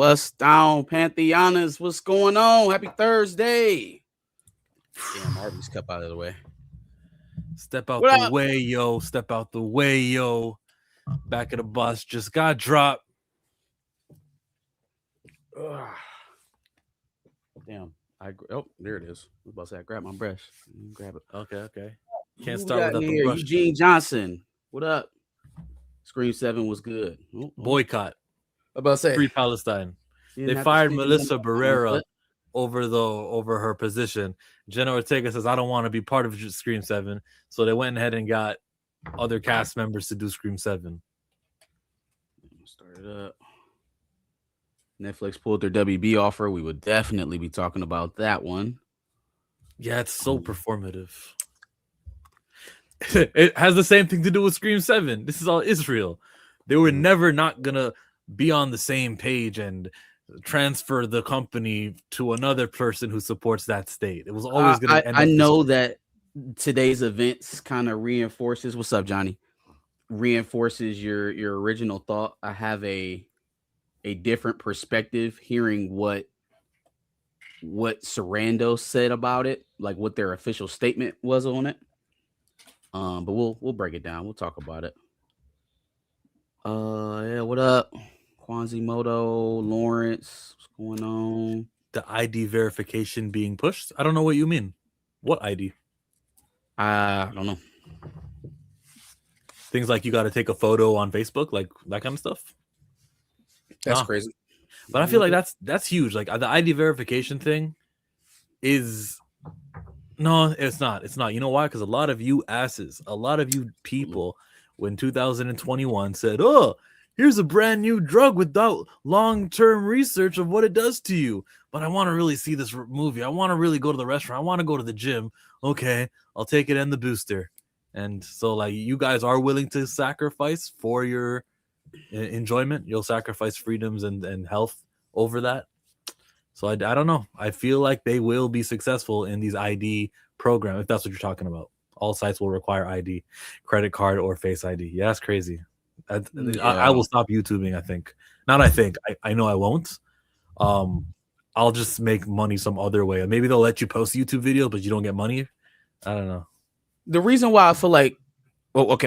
Bust down Pantheonas. What's going on? Happy Thursday. Damn, Arby's cup out of the way. Step out the way, yo. Step out the way, yo. Back of the bus just got dropped. Ugh. Damn. There it is. I was about to say, I grabbed my brush. Grab it. Okay. Can't start without the brush. Eugene Johnson. What up? Scream 7 was good. Boycott. I'm about to say. Free Palestine. They fired Melissa Barrera over her position. Jenna Ortega says, I don't want to be part of Scream 7. So they went ahead and got other cast members to do Scream 7. Start it up. Netflix pulled their WB offer. We would definitely be talking about that one. Yeah, it's so performative. It has the same thing to do with Scream 7. This is all Israel. They were never not going to be on the same page and transfer the company to another person who supports that state. It was always going to end up. I know that today's events kind of reinforces. What's up, Johnny? Reinforces your original thought. I have a different perspective hearing what Sarando said about it, like what their official statement was on it. But we'll break it down. We'll talk about it. Yeah, what up? Quasimodo, Lawrence, what's going on? The ID verification being pushed? I don't know what you mean. What ID? I don't know. Things like you got to take a photo on Facebook, like that kind of stuff. That's crazy. But I feel like that's huge. Like the ID verification thing is no, it's not. It's not. You know why? Because a lot of you asses, a lot of you people, when 2021 said, "Oh, here's a brand new drug without long-term research of what it does to you, but I want to really see this movie. I want to really go to the restaurant. I want to go to the gym. Okay, I'll take it and the booster." And so, like, you guys are willing to sacrifice for your enjoyment. You'll sacrifice freedoms and health over that. So I don't know. I feel like they will be successful in these ID program, if that's what you're talking about. All sites will require ID, credit card or face ID. Yeah, that's crazy. I will stop YouTubing, I think. Not I think. I know I won't. I'll just make money some other way. Maybe they'll let you post YouTube videos, but you don't get money. I don't know. The reason why I feel like,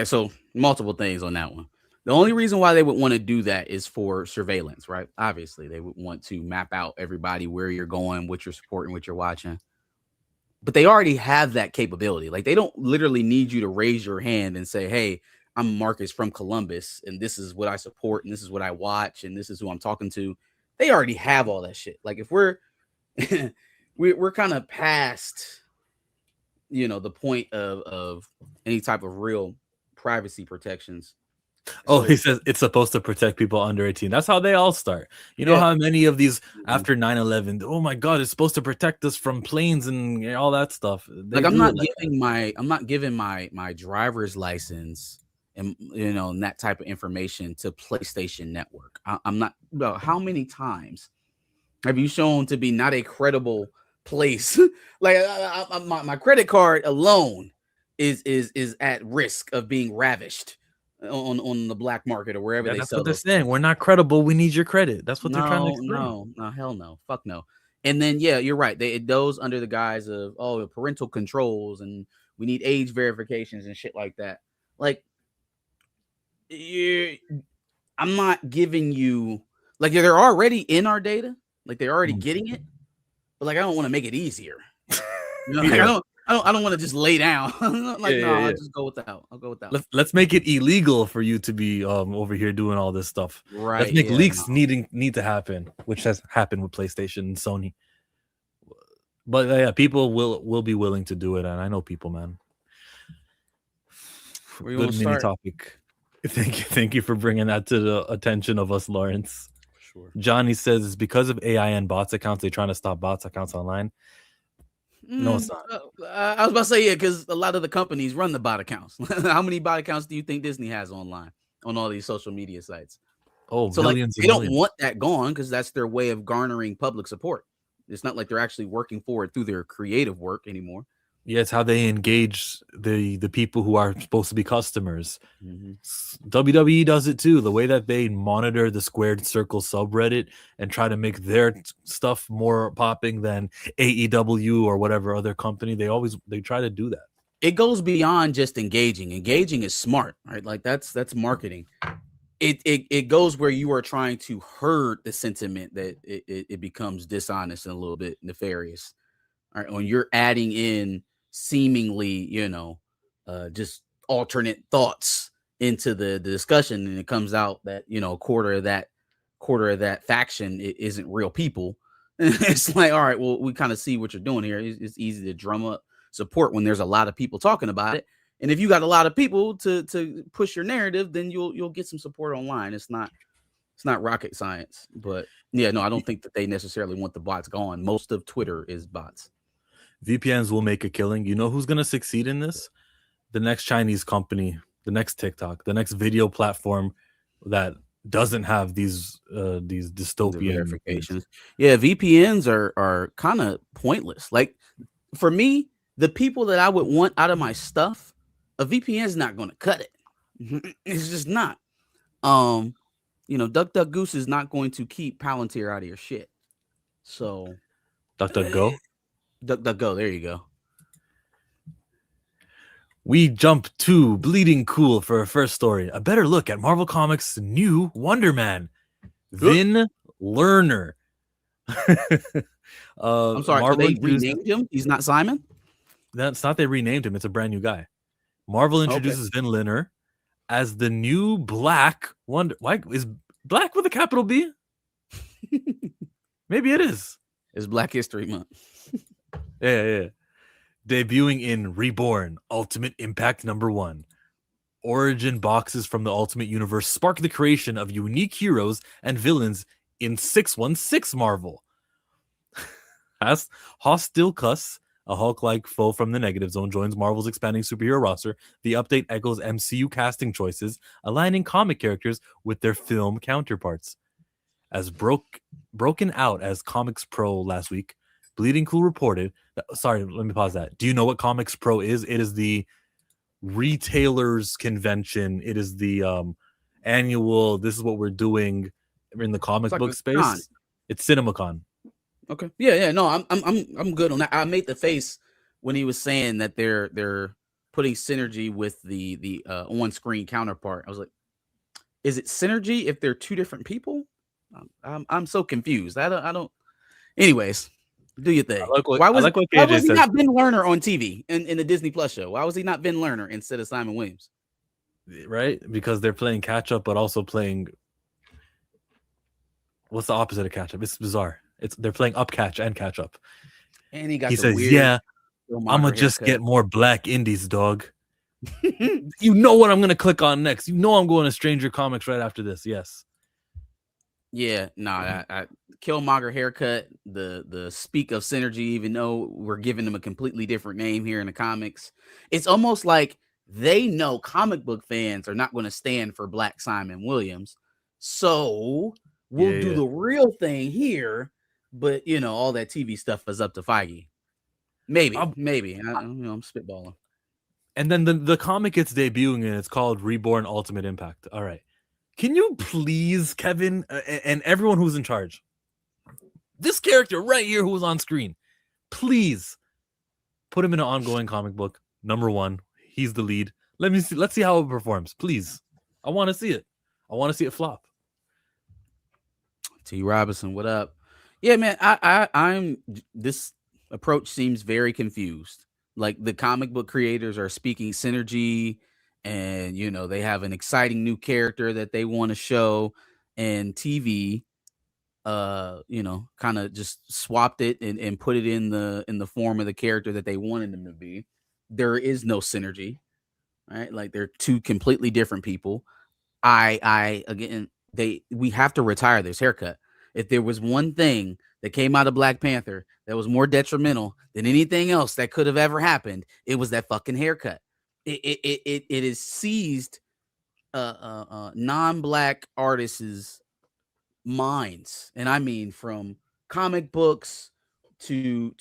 so multiple things on that one. The only reason why they would want to do that is for surveillance, right? Obviously, they would want to map out everybody, where you're going, what you're supporting, what you're watching. But they already have that capability. Like, they don't literally need you to raise your hand and say, hey, I'm Marcus from Columbus, and this is what I support, and this is what I watch, and this is who I'm talking to. They already have all that shit. Like, if we're we're kind of past, the point of any type of real privacy protections. Oh, he says it's supposed to protect people under 18. That's how they all start. You know how many of these after 9/11, oh my God, it's supposed to protect us from planes and all that stuff. Like, I'm not giving my driver's license and and that type of information to PlayStation Network. I'm not. How many times have you shown to be not a credible place? Like, my credit card alone is at risk of being ravished on the black market or wherever they that's sell. What they're saying. We're not credible. We need your credit. That's what they're trying to explain. No, hell no, fuck no. And then you're right. It goes under the guise of parental controls and we need age verifications and shit like that. Like, I'm not giving you, like, they're already in our data, like they're already getting it, but like I don't want to make it easier. I don't want to just lay down. I'll just go without. I'll go without. Let's make it illegal for you to be over here doing all this stuff. Right. Let's make leaks need to happen, which has happened with PlayStation and Sony. But people will be willing to do it, and I know people, man. Good mini topic. Thank you for bringing that to the attention of us, Lawrence. Sure. Johnny says it's because of AI and bots accounts. They're trying to stop bots accounts online. No, it's not. I was about to say, because a lot of the companies run the bot accounts. How many bot accounts do you think Disney has online on all these social media sites? Oh, so millions. They don't want that gone because that's their way of garnering public support. It's not like they're actually working for it through their creative work anymore. Yeah, it's how they engage the people who are supposed to be customers. Mhm. WWE does it too. The way that they monitor the Squared Circle subreddit and try to make their stuff more popping than AEW or whatever other company, they try to do that. It goes beyond just engaging. Engaging is smart, right? Like that's marketing. It goes where you are trying to hurt the sentiment that it becomes dishonest and a little bit nefarious. All right, when you're adding in seemingly, just alternate thoughts into the discussion, and it comes out that a quarter of that faction isn't real people. It's like, all right, well, we kind of see what you're doing here. It's easy to drum up support when there's a lot of people talking about it, and if you got a lot of people to push your narrative, then you'll get some support online. It's not rocket science, but yeah, no, I don't think that they necessarily want the bots gone. Most of Twitter is bots. VPNs will make a killing. You know who's going to succeed in this? The next Chinese company, the next TikTok, the next video platform that doesn't have these The dystopian things. verifications. Yeah, VPNs are kind of pointless. Like for me, the people that I would want out of my stuff, a VPN is not going to cut it. It's just not. Um, Duck Duck Goose is not going to keep Palantir out of your shit. So, DuckDuckGo. Duck Duck Go. There you go. We jump to Bleeding Cool for our first story. A better look at Marvel Comics' new Wonder Man, Vin Lerner. I'm sorry. So Marvel they introduced. renamed him. He's not Simon. That's not they renamed him. It's a brand new guy. Marvel Okay. introduces Vin Lerner as the new Black Wonder. Why is Black with a capital B? Maybe it is. It's Black History Month. Yeah. Debuting in Reborn Ultimate Impact #1. Origin boxes from the Ultimate Universe spark the creation of unique heroes and villains in 616 Marvel. As Hostile Cuss, a Hulk-like foe from the Negative Zone, joins Marvel's expanding superhero roster, the update echoes MCU casting choices, aligning comic characters with their film counterparts. As broken out as Comics Pro last week, Bleeding Cool reported that, sorry, let me pause that. Do you know what Comics Pro is? It is the retailers convention. It is the annual, this is what we're doing in the comic Like book space. con. It's CinemaCon. Okay. Yeah. No, I'm good on that. I made the face when he was saying that they're putting synergy with the on-screen counterpart. I was like, is it synergy if they're two different people? I'm so confused. I don't. Anyways, do your thing. I like what KJ was he says. not Ben Lerner on TV in the Disney Plus show? Why was he not Ben Lerner instead of Simon Williams? Right? Because they're playing catch up, but also playing. What's the opposite of catch up? It's bizarre. They're playing up catch and catch up. And he got He the says, weird "Yeah, I'm gonna just get more black indies, dog. You know what I'm gonna click on next. You know I'm going to Stranger Comics right after this. Yes." Yeah, I Killmonger haircut, the speak of synergy, even though we're giving them a completely different name here in the comics. It's almost like they know comic book fans are not going to stand for Black Simon Williams. So we'll do the real thing here, but all that TV stuff is up to Feige. Maybe. I'm spitballing. And then the comic gets debuting and it's called Reborn Ultimate Impact. All right. Can you please, Kevin, and everyone who's in charge, this character right here who's on screen, please put him in an ongoing comic book. #1. He's the lead. Let's see how it performs. Please. I want to see it. I want to see it flop. T. Robinson, what up? Yeah, man, I'm this approach seems very confused. Like the comic book creators are speaking synergy, and they have an exciting new character that they want to show, and TV kind of just swapped it and put it in the form of the character that they wanted them to be. There is no synergy, right? Like they're two completely different people. Again, we have to retire this haircut. If there was one thing that came out of Black Panther that was more detrimental than anything else that could have ever happened, it was that fucking haircut. It is seized non-black artists' minds, and I mean from comic books to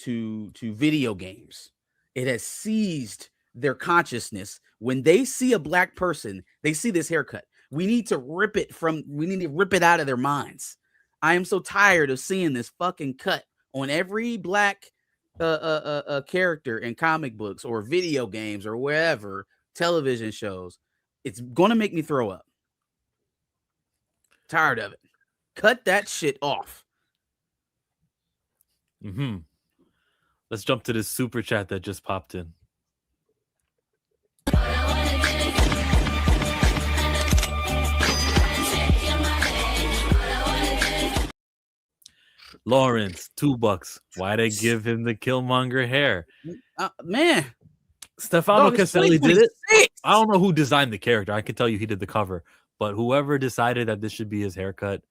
video games. it has seized their consciousness. When they see a black person, they see this haircut. We need to rip it out of their minds. I am so tired of seeing this fucking cut on every black character in comic books or video games or wherever, television shows. It's gonna make me throw up. Tired of it. Cut that shit off. Let's jump to this super chat that just popped in. Lawrence, $2. Why they give him the Killmonger hair? Man, Stefano Caselli did it. I don't know who designed the character. I can tell you he did the cover, but whoever decided that this should be his haircut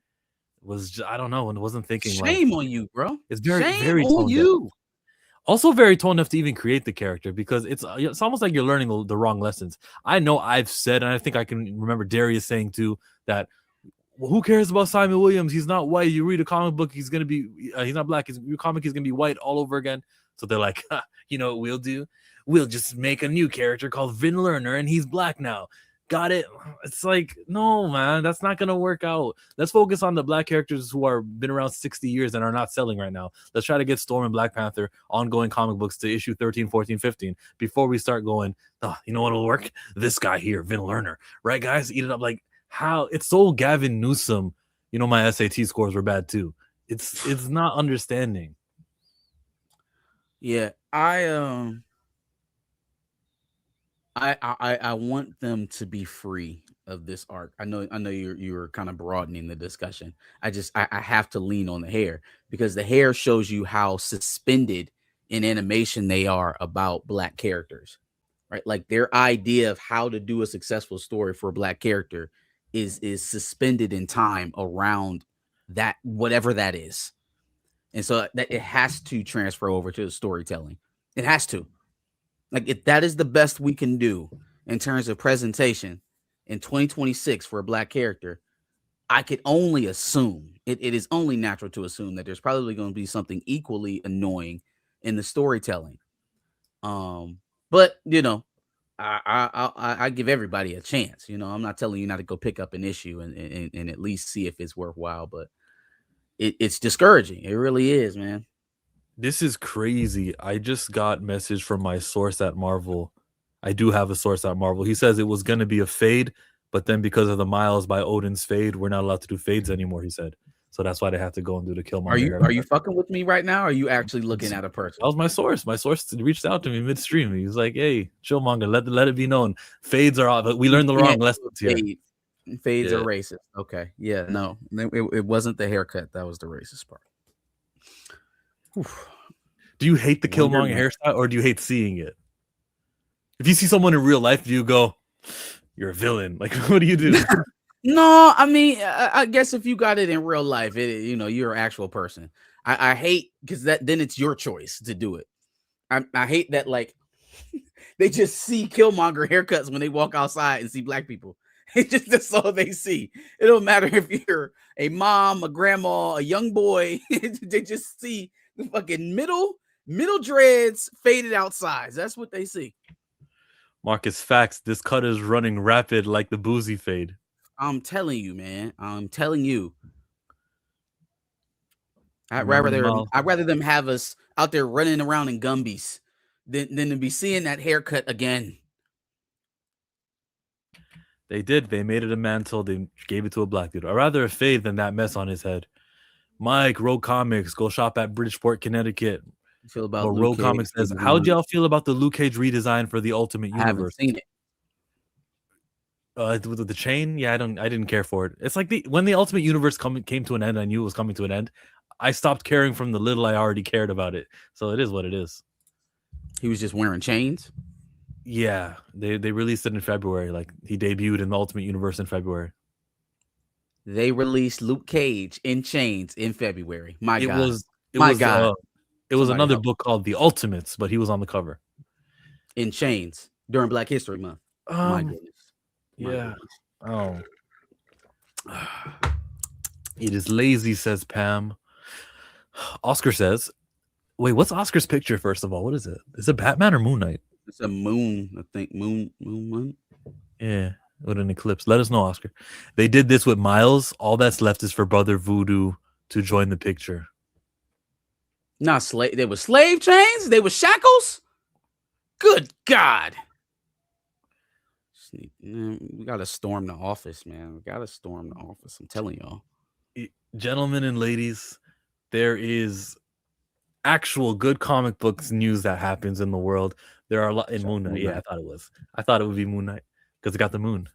was just, I don't know, and wasn't thinking. Shame on you, bro. It's very, Shame very on you. Also, very tone deaf to even create the character, because it's almost like you're learning the wrong lessons. I know I've said, and I think I can remember Darius saying too, that who cares about Simon Williams? He's not white. You read a comic book, he's gonna be he's not black. Your comic is gonna be white all over again. So they're like, you know what we'll do? We'll just make a new character called Vin Lerner, and he's black now. Got it? It's like, no, man, that's not gonna work out. Let's focus on the black characters who are been around 60 years and are not selling right now. Let's try to get Storm and Black Panther ongoing comic books to issue 13, 14, 15 before we start going, oh, you know what'll work? This guy here, Vin Lerner. Right, guys? Eat it up. Like, how it's so Gavin Newsom. You know, my SAT scores were bad too. It's not understanding. Yeah, I want them to be free of this arc. I know you're kind of broadening the discussion. I have to lean on the hair, because the hair shows you how suspended in animation they are about black characters, right? Like, their idea of how to do a successful story for a black character is suspended in time around that, whatever that is. And so that it has to transfer over to the storytelling. It has to. Like, if that is the best we can do in terms of presentation in 2026 for a black character, I could only assume it is only natural to assume that there's probably going to be something equally annoying in the storytelling. But you know, I give everybody a chance. You know, I'm not telling you not to go pick up an issue and at least see if it's worthwhile, but it's discouraging. It really is, man. This is crazy. I just got message from my source at Marvel. I do have a source at Marvel. He says it was going to be a fade, but then because of the Miles by Odin's fade, we're not allowed to do fades anymore, he said. So that's why they have to go and do the Killmonger. Are you fucking with me right now? Or are you actually looking at a person? That was my source. My source reached out to me midstream. He was like, "Hey, Killmonger, let it be known. Fades are off. We learned the wrong lessons here. Fades are racist." Okay. Yeah, no. It wasn't the haircut. That was the racist part. Oof. Do you hate the Killmonger hairstyle, or do you hate seeing it? If you see someone in real life, do you go, "You're a villain"? Like, what do you do? No, I mean, I guess if you got it in real life, you're an actual person. I hate, because then it's your choice to do it. I hate that, like, they just see Killmonger haircuts when they walk outside and see black people. That's all they see. It don't matter if you're a mom, a grandma, a young boy. They just see the fucking middle dreads faded out sides. That's what they see. Marcus, facts. This cut is running rapid like the Boozy fade. I'm telling you, man. I'm telling you. I'd rather them have us out there running around in Gumbies than to be seeing that haircut again. They did. They made it a mantle. They gave it to a black dude. I'd rather a fade than that mess on his head. Mike, Rogue Comics, go shop at Bridgeport, Connecticut. Feel about Rogue Comics says, how'd y'all feel about the Luke Cage redesign for the Ultimate Universe? I haven't seen it. With the chain, yeah, I didn't care for it. It's like when the Ultimate Universe came to an end, I knew it was coming to an end. I stopped caring from the little I already cared about it. So it is what it is. He was just wearing chains. Yeah, they released it in February. Like, he debuted in the Ultimate Universe in February. They released Luke Cage in chains in February. It was another book called The Ultimates, but he was on the cover in chains during Black History Month. My goodness. Yeah. Oh. It is lazy, says Pam. Oscar says, Wait, what's Oscar's picture? First of all, what is it? Is it Batman or Moon Knight? It's a moon, I think. Moon. Yeah, with an eclipse. Let us know, Oscar. They did this with Miles. All that's left is for Brother Voodoo to join the picture. Not slave. They were slave chains. They were shackles. Good God. We gotta storm the office, man. We gotta storm the office. I'm telling y'all. Gentlemen and ladies, there is actual good comic books news that happens in the world. There are a lot in Moon Knight. Yeah, I thought it was. I thought it would be Moon Knight because it got the moon.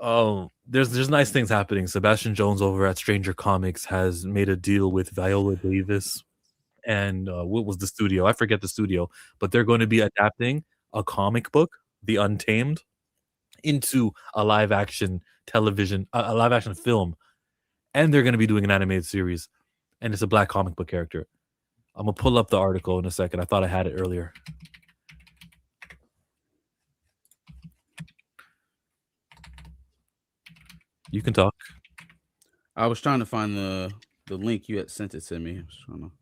Oh, there's nice things happening. Sebastian Jones over at Stranger Comics has made a deal with Viola Davis and what was the studio? I forget the studio, but they're going to be adapting a comic book, The Untamed, into a live action television, a live action film, and they're going to be doing an animated series, and it's a black comic book character. I'm gonna pull up the article in a second. I thought I had it earlier. You can talk. I was trying to find the link you had sent it to me. I was trying to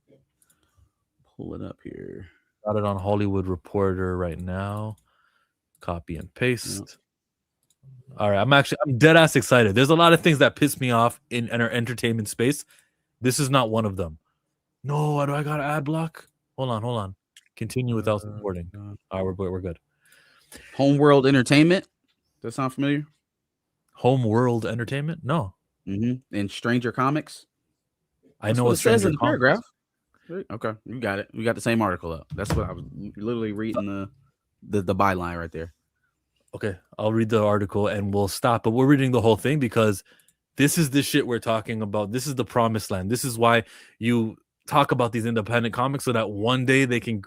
pull it up here. Got it on Hollywood Reporter right now. Copy and paste. Yep. All right, I'm dead ass excited. There's a lot of things that piss me off in our entertainment space. This is not one of them. No, why do I got ad block? Hold on. Continue without supporting. All right, we're good. Homeworld Entertainment. Does that sound familiar? Homeworld Entertainment? No. Mm-hmm. In Stranger Comics. I know what it says in the paragraph. Okay, you got it. We got the same article up. That's what I was literally reading the byline right there. Okay, I'll read the article and we'll stop. But we're reading the whole thing because this is the shit we're talking about. This is the promised land. This is why you talk about these independent comics so that one day they can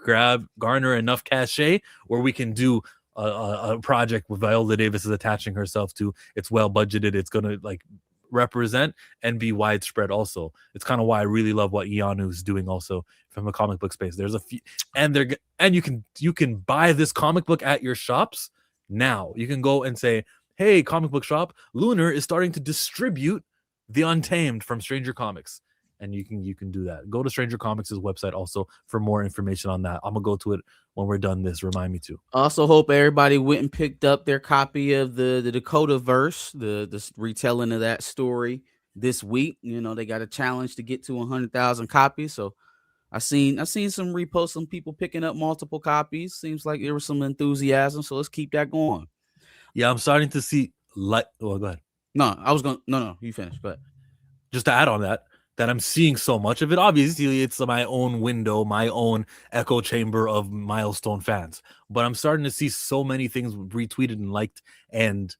garner enough cachet where we can do a project with Viola Davis is attaching herself to. It's well budgeted. It's gonna like represent and be widespread. Also, it's kind of why I really love what Ianu is doing. Also, from a comic book space, there's a few, and you can buy this comic book at your shops now. You can go and say, "Hey, comic book shop, Lunar is starting to distribute The Untamed from Stranger Comics." And you can do that. Go to Stranger Comics' website also for more information on that. I'm gonna go to it when we're done this. Remind me to. Also hope everybody went and picked up their copy of the Dakota verse, the retelling of that story this week. You know, they got a challenge to get to 100,000 copies. So I've seen some reposts, some people picking up multiple copies. Seems like there was some enthusiasm. So let's keep that going. Yeah, I'm starting to see go ahead. No, you finish. But just to add on that I'm seeing so much of it. Obviously, it's my own window, my own echo chamber of Milestone fans. But I'm starting to see so many things retweeted and liked, and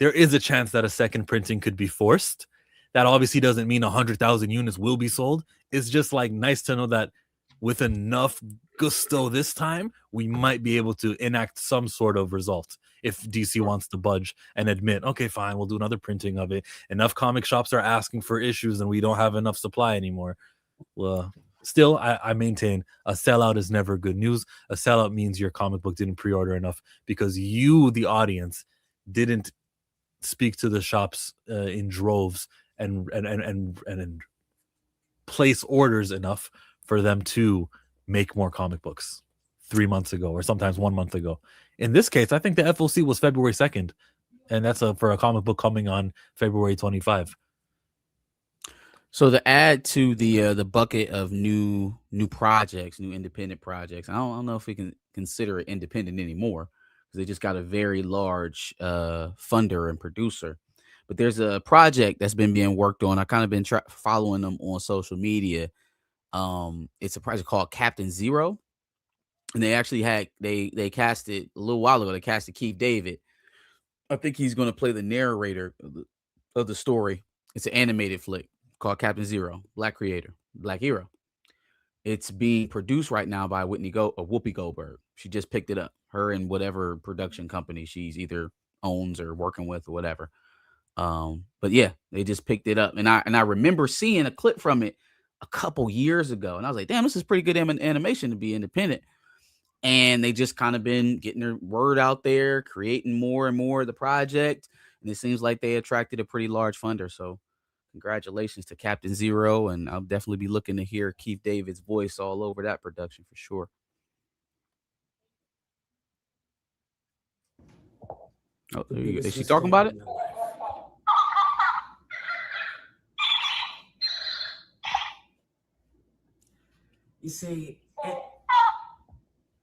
there is a chance that a second printing could be forced. That obviously doesn't mean 100,000 units will be sold. It's just like nice to know that with enough gusto this time, we might be able to enact some sort of result if DC wants to budge and admit, okay, fine, we'll do another printing of it. Enough comic shops are asking for issues and we don't have enough supply anymore. Well, still, I maintain a sellout is never good news. A sellout means your comic book didn't pre-order enough because you, the audience, didn't speak to the shops in droves and place orders enough for them to make more comic books 3 months ago or sometimes 1 month ago. In this case, I think the FOC was February 2nd, and that's for a comic book coming on February 25. So to add to the bucket of new projects, new independent projects, I don't know if we can consider it independent anymore because they just got a very large funder and producer. But there's a project that's been being worked on. I kind of been following them on social media. It's a project called Captain Zero, and they actually had they cast it a little while ago. They casted Keith David. I think he's going to play the narrator of the story. It's an animated flick called Captain Zero, Black creator, Black hero. It's being produced right now by Whoopi Goldberg. She just picked it up. Her and whatever production company she's either owns or working with or whatever. But yeah, they just picked it up, and I remember seeing a clip from it a couple years ago, and I was like, damn, this is pretty good animation to be independent. And they just kind of been getting their word out there, creating more and more of the project, and it seems like they attracted a pretty large funder. So congratulations to Captain Zero, and I'll definitely be looking to hear Keith David's voice all over that production for sure. Oh, there you go. Is she talking about it? You see,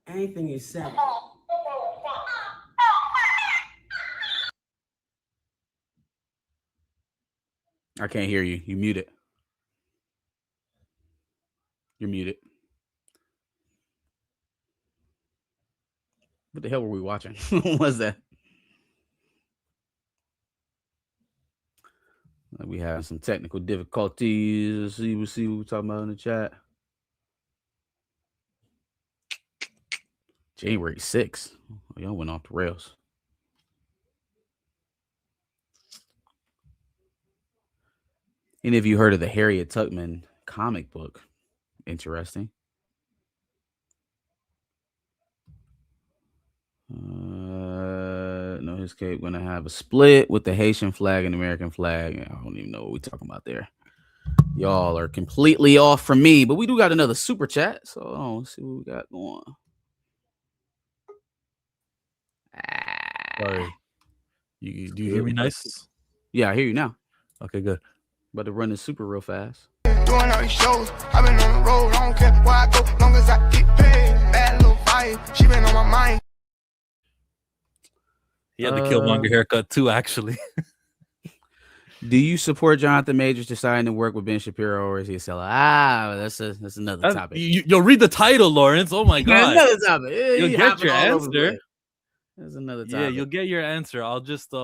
anything you say. I can't hear you. You muted. You're muted. What the hell were we watching? What was that? We have some technical difficulties. We'll see what we're talking about in the chat. January 6th. Oh, y'all went off the rails. Any of you heard of the Harriet Tubman comic book? Interesting. No, his cape gonna have a split with the Haitian flag and the American flag. I don't even know what we're talking about there. Y'all are completely off from me, but we do got another super chat. So let's see what we got going. Sorry. Do you hear me nice? Yeah, I hear you now. Okay, good. About to run this super real fast. Doing all these shows, I've been on the road, I don't care where I go, long as I get paid. Bad little fire, she been on my mind. He had the Killmonger haircut too, actually. Do you support Jonathan Majors deciding to work with Ben Shapiro, or is he a seller? That's another topic. You'll read the title, Lawrence. Oh my god, another topic. You'll get your answer. There's another topic. Yeah, you'll get your answer. I'll just I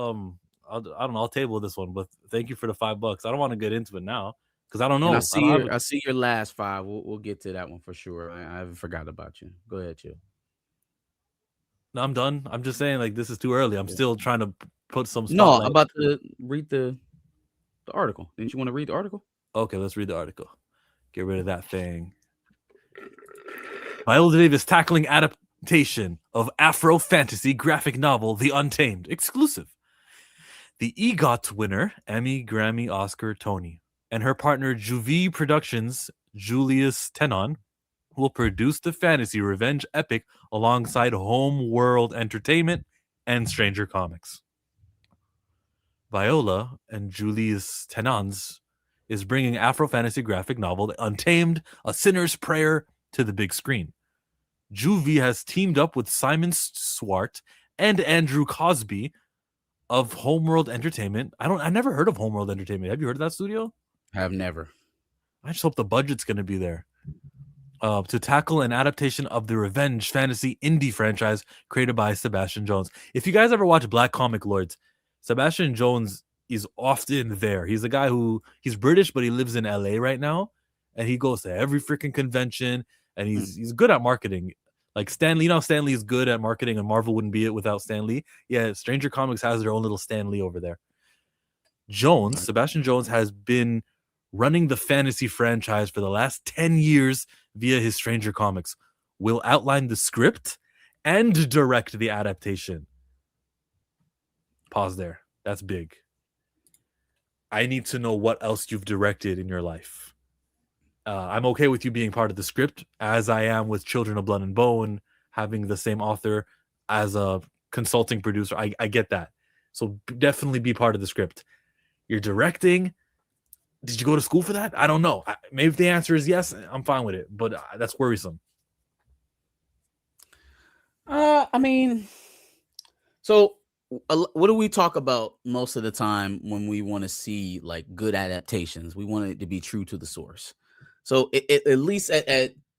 don't know. I'll table this one, but thank you for the $5. I don't want to get into it now because I don't know. And I see your last 5. We'll get to that one for sure. I haven't forgot about you. Go ahead, Chill. No, I'm done. I'm just saying, like, this is too early. I'm still trying to put some. No, I'm about to read the article. Didn't you want to read the article? Okay, let's read the article. Get rid of that thing. Viola Davis tackling adaptation of Afro fantasy graphic novel The Untamed. Exclusive. The EGOT winner, Emmy, Grammy, Oscar, Tony, and her partner Juvi Productions, Julius Tenon, will produce the fantasy revenge epic alongside Homeworld Entertainment and Stranger Comics. Viola and Julius Tenons is bringing Afro fantasy graphic novel The Untamed, A Sinner's Prayer to the big screen. Juvi has teamed up with Simon Swart and Andrew Cosby of Homeworld Entertainment. I never heard of Homeworld Entertainment. Have you heard of that studio? I have never. I just hope the budget's going to be there. To tackle an adaptation of the revenge fantasy indie franchise created by Sebastian Jones. If you guys ever watch Black Comic Lords, Sebastian Jones is often there. He's a guy he's British, but he lives in LA right now, and he goes to every freaking convention, and he's good at marketing. Like Stan Lee, Stan Lee is good at marketing, and Marvel wouldn't be it without Stan Lee. Yeah, Stranger Comics has their own little Stan Lee over there. Sebastian Jones has been running the fantasy franchise for the last 10 years via his Stranger Comics. Will outline the script and direct the adaptation. Pause there. That's big. I need to know what else you've directed in your life. I'm okay with you being part of the script, as I am with Children of Blood and Bone, having the same author as a consulting producer. I get that. So definitely be part of the script. You're directing. Did you go to school for that? I don't know. Maybe if the answer is yes, I'm fine with it. But that's worrisome. I mean, so what do we talk about most of the time when we want to see like good adaptations? We want it to be true to the source. So at least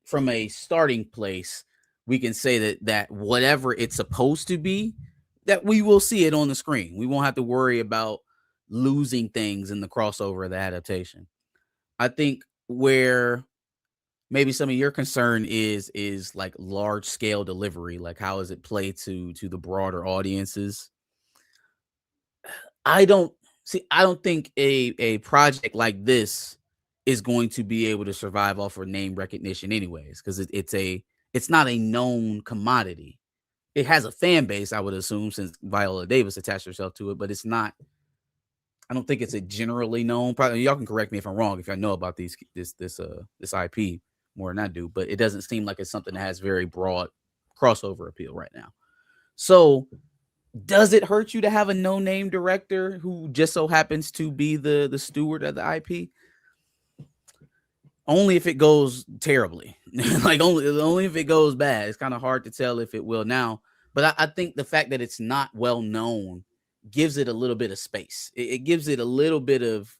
from a starting place, we can say that whatever it's supposed to be, that we will see it on the screen. We won't have to worry about losing things in the crossover of the adaptation. I think where maybe some of your concern is like large scale delivery, like how does it play to the broader audiences? I don't think a project like this is going to be able to survive off of name recognition anyways, because it's not a known commodity. It has a fan base, I would assume, since Viola Davis attached herself to it, but it's not. I don't think it's a generally known. Probably y'all can correct me if I'm wrong. If I know about this IP more than I do, but it doesn't seem like it's something that has very broad crossover appeal right now. So, does it hurt you to have a no-name director who just so happens to be the steward of the IP? Only if it goes terribly. Like only if it goes bad. It's kind of hard to tell if it will now. But I think the fact that it's not well known gives it a little bit of space. It gives it a little bit of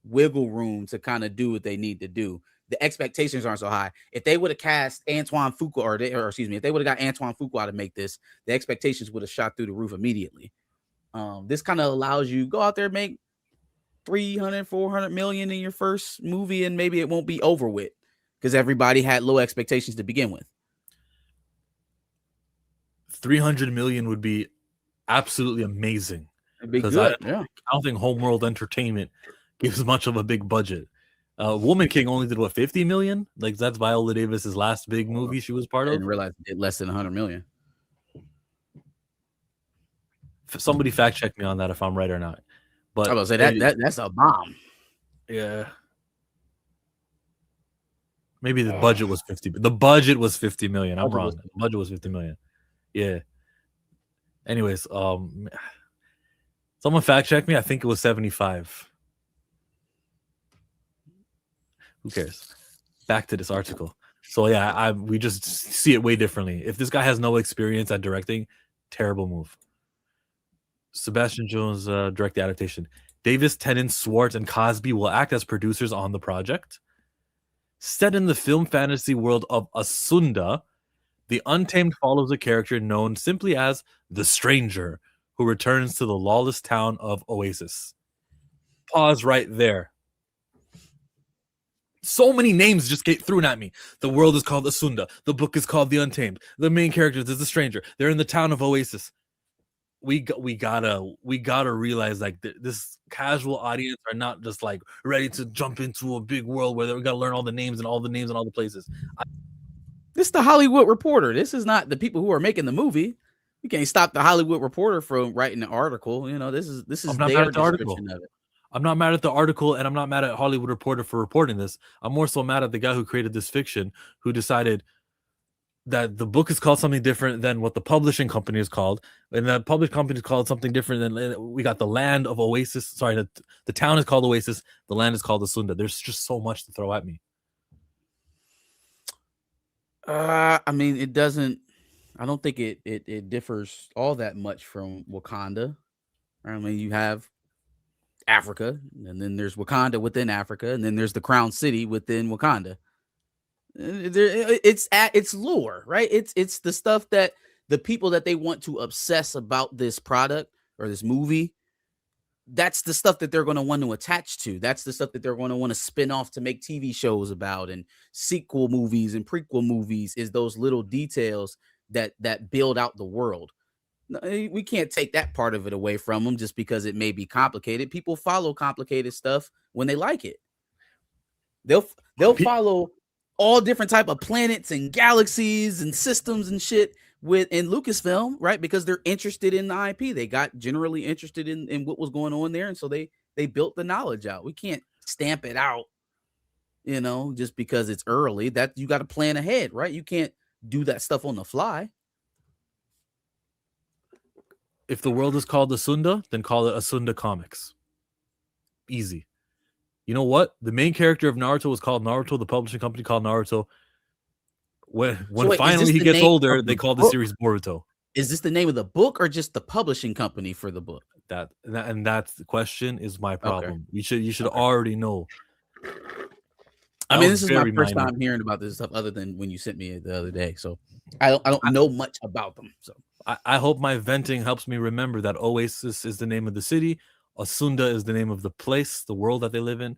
wiggle room to kind of do what they need to do. The expectations aren't so high. If they would have cast Antoine Fuqua, if they would have got Antoine Fuqua to make this, the expectations would have shot through the roof immediately. This kind of allows you go out there, make 300, 400 million in your first movie, and maybe it won't be over with because everybody had low expectations to begin with. 300 million would be absolutely amazing. It'd be good. I don't think Homeworld Entertainment gives much of a big budget. Woman King only did what, 50 million? Like that's Viola Davis's last big movie she was part of. I didn't realize it did less than 100 million. Somebody fact check me on that if I'm right or not. But I was say that's a bomb. Yeah. Maybe the budget was 50. The budget was 50 million. I'm wrong. The budget was 50 million. Yeah. Anyways, someone fact check me. I think it was 75. Who cares? Back to this article. So yeah, we just see it way differently. If this guy has no experience at directing, terrible move. Sebastian Jones direct the adaptation. Davis, Tennant, Swartz, and Cosby will act as producers on the project. Set in the film fantasy world of Asunda, the Untamed follows a character known simply as the Stranger, who returns to the lawless town of Oasis. Pause right there. So many names just get thrown at me. The world is called Asunda. The book is called The Untamed. The main character is the Stranger. They're in the town of Oasis. We gotta realize like this casual audience are not just like ready to jump into a big world where we gotta learn all the names and all the places. This is the Hollywood Reporter. This is not the people who are making the movie. You can't stop the Hollywood Reporter from writing an article. You know, this is their description of it. I'm not mad at the article, and I'm not mad at Hollywood Reporter for reporting this. I'm more so mad at the guy who created this fiction, who decided that the book is called something different than what the publishing company is called, and the publishing company is called something different than we got the land of Oasis. Sorry, the town is called Oasis. The land is called Asunda. There's just so much to throw at me. I mean, it doesn't. I don't think it differs all that much from Wakanda. I mean, you have Africa, and then there's Wakanda within Africa, and then there's the Crown City within Wakanda. It's lore, right? It's the stuff that the people that they want to obsess about this product or this movie. That's the stuff that they're going to want to attach to. That's the stuff that they're going to want to spin off to make TV shows about, and sequel movies and prequel movies. Is those little details that build out the world. We can't take that part of it away from them just because it may be complicated. People follow complicated stuff when they like it. They'll follow all different type of planets and galaxies and systems and shit in Lucasfilm, right? Because they're interested in the IP. They got generally interested in what was going on there, and so they built the knowledge out. We can't stamp it out, just because it's early. That you got to plan ahead, right? You can't do that stuff on the fly. If the world is called Asunda, then call it Asunda Comics. Easy. You know what? The main character of Naruto was called Naruto. The publishing company called Naruto. When finally he gets older, they call the series Boruto. Is this the name of the book or just the publishing company for the book? That's the question is my problem. Okay. You should already know. I mean, this is my first time hearing about this stuff, other than when you sent me the other day. So I don't know much about them. So I hope my venting helps me remember that Oasis is the name of the city, Asunda is the name of the place, the world that they live in,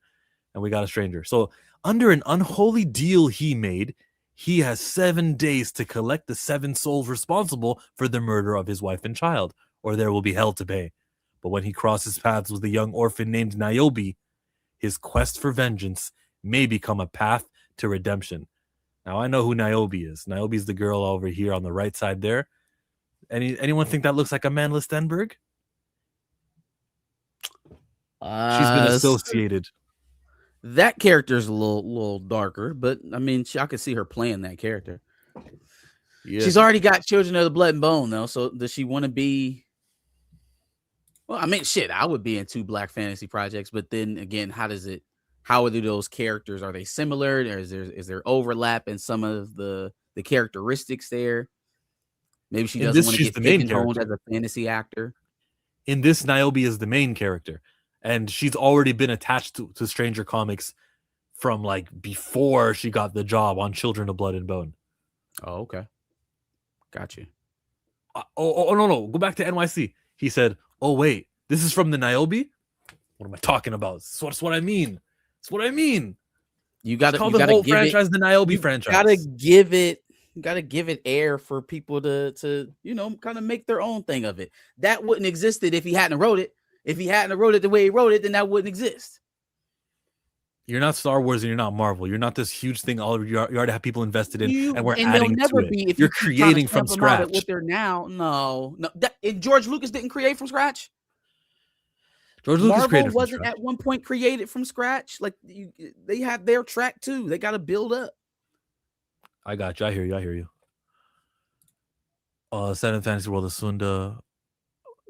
and we got a stranger. So under an unholy deal he made, he has 7 days to collect the 7 souls responsible for the murder of his wife and child, or there will be hell to pay. But when he crosses paths with a young orphan named Niobe, his quest for vengeance may become a path to redemption. Now I know who Niobe is. Niobe is the girl over here on the right side there. Anyone think that looks like Amandla Stenberg? She's been Uh, associated. that character's a little darker, but I mean, I could see her playing that character. Yeah. She's already got Children of the Blood and Bone, though. So does she want to be? Well, I mean, shit, I would be in 2 black fantasy projects, but then again, how are those characters? Are they similar? Or is there overlap in some of the characteristics there? Maybe she In doesn't this, want to she's get the main pigeonholed character. as a fantasy actor. In this, Niobe is the main character, and she's already been attached to Stranger Comics from like before she got the job on Children of Blood and Bone. Oh, okay, got you. No, go back to NYC. He said, "Oh wait, this is from the Niobe. What am I talking about? That's what I mean. That's what I mean. You got to call the whole franchise the Niobe you franchise. Gotta give it air for people to kind of make their own thing of it. That wouldn't existed if he hadn't wrote it. If he hadn't wrote it the way he wrote it, then that wouldn't exist. You're not Star Wars and you're not Marvel. You're not this huge thing. You already have people invested in, and we're they'll adding never to it. be if You're you keep trying to creating from stamp them out at scratch. what they're now. No. And George Lucas didn't create from scratch. George Lucas Marvel created from wasn't scratch. at one point created from scratch. Like they have their track too. They got to build up. I got you. I hear you. Seventh Fantasy World of Sunda.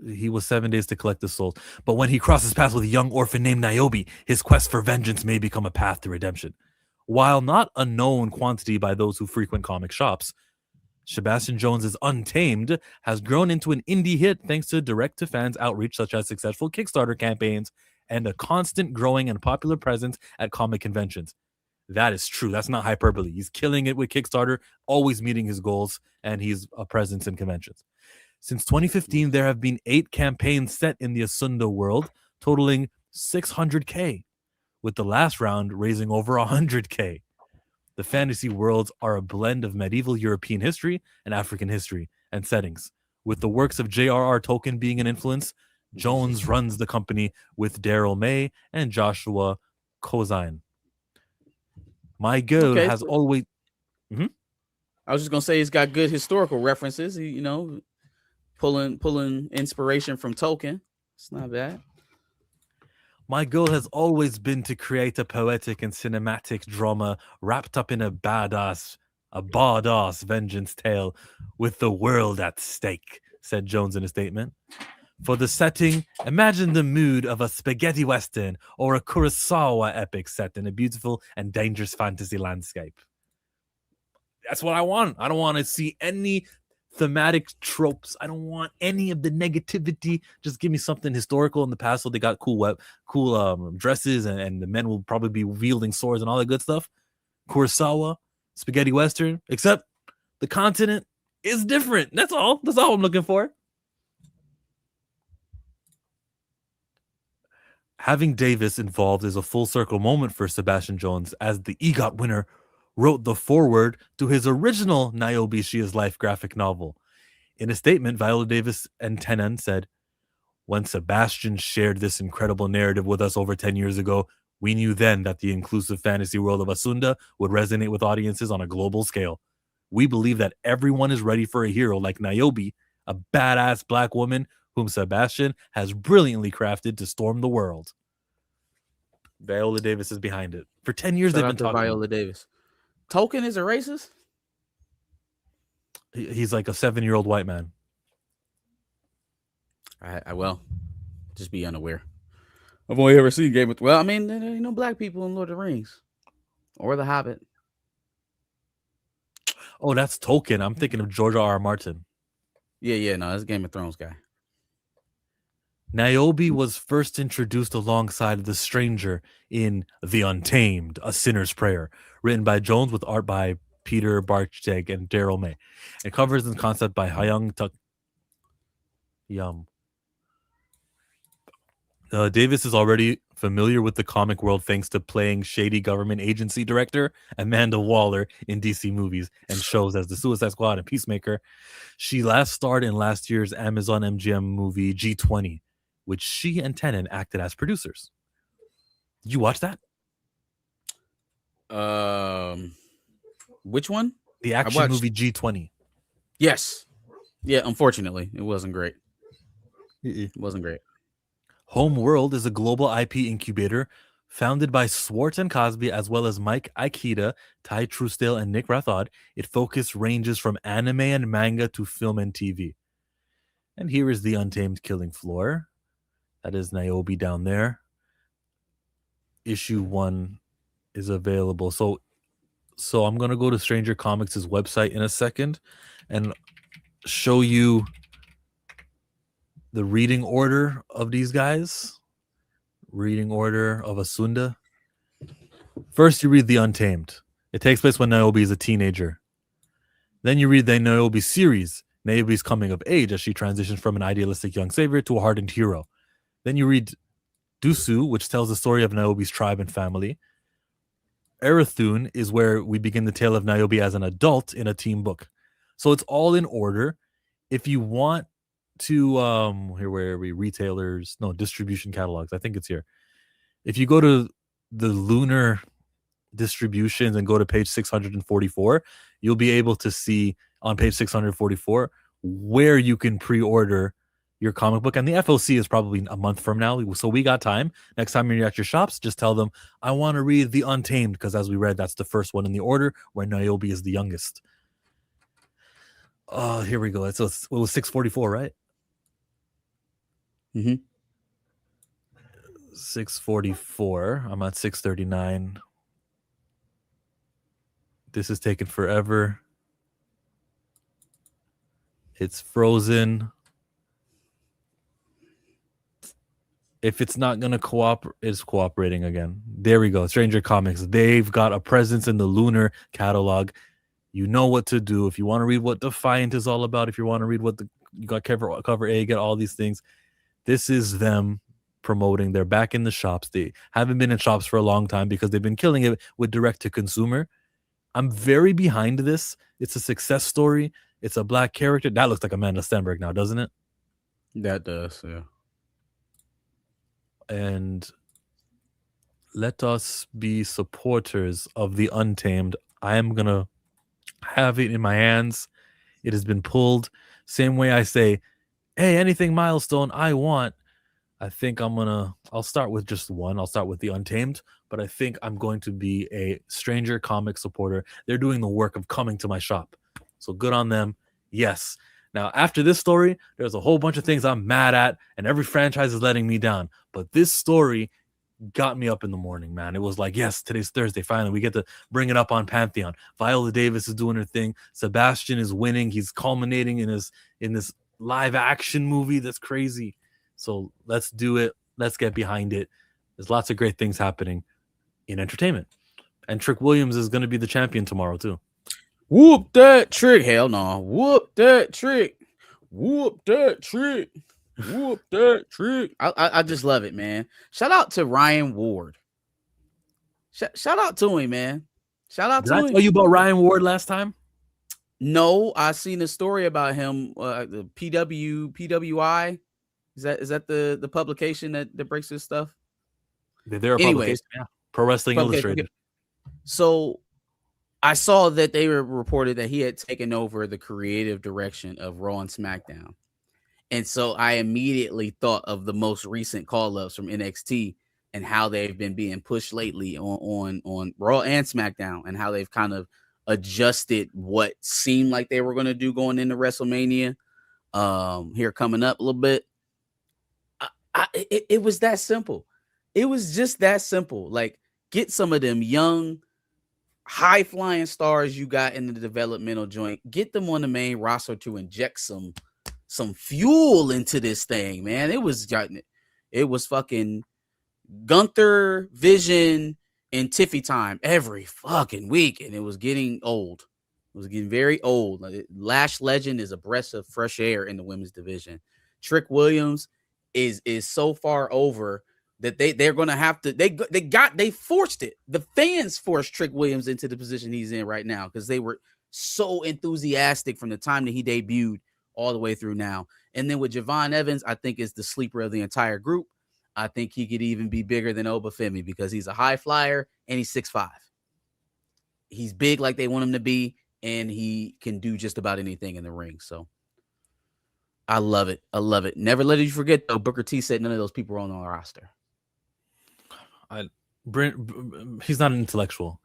He was 7 days to collect the souls. But when he crosses paths with a young orphan named Niobe, his quest for vengeance may become a path to redemption. While not a known quantity by those who frequent comic shops, Sebastian Jones's Untamed has grown into an indie hit thanks to direct-to-fans outreach such as successful Kickstarter campaigns and a constant growing and popular presence at comic conventions. That is true. That's not hyperbole. He's killing it with Kickstarter, always meeting his goals, and he's a presence in conventions. Since 2015, there have been 8 campaigns set in the Asunda world, totaling 600K, with the last round raising over 100K. The fantasy worlds are a blend of medieval European history and African history and settings. With the works of J.R.R. Tolkien being an influence, Jones runs the company with Daryl May and Joshua Kozine. My goal has always... I was just going to say he's got good historical references, pulling inspiration from Tolkien. It's not bad. My goal has always been to create a poetic and cinematic drama wrapped up in a badass vengeance tale with the world at stake, said Jones in a statement. For the setting, imagine the mood of a spaghetti western or a Kurosawa epic set in a beautiful and dangerous fantasy landscape. That's what I want. I don't want to see any thematic tropes. I don't want any of the negativity. Just give me something historical in the past. So they got cool dresses and the men will probably be wielding swords and all that good stuff. Kurosawa, spaghetti western, except the continent is different. That's all I'm looking for. Having Davis involved is a full circle moment for Sebastian Jones, as the EGOT winner wrote the foreword to his original Niobe Shia's life graphic novel. In a statement, Viola Davis and Tenon said, "When Sebastian shared this incredible narrative with us over 10 years ago, we knew then that the inclusive fantasy world of Asunda would resonate with audiences on a global scale. We believe that everyone is ready for a hero like Niobe, a badass black woman whom Sebastian has brilliantly crafted to storm the world." Viola Davis is behind it. For 10 years, they've been talking Viola Davis. Tolkien is a racist? He's like a 7-year-old white man. I will just be unaware. I've only ever seen Game of Thrones. Well, I mean, there ain't no black people in Lord of the Rings or The Hobbit. Oh, that's Tolkien. I'm thinking of George R.R. Martin. Yeah, no, that's Game of Thrones guy. Niobe was first introduced alongside the stranger in The Untamed, A Sinner's Prayer, written by Jones with art by Peter Barcheg and Daryl May. It covers the concept by Hyung Tuk Yum. Davis is already familiar with the comic world thanks to playing shady government agency director Amanda Waller in DC movies and shows as the Suicide Squad and Peacemaker. She last starred in last year's Amazon MGM movie G20, which she and Tenon acted as producers. Did you watch that? Which one? The action movie G20. Yes. Yeah, unfortunately, it wasn't great. It wasn't great. Homeworld is a global IP incubator founded by Swartz and Cosby, as well as Mike Aikida, Ty Truesdale, and Nick Rathod. Its focus ranges from anime and manga to film and TV. And here is the Untamed Killing Floor. That is Niobe down there. Issue 1 is available. So I'm going to go to Stranger Comics' website in a second and show you the reading order of these guys. Reading order of Asunda. First, you read The Untamed. It takes place when Niobe is a teenager. Then you read the Niobe series. Niobe's coming of age as she transitions from an idealistic young savior to a hardened hero. Then you read Dusu, which tells the story of Niobe's tribe and family. Erathun is where we begin the tale of Niobe as an adult in a team book. So it's all in order. If you want to, here where are we? Retailers, no, distribution catalogs. I think it's here. If you go to the Lunar distributions and go to page 644, you'll be able to see on page 644 where you can pre-order your comic book. And the FOC is probably a month from now. So we got time. Next time you're at your shops, just tell them, I want to read The Untamed, because as we read, that's the first one in the order where Niobe is the youngest. Here we go. It was 644, right? Mm-hmm. 644. I'm at 639. This is taking forever. It's frozen. If it's not going to cooperate, it's cooperating again. There we go. Stranger Comics. They've got a presence in the Lunar catalog. You know what to do. If you want to read what Defiant is all about, if you want to read what you got cover A, get all these things. This is them promoting. They're back in the shops. They haven't been in shops for a long time because they've been killing it with direct to consumer. I'm very behind this. It's a success story. It's a black character. That looks like Amanda Stenberg now, doesn't it? That does, yeah. And let us be supporters of The Untamed. I am going to have it in my hands. It has been pulled. Same way I say, hey, anything milestone I want. I think I'll start with just one. I'll start with The Untamed, but I think I'm going to be a Stranger Comics supporter. They're doing the work of coming to my shop. So good on them. Yes. Now, after this story, there's a whole bunch of things I'm mad at, and every franchise is letting me down. But this story got me up in the morning, man. It was like, yes, today's Thursday. Finally, we get to bring it up on Pantheon. Viola Davis is doing her thing. Sebastian is winning. He's culminating in this live action movie. That's crazy. So let's do it. Let's get behind it. There's lots of great things happening in entertainment. And Trick Williams is going to be the champion tomorrow, too. Whoop that trick. Hell no. Whoop that trick. Whoop that trick. Whoop that trick. I just love it, man. Shout out to Ryan Ward. Shout out to him, man. Shout out Did to I him. tell you about Ryan Ward last time? No, I seen a story about him. The PWI. Is that the publication that breaks this stuff? They're a publication, yeah. Pro Wrestling Illustrated. So I saw that they were reported that he had taken over the creative direction of Raw and SmackDown. And so I immediately thought of the most recent call-ups from NXT and how they've been being pushed lately on Raw and SmackDown, and how they've kind of adjusted what seemed like they were going to do going into WrestleMania here coming up a little bit. It was that simple. It was just that simple. Like, get some of them young, high-flying stars you got in the developmental joint, get them on the main roster to inject some fuel into this thing, man. It was fucking Gunther, Vision, and Tiffy time every fucking week, and it was getting old. It was getting very old. Lash Legend is a breath of fresh air in the women's division. Trick Williams is so far over that they're gonna have to they forced it. The fans forced Trick Williams into the position he's in right now because they were so enthusiastic from the time that he debuted all the way through now. And then with Javon Evans, I think is the sleeper of the entire group. I think he could even be bigger than Obafemi because he's a high flyer and he's 6'5". He's big like they want him to be, and he can do just about anything in the ring. So I love it. I love it. Never let you forget though. Booker T said none of those people were on the roster. He's not an intellectual.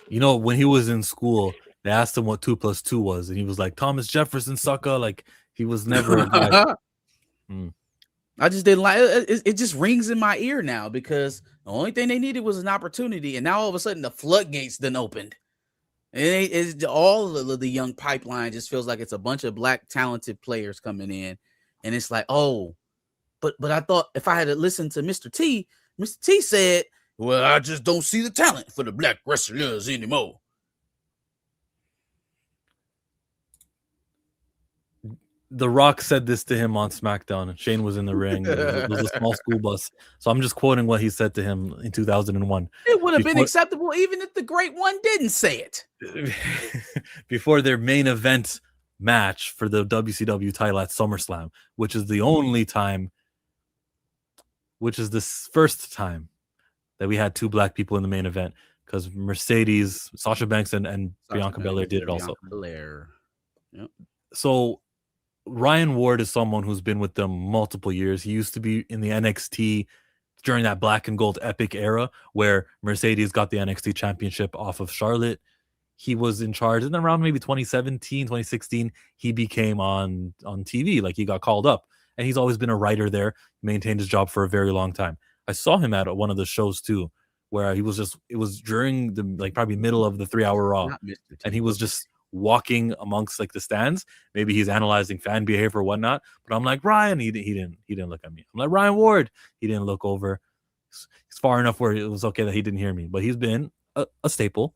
You know, when he was in school, they asked him what 2 + 2 was, and he was like, Thomas Jefferson, sucker. Like, he was never a guy. I just didn't like it. It just rings in my ear now because the only thing they needed was an opportunity, and now all of a sudden the floodgates then opened. It's all of the young pipeline just feels like it's a bunch of black talented players coming in, and it's like, oh, but I thought if I had to listen to Mr. T said, well, I just don't see the talent for the black wrestlers anymore. The Rock said this to him on SmackDown. Shane was in the ring. It was a small school bus. So I'm just quoting what he said to him in 2001. It would have been acceptable even if the Great One didn't say it. Before their main event match for the WCW title at SummerSlam, which is the only time, which is this first time that we had 2 black people in the main event, because Mercedes, Sasha Banks, and Bianca Belair did it also. Yep. So Ryan Ward is someone who's been with them multiple years. He used to be in the NXT during that black and gold epic era where Mercedes got the NXT championship off of Charlotte. He was in charge, and then around maybe 2017, 2016, he became on TV. Like, he got called up, and he's always been a writer there, maintained his job for a very long time. I saw him at one of the shows too, where he was just, it was during the, like, probably middle of the 3-hour Raw, and he was just walking amongst like the stands. Maybe he's analyzing fan behavior or whatnot, but I'm like, Ryan, he didn't look at me. I'm like, Ryan Ward, he didn't look over. He's far enough where it was okay that he didn't hear me, but he's been a staple.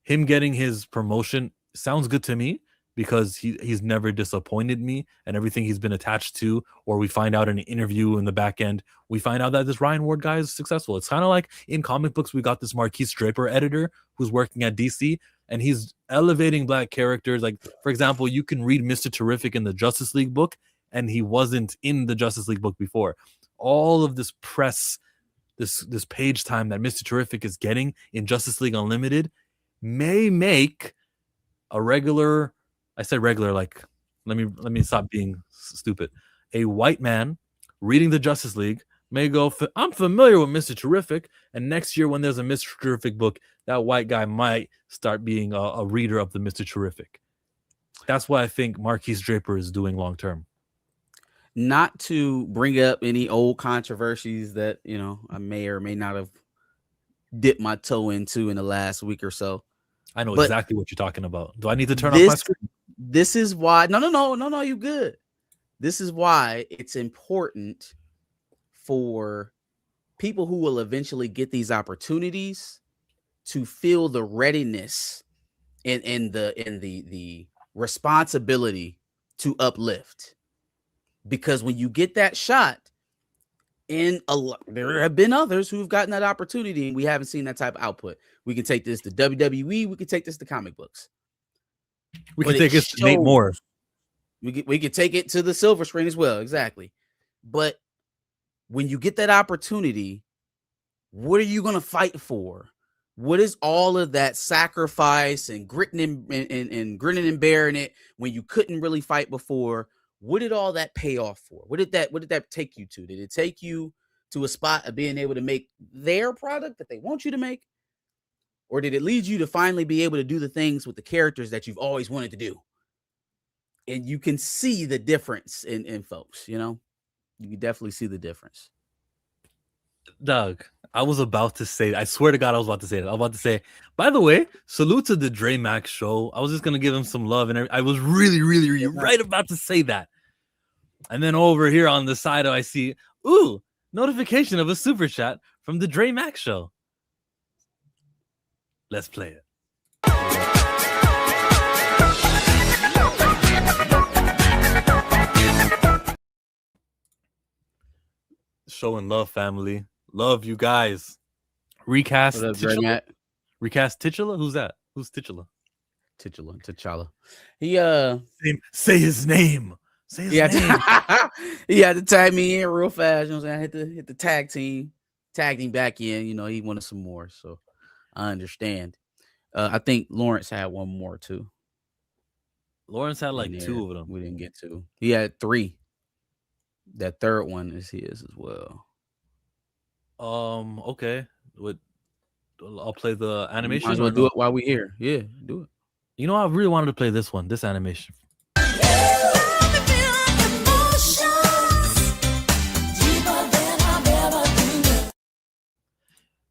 Him getting his promotion sounds good to me because he's never disappointed me, and everything he's been attached to, or we find out in an interview in the back end, we find out that this Ryan Ward guy is successful. It's kind of like in comic books, we got this Marquise Draper editor who's working at DC, and he's elevating black characters. Like, for example, you can read Mr. Terrific in the Justice League book, and he wasn't in the Justice League book before. All of this press, this page time that Mr. Terrific is getting in Justice League Unlimited may make a regular, I said regular, like, let me stop being stupid. A white man reading the Justice League may go, I'm familiar with Mr. Terrific, and next year when there's a Mr. Terrific book, that white guy might start being a reader of the Mr. Terrific. That's what I think Marquise Draper is doing long term. Not to bring up any old controversies that, you know, I may or may not have dipped my toe into in the last week or so. I know exactly what you're talking about. Do I need to turn off my screen? This is why. No, you good. This is why it's important for people who will eventually get these opportunities to feel the readiness and the responsibility to uplift. Because when you get that shot, there have been others who've gotten that opportunity, and we haven't seen that type of output. We can take this to WWE. We can take this to comic books. We can take this to Nate Moore. We can take it to the silver screen as well. Exactly. But when you get that opportunity, what are you going to fight for? What is all of that sacrifice and gritting and grinning and bearing it when you couldn't really fight before? What did all that pay off for? What did that take you to? Did it take you to a spot of being able to make their product that they want you to make? Or did it lead you to finally be able to do the things with the characters that you've always wanted to do? And you can see the difference in folks, you know? You can definitely see the difference. Doug, I was about to say, I swear to God, I was about to say that. I was about to say, by the way, salute to the Dre Max show. I was just going to give him some love, and I was really right about to say that. And then over here on the side, I see, notification of a super chat from the Dre Max show. Let's play it. Showing love, family. Love you guys. Recast Titular. Recast Titular? Who's that? Who's Titular? T'Challa. He say his name. Say his name. He had to tag me in real fast. You know what I'm saying? I had to hit the tag team, tagged him back in. You know, he wanted some more, so I understand. I think Lawrence had one more too. Lawrence had like And 2 of them. we didn't get to. He had 3. That third one is his as well. Okay. I'll play the animation. Might as well do it while we're here. Yeah, do it. You know, I really wanted to play this one, this animation.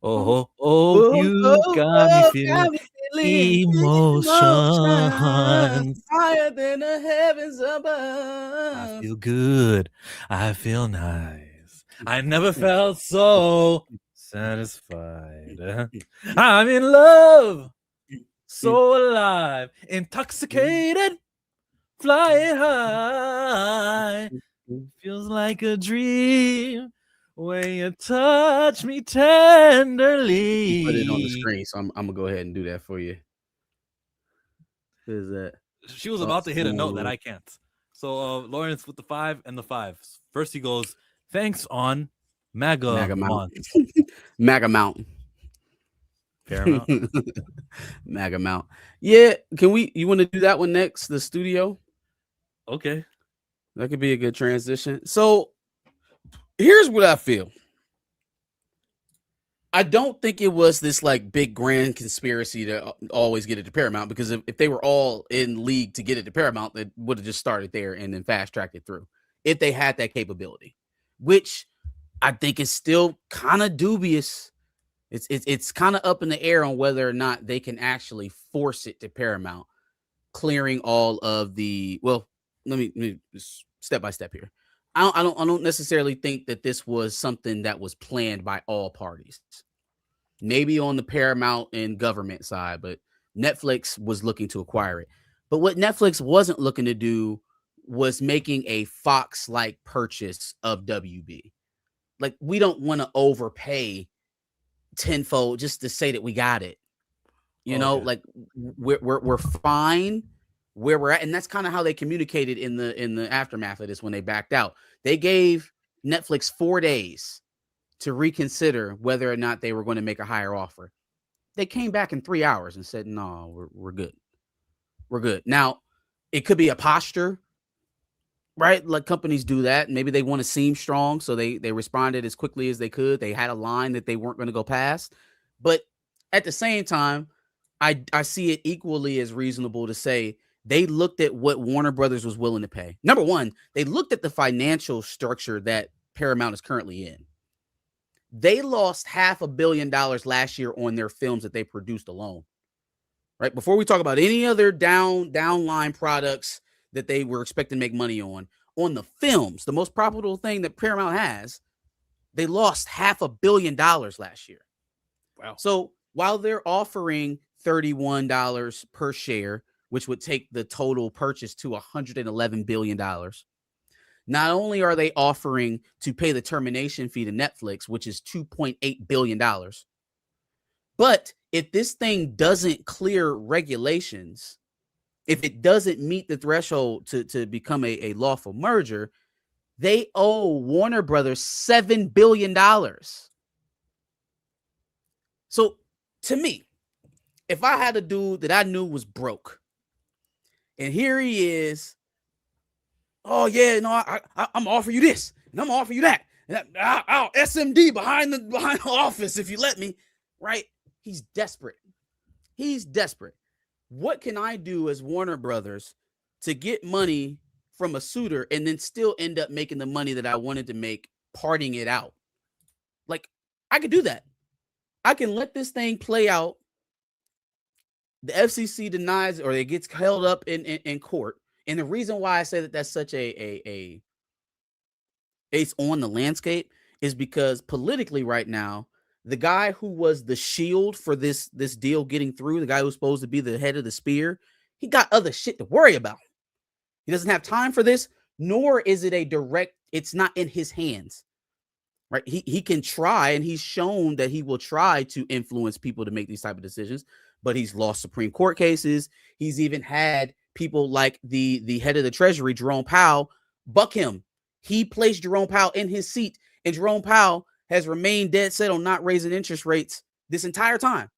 Oh, you got me feeling emotions higher than the heavens I above. feel good. I feel nice. I never felt so satisfied. I'm in love. So alive. Intoxicated. Flying high. Feels like a dream when you touch me tenderly. Put it on the screen, so I'm gonna go ahead and do that for you. Who's that? She was about to hit a note that I can't. So Lawrence with the 5 and the 5. First he goes, thanks on MAGA Mountain. MAGA Mountain. Paramount. MAGA Mount. Yeah, you want to do that one next? The studio? Okay. That could be a good transition. So here's what I feel. I don't think it was this like big grand conspiracy to always get it to Paramount, because if they were all in league to get it to Paramount, they would have just started there and then fast tracked it through if they had that capability, which I think is still kind of dubious. It's kind of up in the air on whether or not they can actually force it to Paramount, clearing all of the, well, let me step by step here. I don't necessarily think that this was something that was planned by all parties. Maybe on the Paramount and government side, but Netflix was looking to acquire it. But what Netflix wasn't looking to do was making a Fox-like purchase of WB. Like, we don't want to overpay tenfold just to say that we got it. You know, like we're fine where we're at, and that's kind of how they communicated in the aftermath of this when they backed out. They gave Netflix 4 days to reconsider whether or not they were going to make a higher offer. They came back in 3 hours and said, "No, we're good. We're good." Now, it could be a posture, right? Like companies do that. Maybe they want to seem strong, so they responded as quickly as they could. They had a line that they weren't going to go past, but at the same time, I see it equally as reasonable to say they looked at what Warner Brothers was willing to pay. Number one, they looked at the financial structure that Paramount is currently in. They lost $500 million last year on their films that they produced alone. Right? Before we talk about any other downline products that they were expecting to make money on the films, the most profitable thing that Paramount has, they lost $500 million last year. Wow. So while they're offering $31 per share, which would take the total purchase to $111 billion, not only are they offering to pay the termination fee to Netflix, which is $2.8 billion, but if this thing doesn't clear regulations, if it doesn't meet the threshold to become a lawful merger, they owe Warner Brothers $7 billion. So to me, if I had a dude that I knew was broke, and here he is, oh yeah, no, I'm offering you this, and I'm offering you that, and I'll SMD behind the office if you let me, right? He's desperate. He's desperate. What can I do as Warner Brothers to get money from a suitor and then still end up making the money that I wanted to make, parting it out? Like, I could do that. I can let this thing play out. The FCC denies, or it gets held up in court. And the reason why I say that that's such a ace on the landscape is because politically right now, the guy who was the shield for this deal getting through, the guy who's supposed to be the head of the spear, he got other shit to worry about. He doesn't have time for this, nor is it it's not in his hands, right? He can try, and he's shown that he will try to influence people to make these type of decisions, but he's lost Supreme Court cases. He's even had people like the head of the Treasury, Jerome Powell, buck him. He placed Jerome Powell in his seat, and Jerome Powell has remained dead set on not raising interest rates this entire time,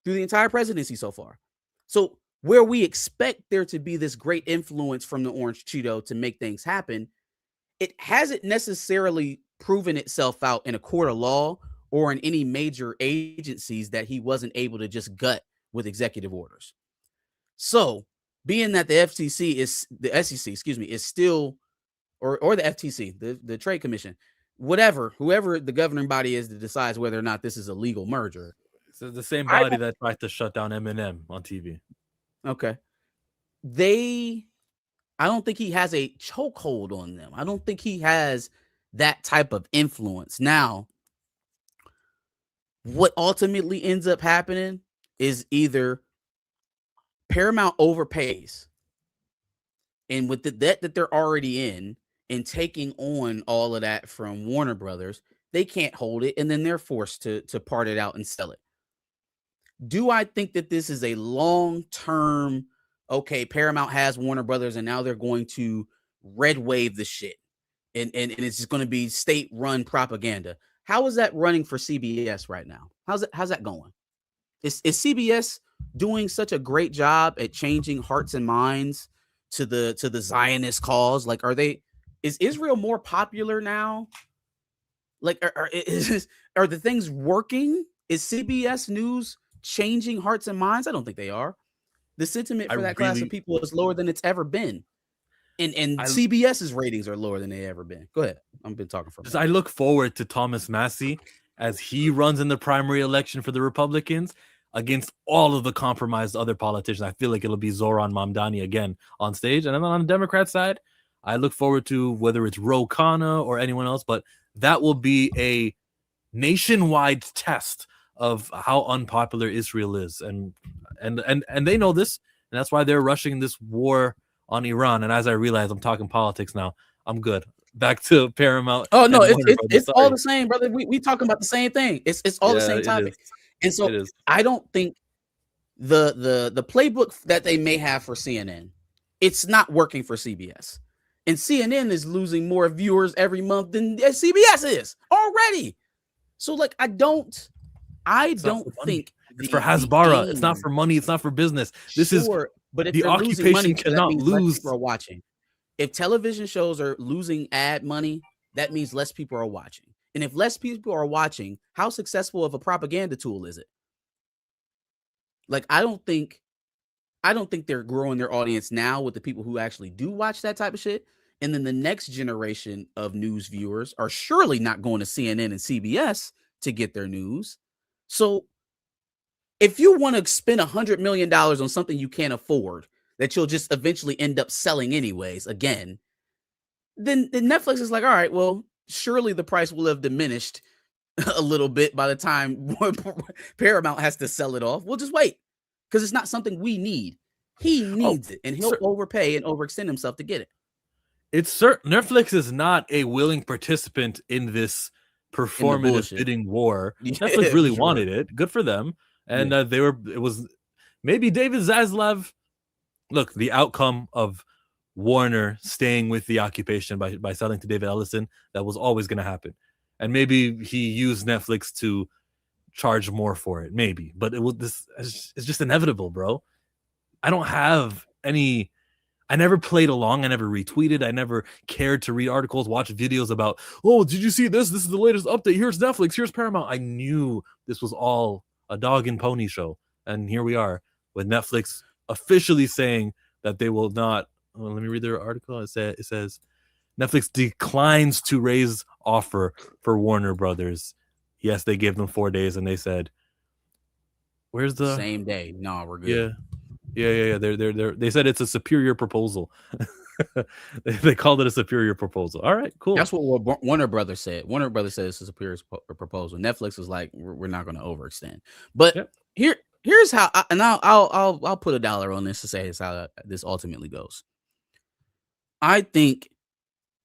through the entire presidency so far. So where we expect there to be this great influence from the Orange Cheeto to make things happen, it hasn't necessarily proven itself out in a court of law or in any major agencies that he wasn't able to just gut with executive orders. So, being that the FTC is the SEC, is still, or the FTC, the Trade Commission, whoever the governing body is that decides whether or not this is a legal merger. It's the same body that tried to shut down Eminem on TV. Okay. I don't think he has a chokehold on them. I don't think he has that type of influence. Now, what ultimately ends up happening is either Paramount overpays, and with the debt that they're already in and taking on all of that from Warner Brothers, they can't hold it, and then they're forced to part it out and sell it. Do I think that this is a long-term, okay, Paramount has Warner Brothers and now they're going to red wave the shit and it's just going to be state-run propaganda? How is that running for CBS right now? How's that going? Is CBS doing such a great job at changing hearts and minds to the Zionist cause? Like, is Israel more popular now? Like, are the things working? Is CBS News changing hearts and minds? I don't think they are. The sentiment for that class of people is lower than it's ever been. And CBS's ratings are lower than they ever been. Go ahead. I've been talking for a minute. I look forward to Thomas Massey as he runs in the primary election for the Republicans against all of the compromised other politicians. I feel like it'll be Zoran Mamdani again on stage. And then on the Democrat side, I look forward to whether it's Ro Khanna or anyone else, but that will be a nationwide test of how unpopular Israel is. And they know this, and that's why they're rushing this war on Iran. And as I realize I'm talking politics now, I'm good. Back to Paramount. Oh no, it's all the same, brother. We talking about the same thing. It's all the same topic. And so I don't think the playbook that they may have for CNN, it's not working for CBS. And CNN is losing more viewers every month than CBS is already. So like I don't think it's for Hasbara. It's not for money. It's not for business. This is but if the occupation money, cannot lose. People are watching. If television shows are losing ad money, that means less people are watching. And if less people are watching, how successful of a propaganda tool is it? Like I don't think they're growing their audience now with the people who actually do watch that type of shit. And then the next generation of news viewers are surely not going to CNN and CBS to get their news. So if you want to spend $100 million on something you can't afford, that you'll just eventually end up selling anyways, again, then Netflix is like, all right, well, surely the price will have diminished a little bit by the time Paramount has to sell it off. We'll just wait because it's not something we need. He needs it, and he'll overpay and overextend himself to get it. It's certain Netflix is not a willing participant in this performative bidding war. Netflix really wanted it. Good for them. And it was maybe David Zaslav. Look, the outcome of Warner staying with the occupation by selling to David Ellison, that was always going to happen. And maybe he used Netflix to charge more for it, maybe. But it's just inevitable, bro. I don't have any. I never played along. I never retweeted. I never cared to read articles, watch videos about, oh, did you see this? This is the latest update. Here's Netflix. Here's Paramount. I knew this was all a dog and pony show. And here we are with Netflix officially saying that they will not. Well, let me read their article. It says Netflix declines to raise offer for Warner Brothers. Yes, they gave them 4 days, and they said, "Where's the same day?" No, we're good. Yeah. They said it's a superior proposal. They called it a superior proposal. All right, cool. That's what Warner Brothers said. Warner Brothers said it's a superior proposal. Netflix was like, we're not going to overextend. But here's how, I'll put $1 on this to say is how this ultimately goes. I think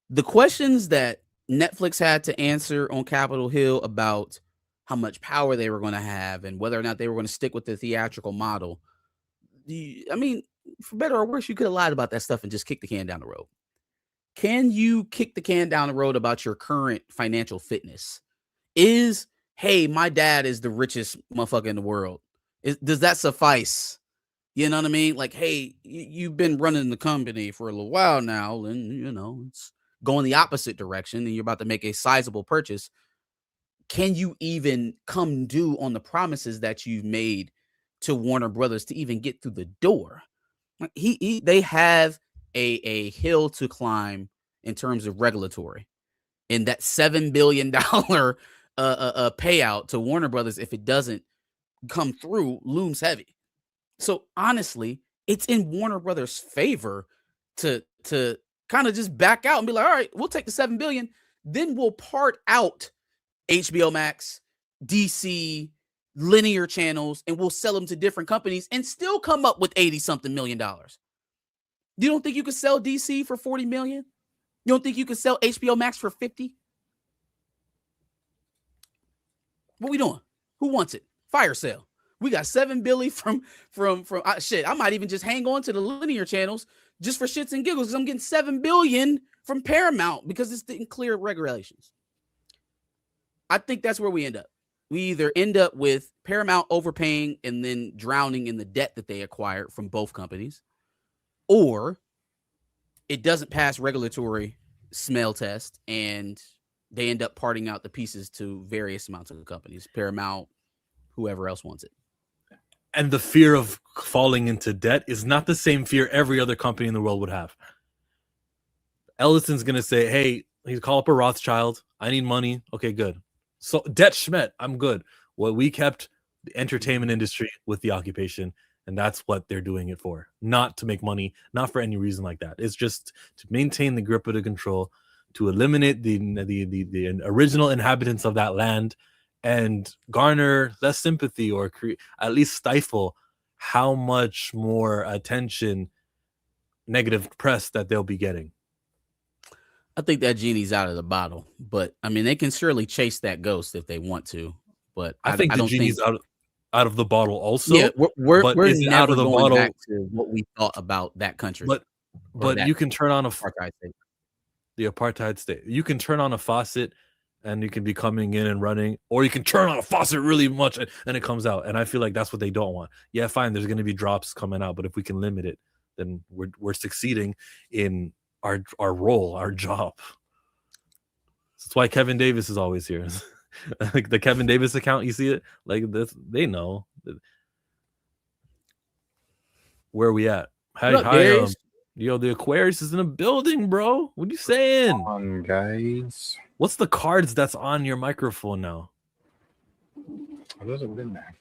the questions that Netflix had to answer on Capitol Hill about how much power they were going to have and whether or not they were going to stick with the theatrical model. I mean, for better or worse, you could have lied about that stuff and just kicked the can down the road. Can you kick the can down the road about your current financial fitness? Hey, my dad is the richest motherfucker in the world. Does that suffice You know what I mean? Like, hey, you've been running the company for a little while now, and it's going the opposite direction, and you're about to make a sizable purchase. Can you even come due on the promises that you've made to Warner Brothers to even get through the door? They have a hill to climb in terms of regulatory, and that $7 billion payout to Warner Brothers, if it doesn't come through, looms heavy. So honestly, it's in Warner Brothers' favor to kind of just back out and be like, all right, we'll take the $7 billion, then we'll part out HBO Max, DC, linear channels, and we'll sell them to different companies and still come up with 80-something million dollars. You don't think you could sell DC for 40 million? You don't think you could sell HBO Max for 50? What we doing? Who wants it? Fire sale. We got $7 billion from shit. I might even just hang on to the linear channels just for shits and giggles because I'm getting $7 billion from Paramount because it's in clear regulations. I think that's where we end up. We either end up with Paramount overpaying and then drowning in the debt that they acquired from both companies, or it doesn't pass regulatory smell test and they end up parting out the pieces to various amounts of companies, Paramount, whoever else wants it. And the fear of falling into debt is not the same fear every other company in the world would have. Ellison's going to say, hey, he's call up a Rothschild. I need money. Okay, good. So debt schmet, I'm good. Well, we kept the entertainment industry with the occupation, and that's what they're doing it for. Not to make money, not for any reason like that. It's just to maintain the grip of the control, to eliminate the original inhabitants of that land and garner less sympathy or at least stifle how much more attention, negative press that they'll be getting. I think that genie's out of the bottle, but I mean, they can surely chase that ghost if they want to. But I think the genie's out of the bottle also. Yeah, we're never out of the going bottle back to what we thought about that country. But you can turn on the apartheid state. You can turn on a faucet and you can be coming in and running, or you can turn on a faucet really much and it comes out. And I feel like that's what they don't want. Yeah, fine, there's going to be drops coming out, but if we can limit it, then we're succeeding in our role, our job. That's why Kevin Davis is always here. Like the Kevin Davis account, you see it? Like this, they know. Where are we at? Hi, yo, the Aquarius is in a building, bro. What are you saying? Come on, guys. What's the cards that's on your microphone now? Those have been there.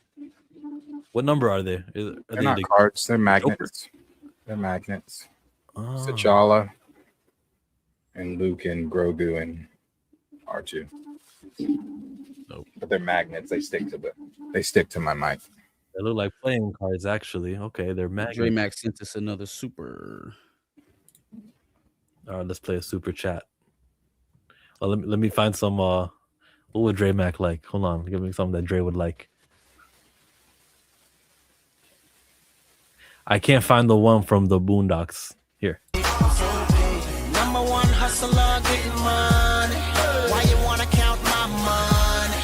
What number are they? They're not cards. They're magnets. Joker? They're magnets. Oh. T'Challa and Luke and Grogu and R2. Nope. But they're magnets. They stick to my mic. They look like playing cards, actually. Okay, they're magnets. Dre Max sent us another super. All right, let's play a super chat. Well, let me find some. What would Dre Mac like? Hold on, give me something that Dre would like. I can't find the one from the Boondocks. Here. Number one hustler getting money. Why you wanna count my money?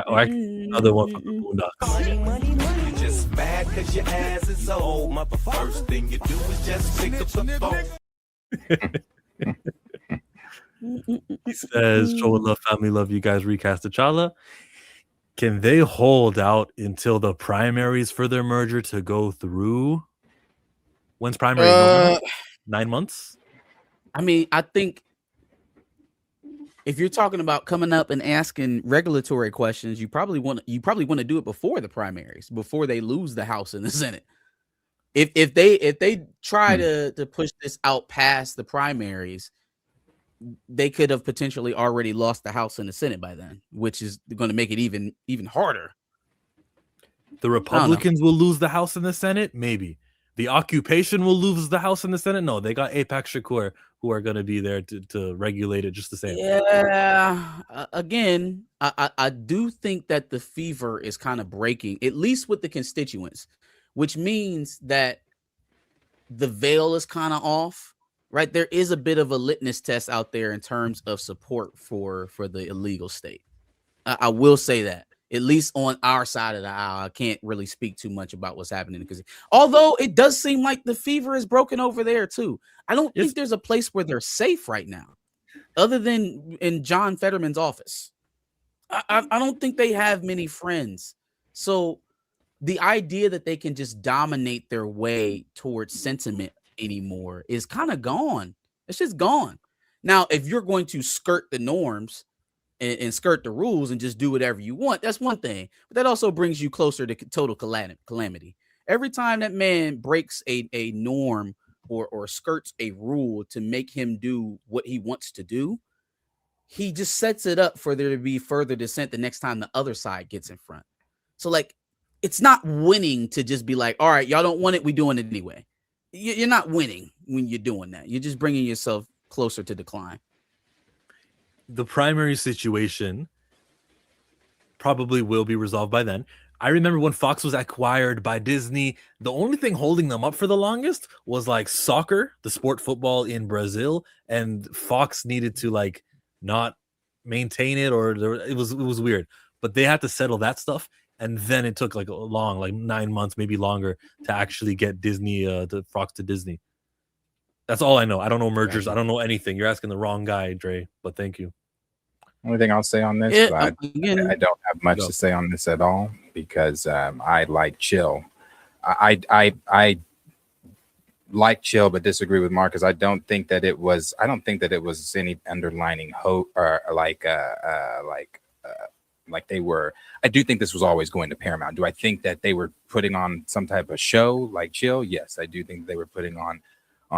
All right. Another one from the Boondocks. Money. You're just mad because your ass is old. Mother, first thing you do is just pick up the phone. He says, show love, family love, you guys recast T'Challa. Can they hold out until the primaries for their merger to go through? When's primary? 9 months? I mean, I think if you're talking about coming up and asking regulatory questions, you probably want to do it before the primaries, before they lose the House and the Senate. If they try to push this out past the primaries, they could have potentially already lost the House and the Senate by then, which is going to make it even harder. The Republicans will lose the House and the Senate, maybe. The occupation will lose the House and the Senate. No, they got Apex Shakur who are going to be there to regulate it just the same. Yeah. Again, I do think that the fever is kind of breaking, at least with the constituents, which means that the veil is kind of off, right? There is a bit of a litmus test out there in terms of support for the illegal state. I will say that. at least on our side of the aisle. I can't really speak too much about what's happening because although it does seem like the fever is broken over there too. I don't think there's a place where they're safe right now, other than in John Fetterman's office. I don't think they have many friends. So the idea that they can just dominate their way towards sentiment anymore is kind of gone. It's just gone. Now, if you're going to skirt the norms and skirt the rules and just do whatever you want, that's one thing. But that also brings you closer to total calamity. Every time that man breaks a norm or skirts a rule to make him do what he wants to do, he just sets it up for there to be further dissent the next time the other side gets in front. So, like, it's not winning to just be like, all right, y'all don't want it, we doing it anyway. You're not winning when you're doing that. You're just bringing yourself closer to decline. The primary situation probably will be resolved by then. I remember when Fox was acquired by Disney, the only thing holding them up for the longest was like soccer, the sport football in Brazil, and Fox needed to like not maintain it, or it was weird. But they had to settle that stuff, and then it took like a long, like 9 months, maybe longer, to actually get Disney, the Fox to Disney. That's all I know. I don't know mergers. I don't know anything. You're asking the wrong guy, Dre. But thank you. Only thing I'll say on this, I don't have much to say on this at all because I like chill. I like chill, but disagree with Mark because I don't think that it was any underlining hope or like they were. I do think this was always going to Paramount. Do I think that they were putting on some type of show like chill? Yes, I do think they were putting on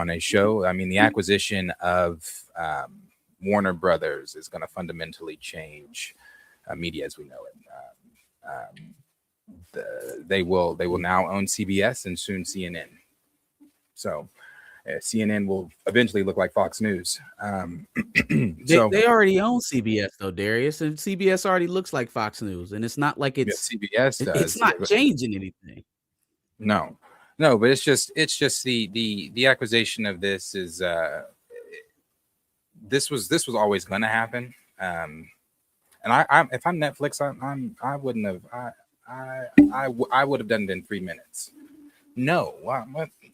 a show. I mean, the acquisition of Warner Brothers is going to fundamentally change media as we know it. They will now own CBS and soon CNN. So CNN will eventually look like Fox News. They already own CBS though, Darius, and CBS already looks like Fox News, and it's not like CBS does. It's not changing anything. No, but it's just the acquisition of this is. This was always going to happen, and I if I'm Netflix, I wouldn't have I would have done it in 3 minutes. No,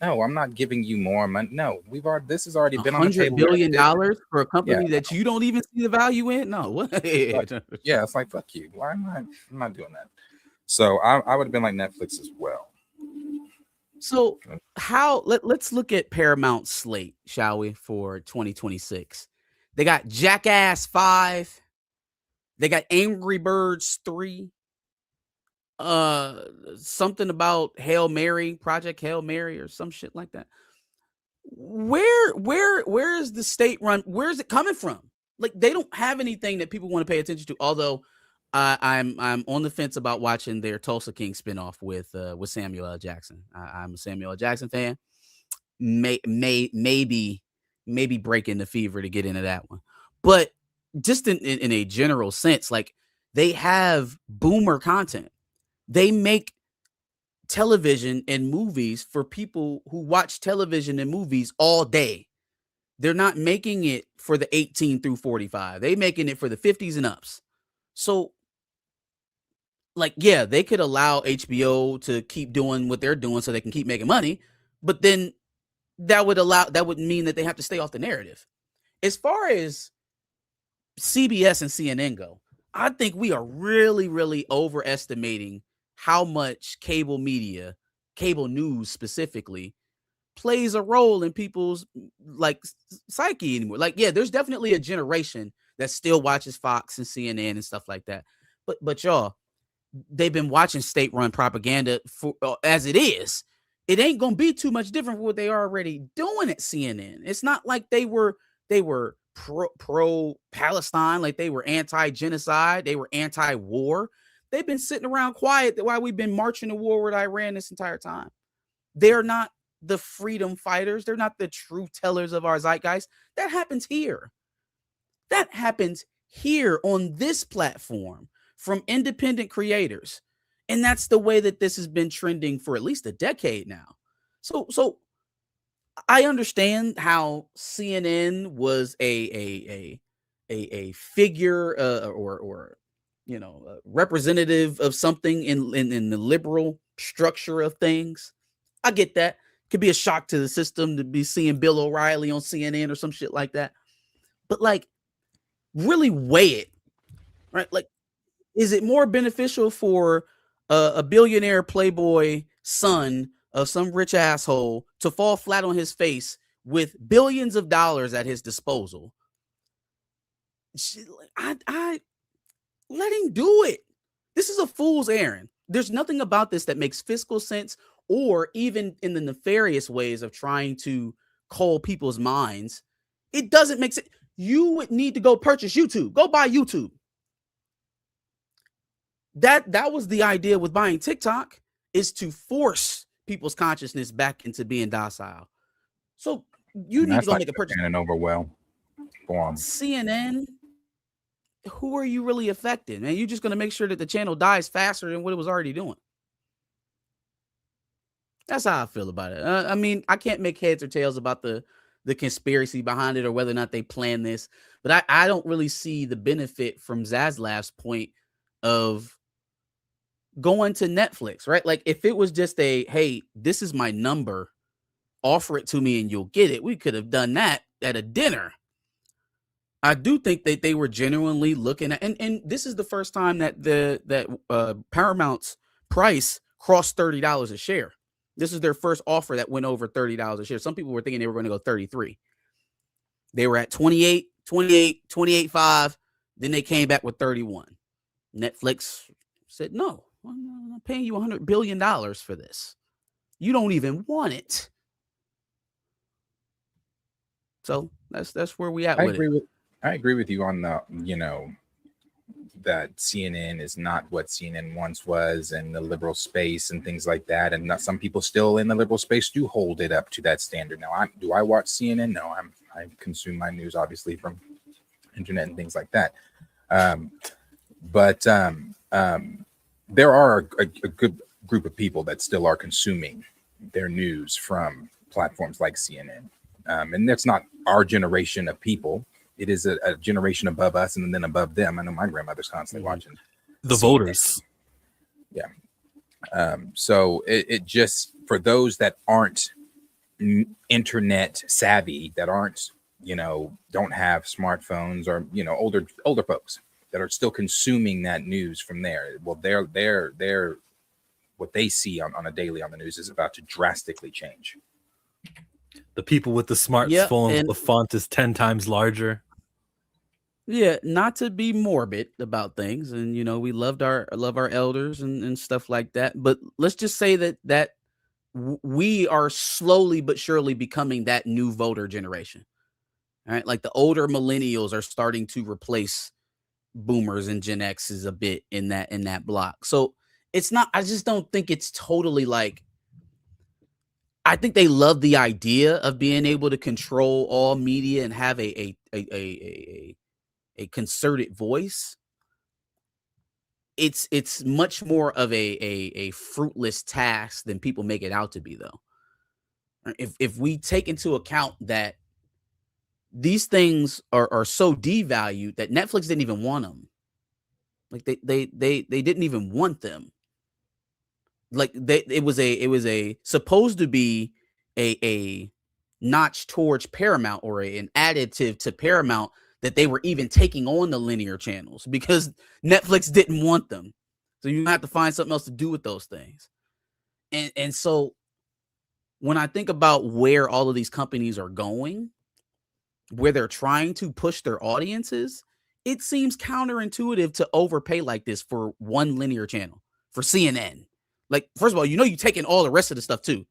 I'm not giving you more money. No, this has already been on the table. $100 billion for a company that you don't even see the value in. No, what? Yeah, it's like fuck you. Why am I'm not doing that. So I would have been like Netflix as well. So let's look at Paramount's slate, shall we, for 2026. They got Jackass 5. They got Angry Birds 3. Something about Project Hail Mary or some shit like that. Where is the state run? Where is it coming from? Like, they don't have anything that people want to pay attention to. Although I'm on the fence about watching their Tulsa King spinoff with Samuel L. Jackson. I'm a Samuel L. Jackson fan. Maybe breaking the fever to get into that one. But just in a general sense, like, they have boomer content. They make television and movies for people who watch television and movies all day. They're not making it for the 18 through 45. They're making it for the 50s and ups. So, like, yeah, they could allow HBO to keep doing what they're doing so they can keep making money, but then that would mean that they have to stay off the narrative. As far as CBS and CNN go, I think we are really, really overestimating how much cable media, cable news specifically, plays a role in people's like psyche anymore. Like, yeah, there's definitely a generation that still watches Fox and CNN and stuff like that. But y'all, they've been watching state-run propaganda for as it is. It ain't gonna be too much different from what they are already doing at CNN. It's not like they were pro Palestine, like they were anti-genocide, they were anti-war. They've been sitting around quiet while we've been marching to war with Iran this entire time. They're not the freedom fighters. They're not the truth tellers of our zeitgeist. That happens here. That happens here on this platform from independent creators. And that's the way that this has been trending for at least a decade now. So I understand how CNN was a figure or representative of something in the liberal structure of things. I get that. Could be a shock to the system to be seeing Bill O'Reilly on CNN or some shit like that. But like, really weigh it, right? Like, is it more beneficial for a billionaire playboy son of some rich asshole to fall flat on his face with billions of dollars at his disposal? I let him do it. This is a fool's errand. There's nothing about this that makes fiscal sense, or even in the nefarious ways of trying to call people's minds. It doesn't make sense. You would need to go purchase YouTube. Go buy YouTube. That was the idea with buying TikTok, is to force people's consciousness back into being docile. So you need to go make a purchase. And over well. CNN, who are you really affecting? Man, you're just going to make sure that the channel dies faster than what it was already doing. That's how I feel about it. I mean, I can't make heads or tails about the conspiracy behind it or whether or not they plan this, but I don't really see the benefit from Zaslav's point of going to Netflix, right? Like, if it was just a, hey, this is my number, offer it to me and you'll get it, we could have done that at a dinner. I do think that they were genuinely looking at, and this is the first time that Paramount's price crossed $30 a share. This is their first offer that went over $30 a share. Some people were thinking they were going to go 33. They were at 28, 28.5. Then they came back with 31. Netflix said, no, I'm not paying you $100 billion for this. You don't even want it. So that's where we at with it. I agree with you on the, that CNN is not what CNN once was, and the liberal space and things like that. And not, some people still in the liberal space do hold it up to that standard. Now, do I watch CNN? No, I consume my news obviously from internet and things like that. But there are a good group of people that still are consuming their news from platforms like CNN. And that's not our generation of people. It is a generation above us and then above them. I know my grandmother's constantly watching the CNN. Voters. Yeah. So it just, for those that aren't internet savvy, that aren't, don't have smartphones, or, older folks that are still consuming that news from there. Well, they're what they see on a daily on the news is about to drastically change. The people with the smartphones, the font is 10 times larger. Yeah, not to be morbid about things, and we love our elders and stuff like that. But let's just say that we are slowly but surely becoming that new voter generation. All right, like the older millennials are starting to replace boomers and Gen X's a bit in that block. So it's not. I just don't think it's totally like. I think they love the idea of being able to control all media and have a concerted voice. It's much more of a fruitless task than people make it out to be, though. If we take into account that these things are so devalued that Netflix didn't even want them, like they didn't even want them. Like it was a supposed to be a notch towards Paramount, or an additive to Paramount, that they were even taking on the linear channels because Netflix didn't want them. So you have to find something else to do with those things. And so when I think about where all of these companies are going, where they're trying to push their audiences, it seems counterintuitive to overpay like this for one linear channel, for CNN. Like, first of all, you're taking all the rest of the stuff too.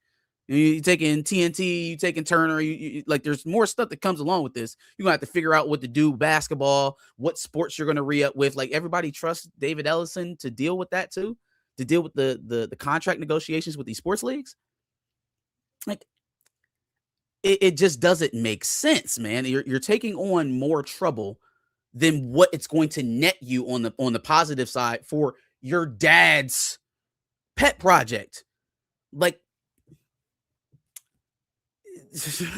You're taking TNT, you're taking Turner, you like, there's more stuff that comes along with this. You're gonna have to figure out what to do, basketball, what sports you're gonna re-up with. Like, everybody trusts David Ellison to deal with that too, to deal with the contract negotiations with these sports leagues. Like, it just doesn't make sense, man. You're taking on more trouble than what it's going to net you on the positive side for your dad's pet project. Like,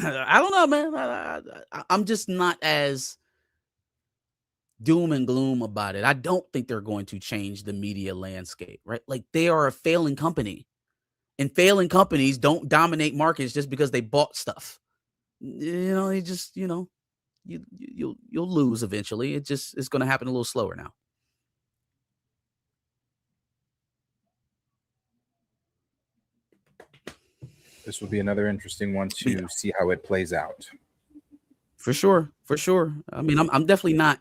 I don't know, man. I'm just not as doom and gloom about it. I don't think they're going to change the media landscape, right? Like they are a failing company, and failing companies don't dominate markets just because they bought stuff. They just, you'll lose eventually. It's going to happen a little slower now. This will be another interesting one to see how it plays out. For sure. I mean, I'm definitely not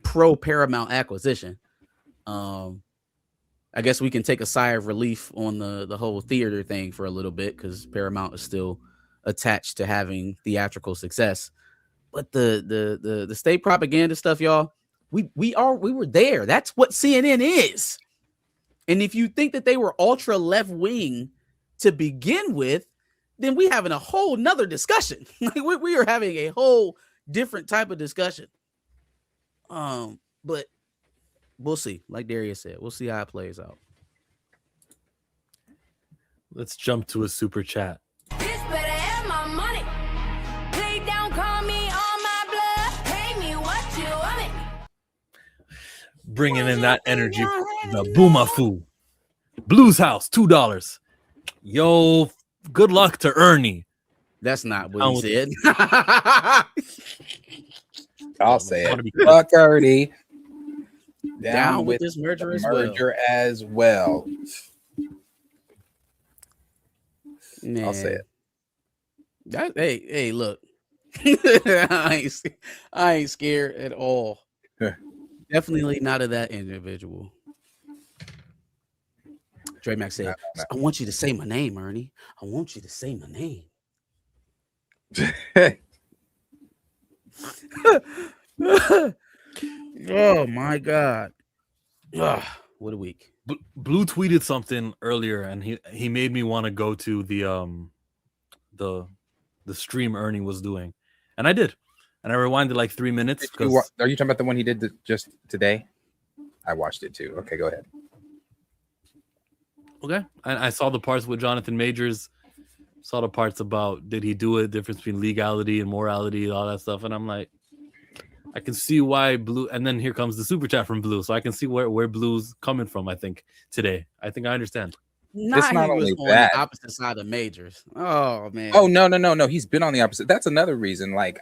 pro Paramount acquisition. I guess we can take a sigh of relief on the whole theater thing for a little bit because Paramount is still attached to having theatrical success. But the state propaganda stuff, y'all, we were there. That's what CNN is. And if you think that they were ultra left wing to begin with, then we having a whole nother discussion. Like we are having a whole different type of discussion. But we'll see. Like Darius said, we'll see how it plays out. Let's jump to a super chat. This better have my money. Lay down, call me on my blood. Pay me what you want it. Bringing in that energy, the Boomafu. Blues House, $2. Yo, good luck to Ernie. That's not what he said. I'll say it. Fuck Ernie. Down with this merger as well. Man. I'll say it. Hey, look. I ain't scared at all. Definitely not of that individual. Dre Max said, I want you to say my name, Ernie. I want you to say my name. Oh my God. What a week. Blue tweeted something earlier and he made me want to go to the stream Ernie was doing. And I did. And I rewinded like 3 minutes. Are you talking about the one he did just today? I watched it too. Okay, go ahead. Okay. And I saw the parts with Jonathan Majors, saw the parts about did he do it, difference between legality and morality, all that stuff. And I'm like, I can see why Blue, and then here comes the super chat from Blue. So I can see where Blue's coming from, I think, today. I think I understand. It's not only on the opposite side of Majors. Oh man. Oh no. He's been on the opposite. That's another reason. Like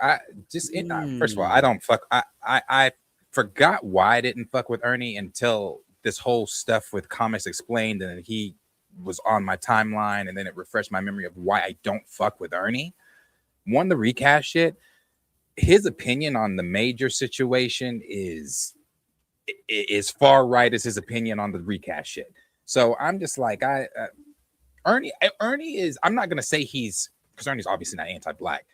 first of all, I don't fuck. I forgot why I didn't fuck with Ernie until this whole stuff with Comics Explained, and he was on my timeline, and then it refreshed my memory of why I don't fuck with Ernie. One, the recast shit. His opinion on the Major situation is far right as his opinion on the recast shit. So I'm just like, Ernie is, I'm not gonna say he's, because Ernie's obviously not anti-black,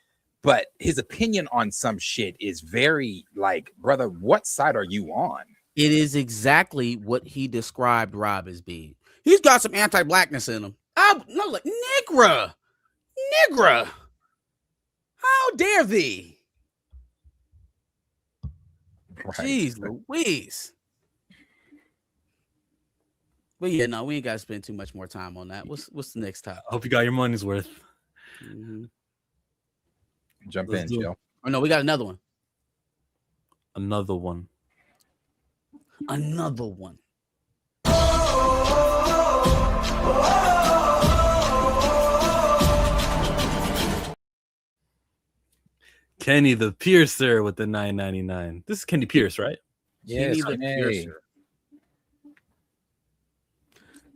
but his opinion on some shit is very like, brother, what side are you on? It is exactly what he described Rob as being. He's got some anti-blackness in him. No, like nigga, how dare thee? Right. Jeez Louise. But yeah, no, we ain't got to spend too much more time on that. What's the next topic? I hope you got your money's worth. Mm-hmm. Jump in, Joe. Oh no, we got another one. Another one. Kenny the Piercer with the $9.99. This is Kenny Pierce, right? Yes, Kenny the Piercer.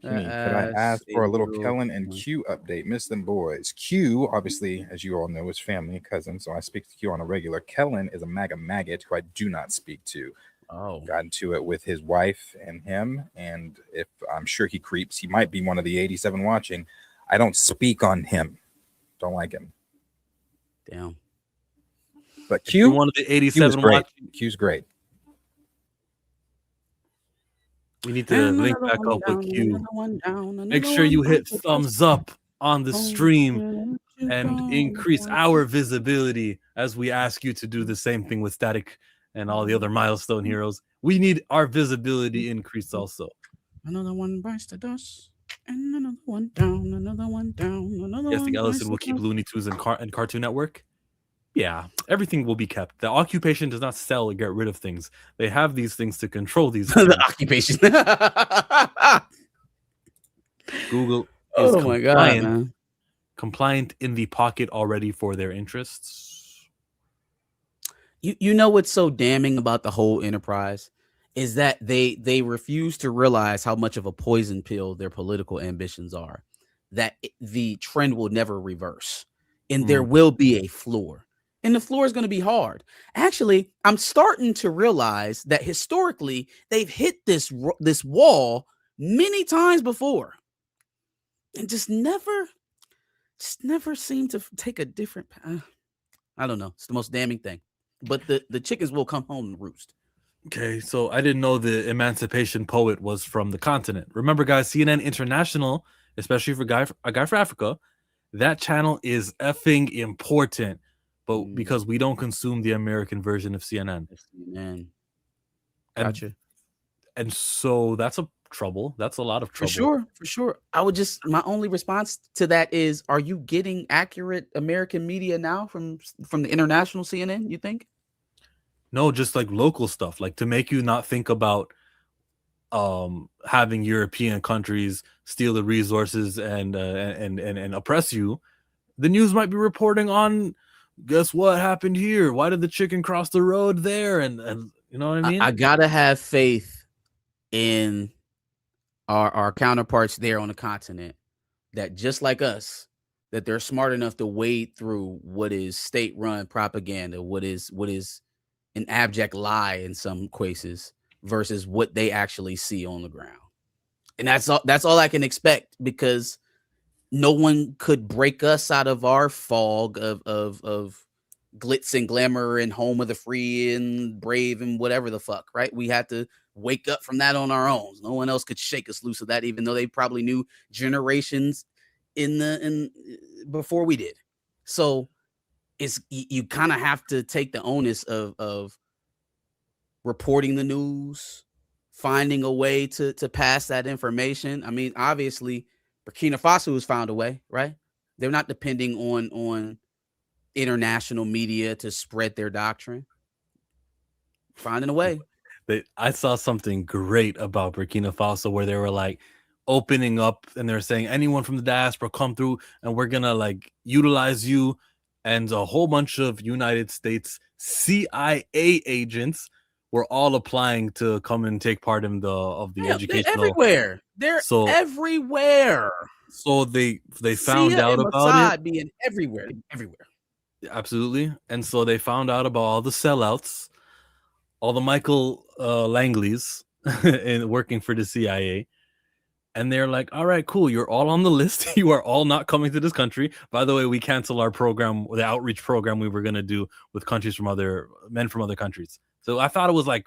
Could I ask for a little Kellen and Q update? Miss them boys. Q, obviously, as you all know, is family and cousin, so I speak to Q on a regular. Kellen is a MAGA maggot who I do not speak to. Oh, got into it with his wife and him, and if I'm sure he creeps, he might be one of the 87 watching. I don't speak on him. Don't like him. Damn. But Q, one of the 87 watching. Q's great. We need to link back up with Q. Make sure you hit thumbs up on the stream and increase our visibility as we ask you to do the same thing with Static and all the other milestone heroes. We need our visibility increased also. Another one bites the dust. And another one down, another one down, another yes, one. Think Ellison will keep Looney Tunes and Cartoon Network. Yeah, everything will be kept. The occupation does not sell or get rid of things. They have these things to control these things. The occupation. Google is Oh my god, man. compliant in the pocket already for their interests. You know what's so damning about the whole enterprise is that they refuse to realize how much of a poison pill their political ambitions are. That the trend will never reverse, and there will be a floor, and the floor is going to be hard. Actually, I'm starting to realize that historically they've hit this wall many times before, and just never seem to take a different path. I don't know. It's the most damning thing. But the chickens will come home and roost. Okay, so I didn't know the emancipation poet was from the continent. Remember, guys, CNN International, especially for a guy for Africa, that channel is effing important. But because we don't consume the American version of CNN. CNN. Gotcha. And so that's a trouble. That's a lot of trouble. For sure. I would just, my only response to that is, are you getting accurate American media now from the international CNN, you think? No, just like local stuff, like to make you not think about having European countries steal the resources and oppress you. The news might be reporting on, guess what happened here? Why did the chicken cross the road there? And you know what I mean? I gotta have faith in our counterparts there on the continent that just like us, that they're smart enough to wade through what is state-run propaganda, what is an abject lie in some cases versus what they actually see on the ground. And that's all I can expect, because no one could break us out of our fog of glitz and glamour and home of the free and brave and whatever the fuck, right? We had to wake up from that on our own. No one else could shake us loose of that, even though they probably knew generations in before we did. So it's, you kind of have to take the onus of reporting the news, finding a way to pass that information. I mean, obviously Burkina Faso has found a way, right? They're not depending on international media to spread their doctrine. Finding a way. I saw something great about Burkina Faso where they were like opening up and they're saying anyone from the diaspora come through and we're gonna like utilize you, and a whole bunch of United States CIA agents were all applying to come and take part in the educational. They're everywhere. They're everywhere. So they found out about it being everywhere. Absolutely. And so they found out about all the sellouts, all the Michael Langleys and working for the CIA. And they're like, all right, cool. You're all on the list. You are all not coming to this country. By the way, we cancel our program, the outreach program we were going to do with countries from men from other countries. So I thought it was like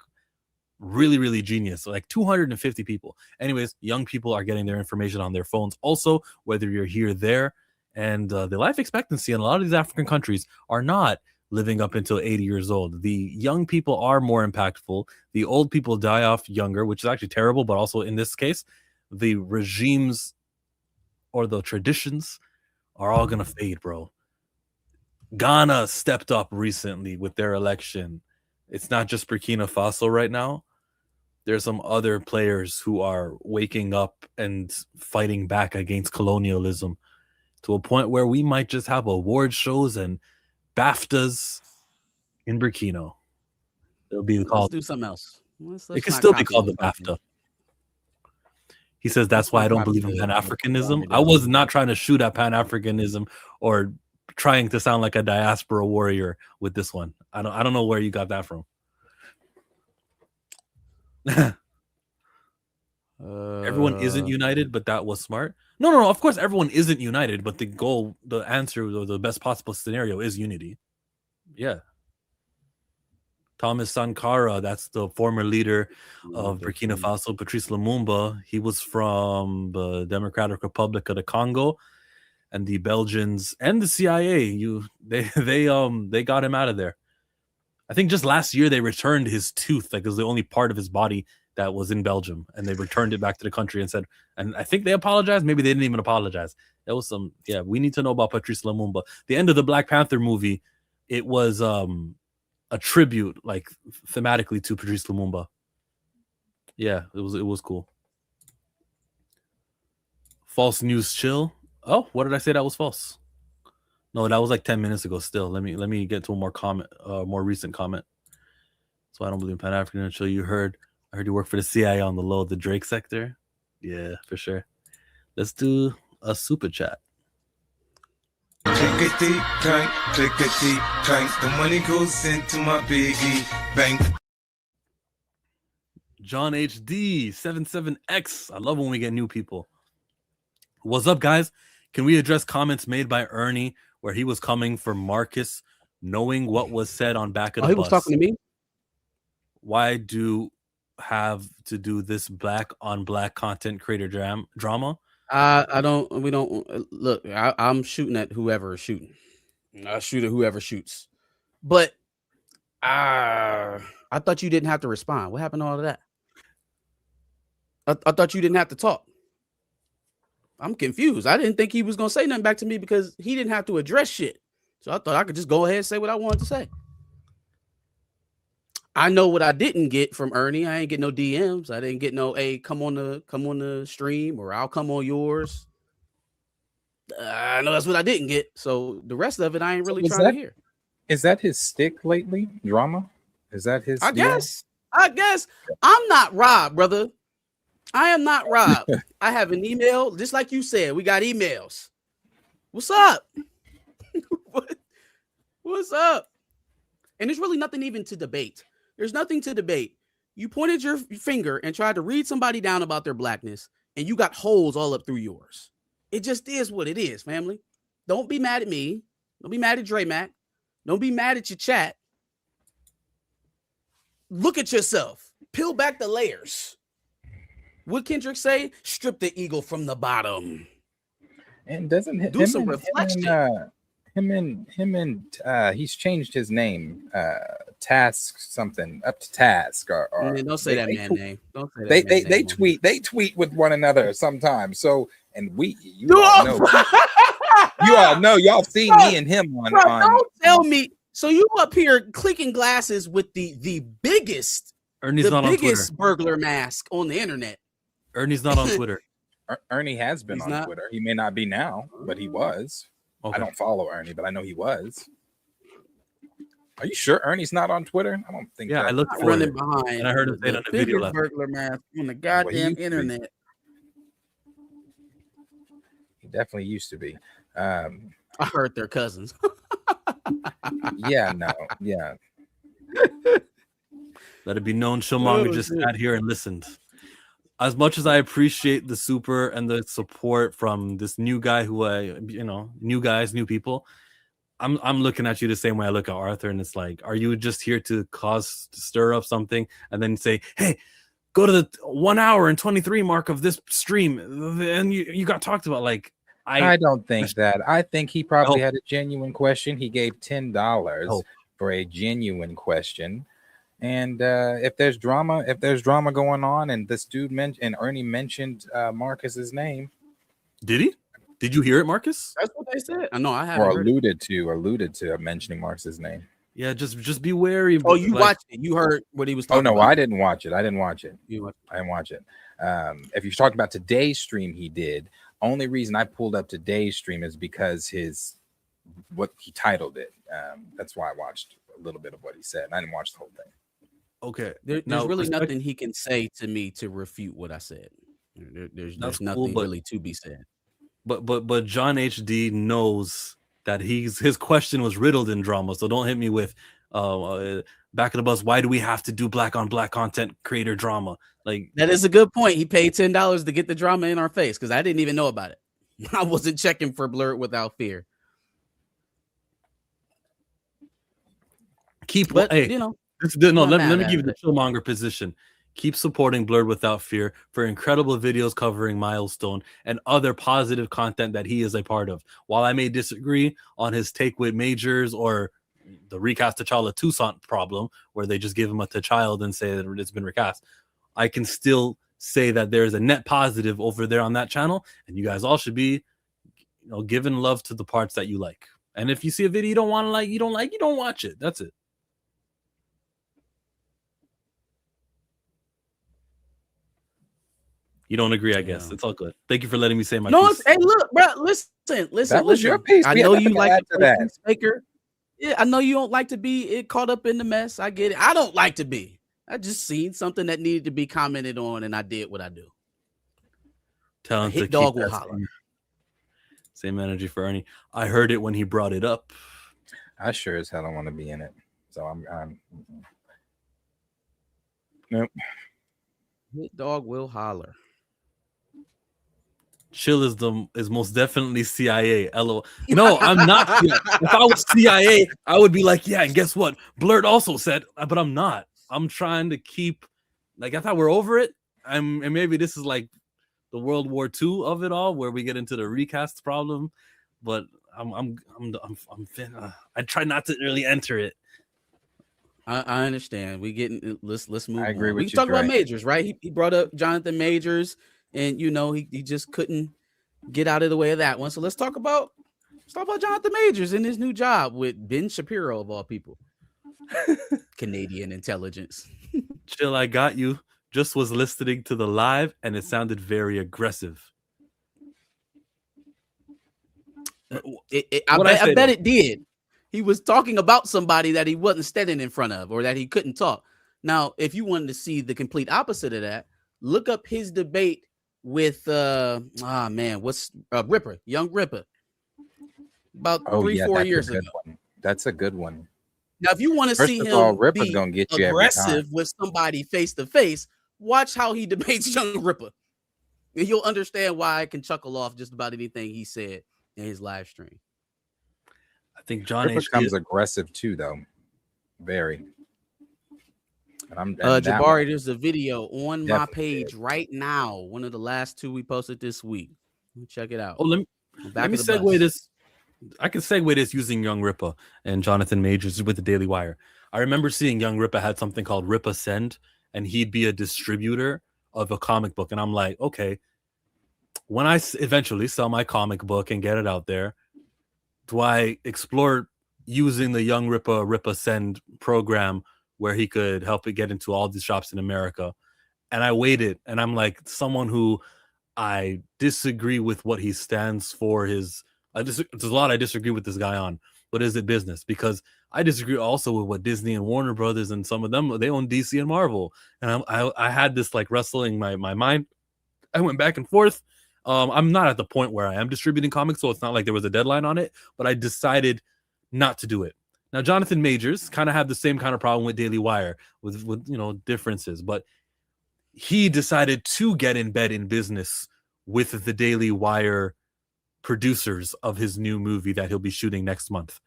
really, really genius. So like 250 people. Anyways, young people are getting their information on their phones. Also, whether you're here, there, and the life expectancy in a lot of these African countries are not living up until 80 years old. The young people are more impactful. The old people die off younger, which is actually terrible. But also in this case, the regimes or the traditions are all going to fade, bro. Ghana stepped up recently with their election. It's not just Burkina Faso right now. There's some other players who are waking up and fighting back against colonialism to a point where we might just have award shows and BAFTAs in Burkina. It'll be called. Let's do something else. It can still be called the BAFTA. He says that's why I don't believe in Pan-Africanism. I was not trying to shoot at Pan-Africanism or trying to sound like a diaspora warrior with this one. I don't know where you got that from. Everyone isn't united, but that was smart. No. Of course, everyone isn't united, but the goal, the answer, or the best possible scenario is unity. Yeah. Thomas Sankara, that's the former leader of Burkina Faso, Patrice Lumumba. He was from the Democratic Republic of the Congo, and the Belgians and the CIA. They got him out of there. I think just last year they returned his tooth, like it was the only part of his body that was in Belgium, and they returned it back to the country and said, and I think they apologized. Maybe they didn't even apologize. That was we need to know about Patrice Lumumba. The end of the Black Panther movie, it was a tribute, like thematically, to Patrice Lumumba. Yeah, it was cool. False news chill. Oh, what did I say that was false? No, that was like 10 minutes ago. Still, let me get to a more recent comment. So I don't believe in Pan African until I heard you work for the CIA on the low, the Drake sector. Yeah, for sure. Let's do a super chat. Clickety clank, clickety clank. The money goes into my biggie bank. John HD 77X. I love when we get new people. What's up, guys? Can we address comments made by Ernie where he was coming for Marcus, knowing what was said on back of the he bus? was talking to me. Why do have to do this black on black content creator drama? I don't. We don't look. I'm shooting at whoever is shooting. I shoot at whoever shoots. But I thought you didn't have to respond. What happened to all of that? I thought you didn't have to talk. I'm confused. I didn't think he was gonna say nothing back to me because he didn't have to address shit. So I thought I could just go ahead and say what I wanted to say. I know what I didn't get from Ernie. I ain't get no DMs. I didn't get no, hey, come on the stream, or I'll come on yours. I know that's what I didn't get. So the rest of it, I ain't really trying to hear. Is that his stick lately? Drama? Is that his? I guess. I'm not Rob, brother. I am not Rob. I have an email, just like you said. We got emails. What's up? What's up? And there's really nothing even to debate. There's nothing to debate. You pointed your finger and tried to read somebody down about their blackness, and you got holes all up through yours. It just is what it is, family. Don't be mad at me. Don't be mad at Dre Mac. Don't be mad at your chat. Look at yourself. Peel back the layers. What Kendrick say? Strip the eagle from the bottom. And doesn't do some reflection. He's changed his name. Task something up to Task or don't say that man name. Don't say that. They tweet with one another sometimes. So you all know y'all seen me and him on. Don't tell me. So you up here clicking glasses with the biggest, Ernie's not on Twitter. Burglar mask on the internet. Ernie's not on Twitter. Ernie has been on Twitter. He may not be now, but he was. Okay. I don't follow Ernie, but I know he was. Are you sure Ernie's not on Twitter? I don't think. Yeah, I looked running behind, and I heard him say it on the video. Burglar mask on the goddamn internet. He definitely used to be. I heard they're cousins. Yeah. Let it be known, Shillmonger just sat here and listened. As much as I appreciate the super and the support from this new guy new people, I'm looking at you the same way I look at Arthur, and it's like, are you just here to stir up something and then say, hey, go to the 1 hour and 23 mark of this stream, and you got talked about? Like, I don't think that. I think he probably had a genuine question. He gave $10 for a genuine question. And if there's drama going on, and this dude Ernie mentioned Marcus's name. Did he? Did you hear it, Marcus? That's what they said. I know I haven't. Or alluded to mentioning Marcus's name. Yeah, just be wary. Oh, you watched it. You heard what he was talking about. Oh no, I didn't watch it. I didn't watch it. If you're talking about today's stream, he did. Only reason I pulled up today's stream is because what he titled it. That's why I watched a little bit of what he said. I didn't watch the whole thing. Okay. There's really nothing he can say to me to refute what I said. There's nothing really to be said. But John HD knows that his question was riddled in drama. So don't hit me with back of the bus. Why do we have to do black on black content creator drama? Like, that is a good point. He paid $10 to get the drama in our face because I didn't even know about it. I wasn't checking for Blurred Without Fear. Let me give you the Chillmonger position. Keep supporting Blurred Without Fear for incredible videos covering Milestone and other positive content that he is a part of. While I may disagree on his take with Majors or the recast T'Challa Toussaint problem, where they just give him a T'Child and say that it's been recast, I can still say that there's a net positive over there on that channel, and you guys all should be, giving love to the parts that you like. And if you see a video you don't want to like, you don't watch it. That's it. You don't agree, I guess. It's all good. Thank you for letting me say my piece. Hey, look, bro, listen. That was your piece. I We had know you nothing to like add to to play that. peacemaker. Yeah, I know you don't like to be caught up in the mess. I get it. I don't like to be. I just seen something that needed to be commented on, and I did what I do. Tell him to Hit keep dog will that holler. same energy for Ernie. I heard it when he brought it up. I sure as hell don't want to be in it. So I'm nope. Hit dog will holler. Chill is most definitely CIA. LOL. No, I'm not. If I was CIA, I would be like, yeah, and guess what? Blurt also said, but I'm not. I'm trying to keep, like, I thought we're over it. And maybe this is like the World War II of it all, where we get into the recast problem. But I try not to really enter it. I understand. We getting let's move. I agree on. with We can you, talk about Dre. Majors, right? He brought up Jonathan Majors, and he just couldn't get out of the way of that one. So let's talk about Jonathan Majors and his new job with Ben Shapiro of all people. Canadian intelligence. Chill, I got you. Just was listening to the live, and it sounded very aggressive. I bet it did. He was talking about somebody that he wasn't standing in front of, or that he couldn't talk. Now, if you wanted to see the complete opposite of that, look up his debate with Ripper, Young Ripper, about 3-4 years ago. That's a good one. Now, if you want to see him Ripper's be gonna get you aggressive with somebody face to face, watch how he debates Young Ripper, and you'll understand why I can chuckle off just about anything he said in his live stream. I think John Ripper becomes aggressive too, though. Very. And Jabari, there's a video on my page right now. One of the last two we posted this week. Check it out. Oh, let me segue this. I can segue this using Young Ripper and Jonathan Majors with the Daily Wire. I remember seeing Young Ripper had something called Ripper Send, and he'd be a distributor of a comic book. And I'm like, okay, when I eventually sell my comic book and get it out there, do I explore using the Young Ripper Send program where he could help it get into all these shops in America? And I waited, and I'm like, someone who I disagree with what he stands for. There's a lot I disagree with this guy on, but is it business? Because I disagree also with what Disney and Warner Brothers and some of them, they own DC and Marvel. And I had this like wrestling my mind. I went back and forth. I'm not at the point where I am distributing comics, so it's not like there was a deadline on it, but I decided not to do it. Now, Jonathan Majors kind of had the same kind of problem with Daily Wire with differences, but he decided to get in bed in business with the Daily Wire producers of his new movie that he'll be shooting next month.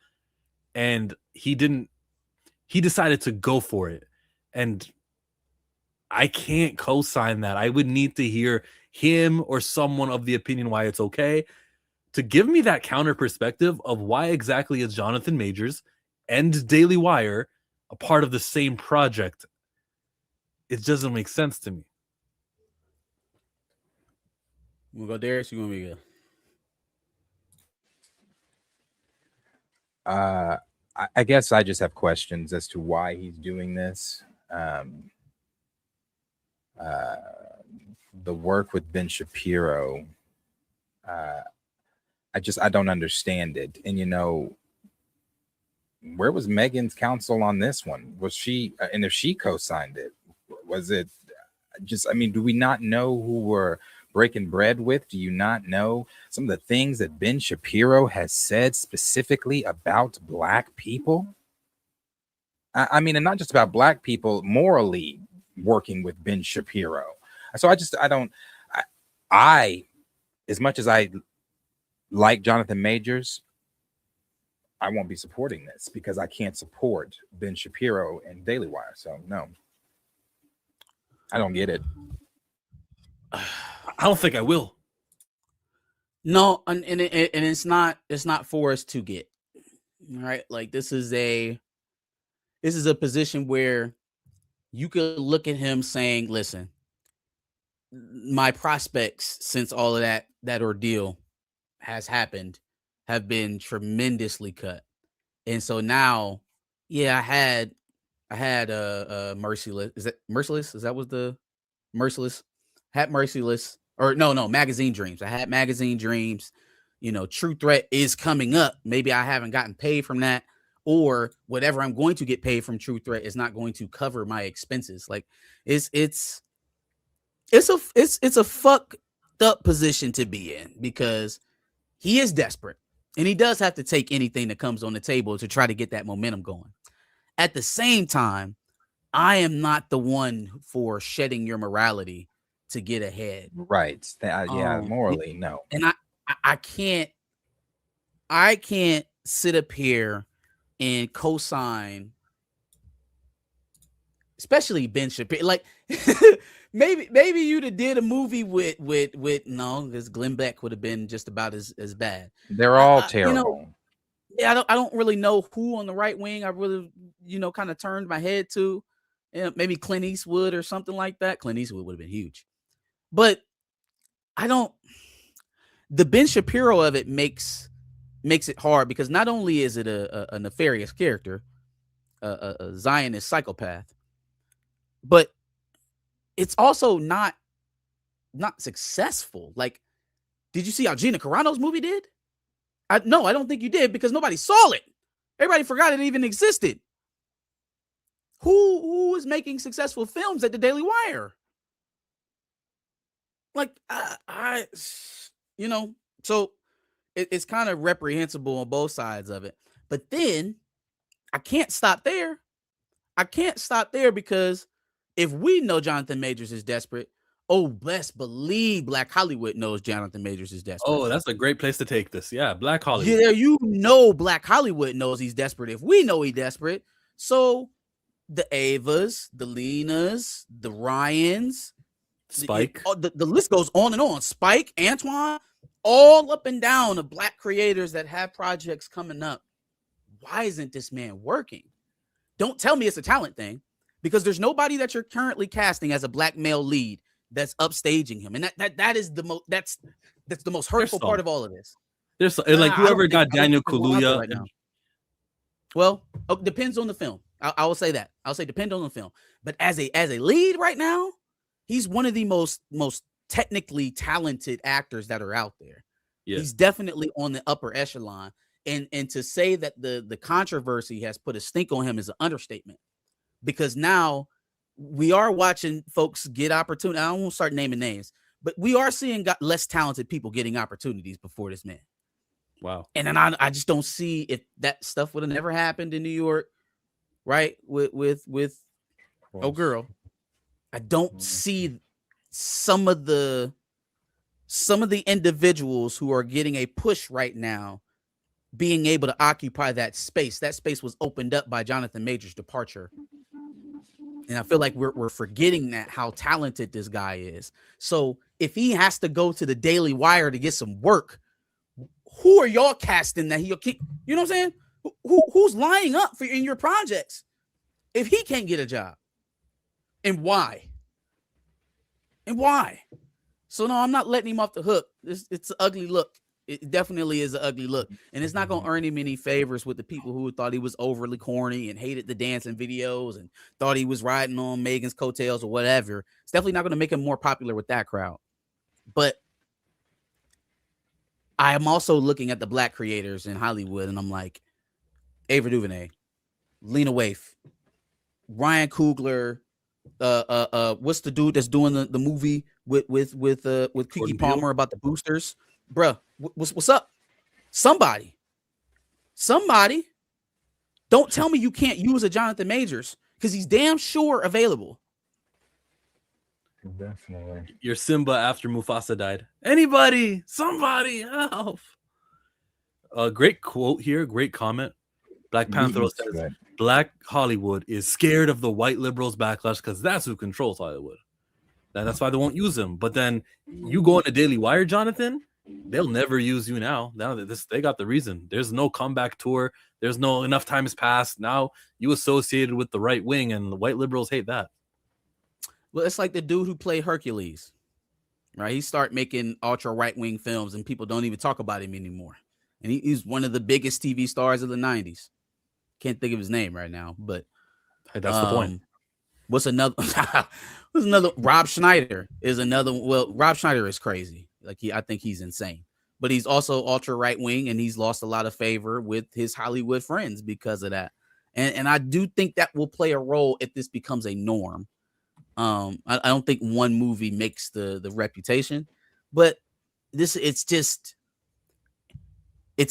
And he decided to go for it. And I can't co-sign that. I would need to hear him or someone of the opinion why it's okay to give me that counter perspective of why exactly is Jonathan Majors and Daily Wire a part of the same project. It doesn't make sense to me. You want to go, Darius? You want me to go? I guess I just have questions as to why he's doing this. The work with Ben Shapiro, I don't understand it. And where was Megan's counsel on this one? Was she, and if she co-signed it, was it do we not know who we're breaking bread with? Do you not know some of the things that Ben Shapiro has said specifically about Black people? I mean, and not just about Black people, morally working with Ben Shapiro. So I as much as I like Jonathan Majors, I won't be supporting this because I can't support Ben Shapiro and Daily Wire. So no, I don't get it. I don't think I will. No, and it's not for us to get. All right, like this is a position where you could look at him saying, listen, my prospects since all of that ordeal has happened have been tremendously cut. And so now, yeah, I had Merciless. Is that Merciless? Is that was the Merciless? Had Merciless or no, Magazine Dreams. I had Magazine Dreams. You know, True Threat is coming up. Maybe I haven't gotten paid from that, or whatever I'm going to get paid from True Threat is not going to cover my expenses. Like it's a fucked up position to be in because he is desperate and he does have to take anything that comes on the table to try to get that momentum going. At the same time, I am not the one for shedding your morality to get ahead. Right. Morally, no. And I can't sit up here and co-sign, especially Ben Shapiro. Like maybe you'd have did a movie with no, because Glenn Beck would have been just about as bad. They're all terrible. Yeah, I don't really know who on the right wing I really, kind of turned my head to. Maybe Clint Eastwood or something like that. Clint Eastwood would have been huge. But the Ben Shapiro of it makes it hard because not only is it a nefarious character, a Zionist psychopath, but it's also not successful. Like, did you see how Gina Carano's movie did? No, I don't think you did because nobody saw it. Everybody forgot it even existed. Who is making successful films at the Daily Wire? Like, so it's kind of reprehensible on both sides of it. But then I can't stop there. Because if we know Jonathan Majors is desperate, best believe Black Hollywood knows Jonathan Majors is desperate. Oh, that's a great place to take this. Yeah, Black Hollywood. Yeah, Black Hollywood knows he's desperate. If we know he's desperate, so the Avas, the Lenas, the Ryans, Spike. The list goes on and on. Spike, Antoine, all up and down the Black creators that have projects coming up. Why isn't this man working? Don't tell me it's a talent thing, because there's nobody that you're currently casting as a Black male lead that's upstaging him, and that is the most that's the most hurtful part of all of this. There's like whoever got Daniel Kaluuya. Right now. Well, depends on the film. I will say that. I'll say depend on the film. But as a lead right now, he's one of the most technically talented actors that are out there. Yeah. He's definitely on the upper echelon. And to say that the controversy has put a stink on him is an understatement, because now we are watching folks get opportunity. I won't start naming names, but we are seeing less talented people getting opportunities before this man. Wow. And then I just don't see if that stuff would have never happened in New York, right? With oh girl, I don't see some of the individuals who are getting a push right now being able to occupy that space. That space was opened up by Jonathan Majors' departure. And I feel like we're forgetting that how talented this guy is. So if he has to go to the Daily Wire to get some work, who are y'all casting that he'll keep? You know what I'm saying? Who's lining up for in your projects if he can't get a job? And why? So no, I'm not letting him off the hook. It's an ugly look. It definitely is an ugly look. And it's not going to earn him any favors with the people who thought he was overly corny and hated the dancing videos and thought he was riding on Megan's coattails or whatever. It's definitely not going to make him more popular with that crowd. But I am also looking at the Black creators in Hollywood, and I'm like, Ava DuVernay, Lena Waithe, Ryan Coogler, what's the dude that's doing the movie with Keke Palmer about the boosters? Bruh, what's up? Somebody. Don't tell me you can't use a Jonathan Majors, because he's damn sure available. Definitely. Your Simba after Mufasa died. Anybody, somebody help. A great quote here, great comment. Black Panther says, Black Hollywood is scared of the white liberals' backlash because that's who controls Hollywood. And that's why they won't use him. But then you go on a Daily Wire, Jonathan, they'll never use you now. Now that they got the reason. There's no comeback tour. There's no enough time has passed. Now you associated with the right wing, and the white liberals hate that. Well, it's like the dude who played Hercules, right? He started making ultra right wing films, and people don't even talk about him anymore. and he's one of the biggest TV stars of the 90s. Can't think of his name right now, but That's the point. What's another? What's another? Rob Schneider is another. Well, Rob Schneider is crazy. Like I think he's insane. But he's also ultra right wing, and he's lost a lot of favor with his Hollywood friends because of that. And I do think that will play a role if this becomes a norm. I don't think one movie makes the reputation, but it's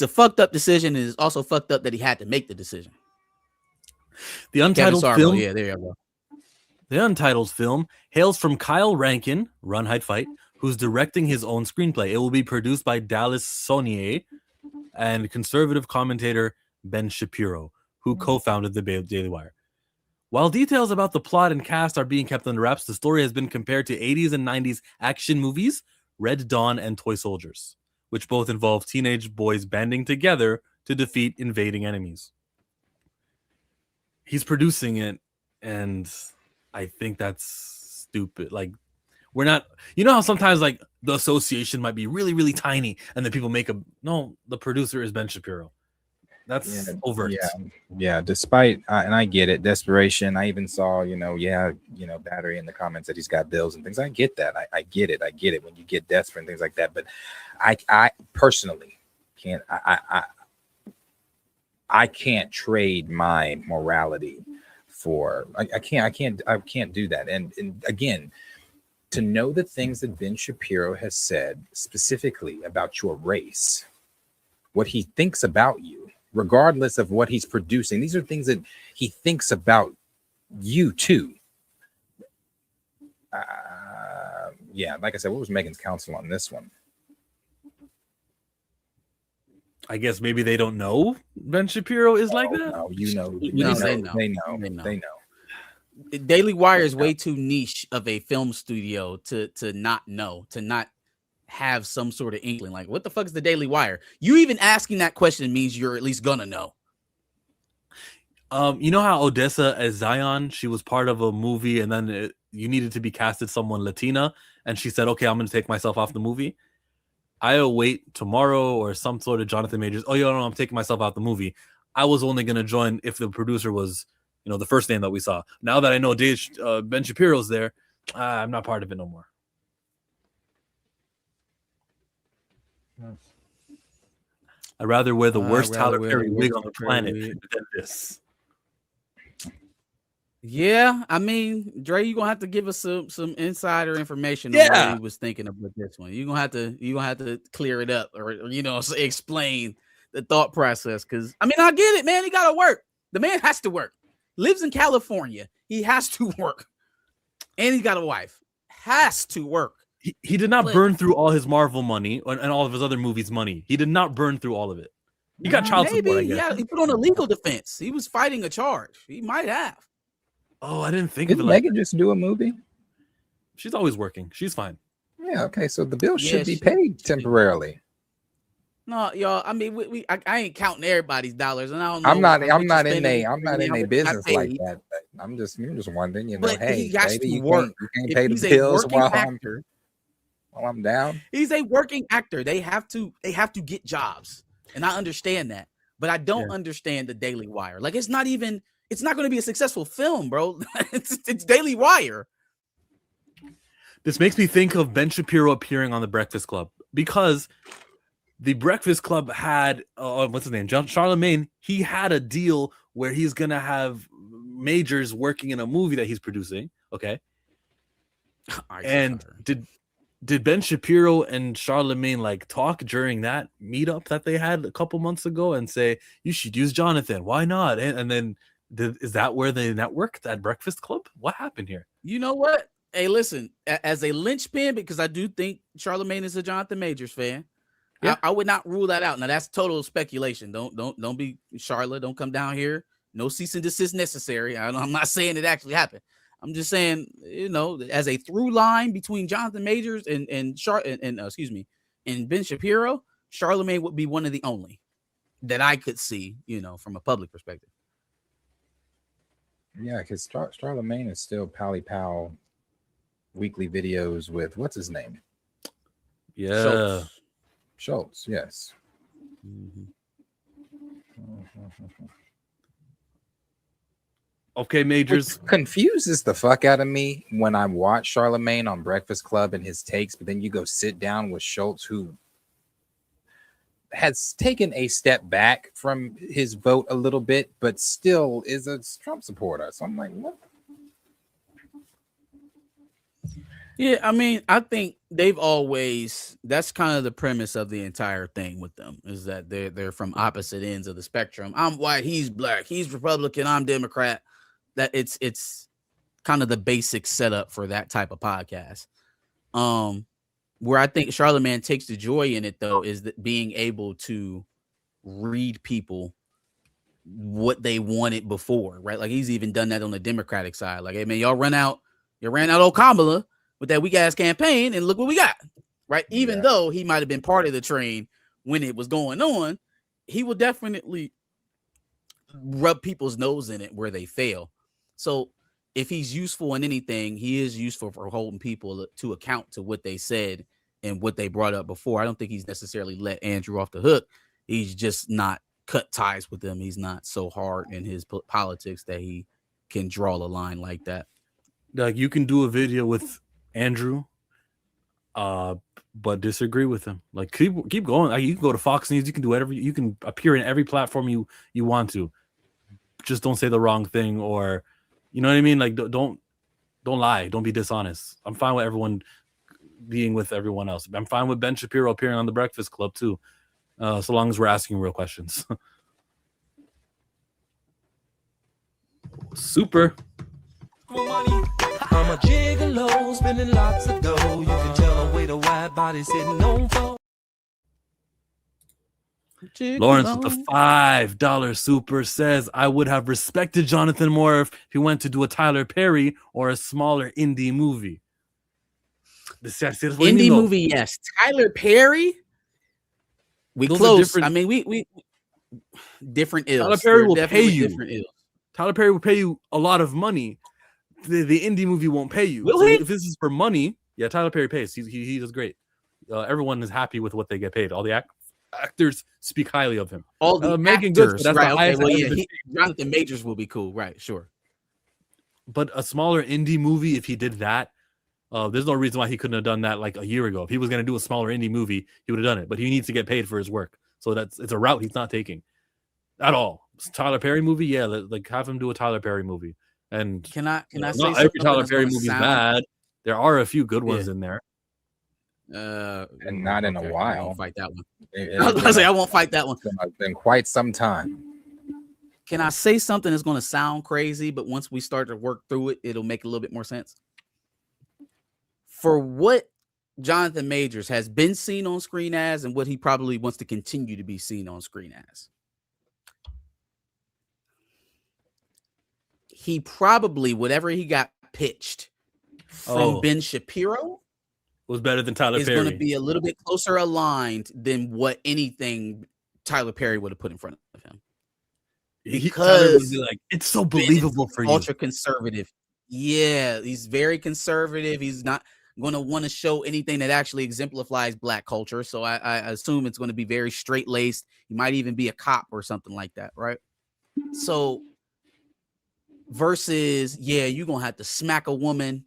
a fucked up decision. And it's also fucked up that he had to make the decision. The Untitled film. Yeah, there you go. The Untitled film hails from Kyle Rankin, Run, Hide, Fight, who's directing his own screenplay. It will be produced by Dallas Sony and conservative commentator Ben Shapiro, who co-founded the Daily Wire. While details about the plot and cast are being kept under wraps, the story has been compared to 80s and 90s action movies, Red Dawn and Toy Soldiers, which both involve teenage boys banding together to defeat invading enemies. He's producing it, and I think that's stupid. Like, we're not, you know how sometimes like the association might be really, really tiny, and then people make no, the producer is Ben Shapiro. That's overt. Yeah. Despite, and I get it, desperation. I even saw, Battery in the comments that he's got bills and things. I get that. I get it. I get it when you get desperate and things like that. But I personally can't. I can't trade my morality for. I can't do that. And again, to know the things that Ben Shapiro has said specifically about your race, what he thinks about you, regardless of what he's producing, these are things that he thinks about you too. Like I said, what was Megan's counsel on this one? I guess maybe they don't know Ben Shapiro is like that. No, they know. Daily Wire is way too niche of a film studio to not know, to not have some sort of inkling. Like, what the fuck is the Daily Wire? You even asking that question means you're at least gonna know. You know how Odessa as Zion, she was part of a movie, and then you needed to be casted someone Latina, and she said, "Okay, I'm going to take myself off the movie." I await tomorrow or some sort of Jonathan Majors. Oh, no, I'm taking myself out the movie. I was only going to join if the producer was, the first name that we saw. Now that I know Ben Shapiro's there, I'm not part of it no more. I'd rather wear the worst Tyler Perry wig on the planet than this. Yeah, I mean, Dre, you're gonna have to give us some insider information on what he was thinking about this one. You're gonna have to clear it up or explain the thought process. Cause I mean, I get it, man. He gotta work. The man has to work. Lives in California. He has to work. And he's got a wife. Has to work. He did not burn through all his Marvel money and all of his other movies' money. He did not burn through all of it. He got child support, I guess. He put on a legal defense. He was fighting a charge. He might have. Oh, I didn't think of it. Didn't Megan just do a movie? She's always working. She's fine. Yeah, okay. So the bill should be paid temporarily. No, y'all. I mean, I ain't counting everybody's dollars, and I don't know. I'm not in a business like that. But I'm just wondering, hey, baby, you can't pay the bills while I'm down. He's a working actor. They have to get jobs, and I understand that, but I don't understand the Daily Wire. Like, it's not going to be a successful film, bro. it's Daily Wire. This makes me think of Ben Shapiro appearing on The Breakfast Club, because The Breakfast Club had what's his name, Charlemagne. He had a deal where he's gonna have Majors working in a movie that he's producing. Okay, and did Ben Shapiro and Charlemagne like talk during that meetup that they had a couple months ago and say you should use Jonathan? Why not? And then is that where they networked at Breakfast Club? What happened here? You know what? Hey, listen, as a linchpin, because I do think Charlemagne is a Jonathan Majors fan. Yeah. I would not rule that out. Now that's total speculation. Don't be Charlotte. Don't come down here. No cease and desist necessary. I'm not saying it actually happened. I'm just saying, as a through line between Jonathan Majors and Ben Shapiro, Charlemagne would be one of the only that I could see, from a public perspective. Yeah, because Charlemagne is still Pally Pal weekly videos with what's his name? Yeah. Schultz, yes. Okay, Majors. Which confuses the fuck out of me when I watch Charlemagne on Breakfast Club and his takes, but then you go sit down with Schultz, who has taken a step back from his vote a little bit, but still is a Trump supporter. So I'm like, what? Yeah, I mean, I think they've always, that's kind of the premise of the entire thing with them, is that they're from opposite ends of the spectrum. I'm white, he's black, he's Republican, I'm Democrat. That it's kind of the basic setup for that type of podcast. Where I think Charlemagne takes the joy in it, though, is that being able to read people what they wanted before, right? Like he's even done that on the Democratic side. Like, hey man, you ran out old Kamala with that weak ass campaign, and look what we got, right? Even though he might have been part of the train when it was going on, he will definitely rub people's nose in it where they fail. So if he's useful in anything, he is useful for holding people to account to what they said and what they brought up before. I don't think he's necessarily let Andrew off the hook. He's just not cut ties with them. He's not so hard in his politics that he can draw a line like that. Like you can do a video with Andrew, but disagree with him. Like keep going. Like, you can go to Fox News. You can do whatever. You can appear in every platform you want to. Just don't say the wrong thing, or you know what I mean. Like don't lie. Don't be dishonest. I'm fine with everyone being with everyone else. I'm fine with Ben Shapiro appearing on the Breakfast Club too, so long as we're asking real questions. Super. Money. I'm a gigolo, spending lots of dough. You can tell the way the wide body's sitting on floor. Lawrence with the $5 super says, I would have respected Jonathan more if he went to do a Tyler Perry or a smaller indie movie. Indie movie, yes. Tyler Perry, we Those close. I mean, we different ills. Tyler Perry will definitely pay you. different ills. Tyler Perry will pay you a lot of money. The indie movie won't pay you. Will so he? If this is for money, yeah, Tyler Perry pays. He does great. Everyone is happy with what they get paid. All the actors speak highly of him. All the Megan actors, Good, that's right? the Okay, highest well, I've yeah, ever seen. Jonathan Majors will be cool, right? Sure. But a smaller indie movie, if he did that, there's no reason why he couldn't have done that like a year ago. If he was going to do a smaller indie movie, he would have done it. But he needs to get paid for his work, so it's a route he's not taking at all. Tyler Perry movie, yeah, like have him do a Tyler Perry movie. And Can I say not something every Tyler that's Perry gonna movie is sound- bad. There are a few good ones in there. And not in a I while. won't fight that one. It- I was gonna say I won't fight that one. It's been quite some time. Can I say something that's going to sound crazy, but once we start to work through it, it'll make a little bit more sense? For what Jonathan Majors has been seen on screen as, and what he probably wants to continue to be seen on screen as, he probably, whatever he got pitched from Ben Shapiro, was better than Tyler is Perry. going to be a little bit closer aligned than what anything Tyler Perry would have put in front of him. Tyler would Because be like, it's so believable for you. Ultra conservative. Yeah, he's very conservative. He's not going to want to show anything that actually exemplifies black culture. So I assume it's going to be very straight laced. He might even be a cop or something like that, right? So versus, yeah, you're going to have to smack a woman,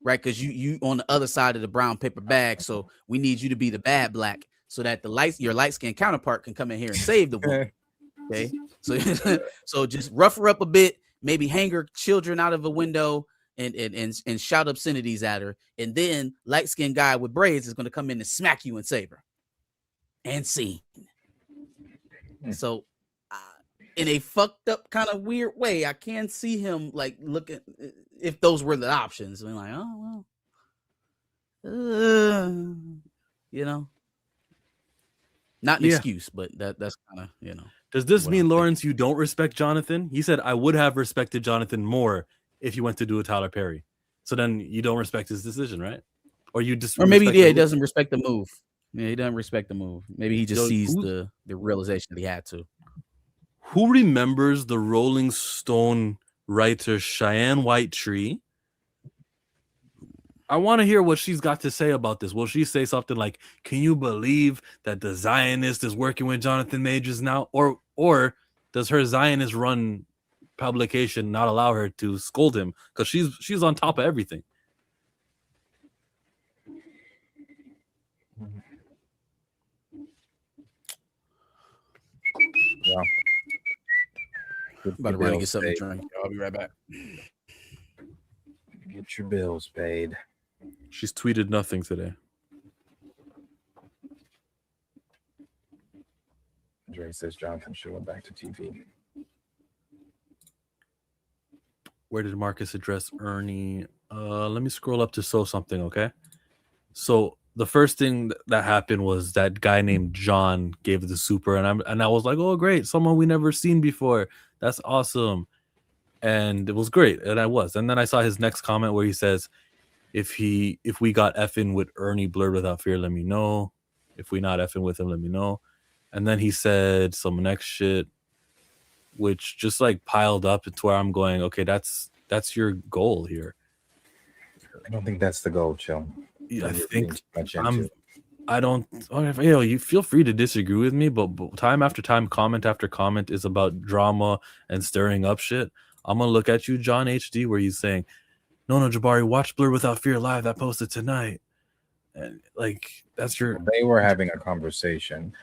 right? Because you on the other side of the brown paper bag. So we need you to be the bad black so that your light-skinned counterpart can come in here and save the woman. Okay, so just rough her up a bit, maybe hang her children out of a window and shout obscenities at her, and then light-skinned guy with braids is going to come in and smack you and save her. And scene. So, in a fucked up kind of weird way, I can see him like looking if those were the options. I'm like, oh well, you know, not an excuse, but that's kind of, you know. Does this mean, Lawrence, you don't respect Jonathan? He said, I would have respected Jonathan more if you went to do a Tyler Perry. So then you don't respect his decision, right? Or you just, or maybe he doesn't respect the move. Yeah, he doesn't respect the move. Maybe he just sees the realization that he had to. Who remembers the Rolling Stone writer Cheyenne Whitetree I want to hear what she's got to say about this. Will she say something like, "Can you believe that the Zionist is working with Jonathan Majors now?" Or does her Zionist run publication not allow her to scold him because she's on top of everything? Well, About to run and get something to drink. I'll be right back. Get your bills paid. She's tweeted nothing today. Dre says Jonathan should go back to TV. Where did Marcus address Ernie? Let me scroll up to something, okay? So the first thing that happened was that guy named John gave the super, and I was like, oh great, someone we never seen before. That's awesome. And it was great, and I was. And then I saw his next comment where he says, if we got effing with Ernie blurred without fear, let me know. If we not effing with him, let me know. And then he said some next shit, which just like piled up to where I'm going, okay, that's your goal here. I don't think that's the goal, Chill. I think I don't. You feel free to disagree with me, but time after time, comment after comment is about drama and stirring up shit. I'm gonna look at you, John HD, where he's saying, "No, Jabari, watch Blur Without Fear live. That posted tonight." And like that's your. They were having a conversation.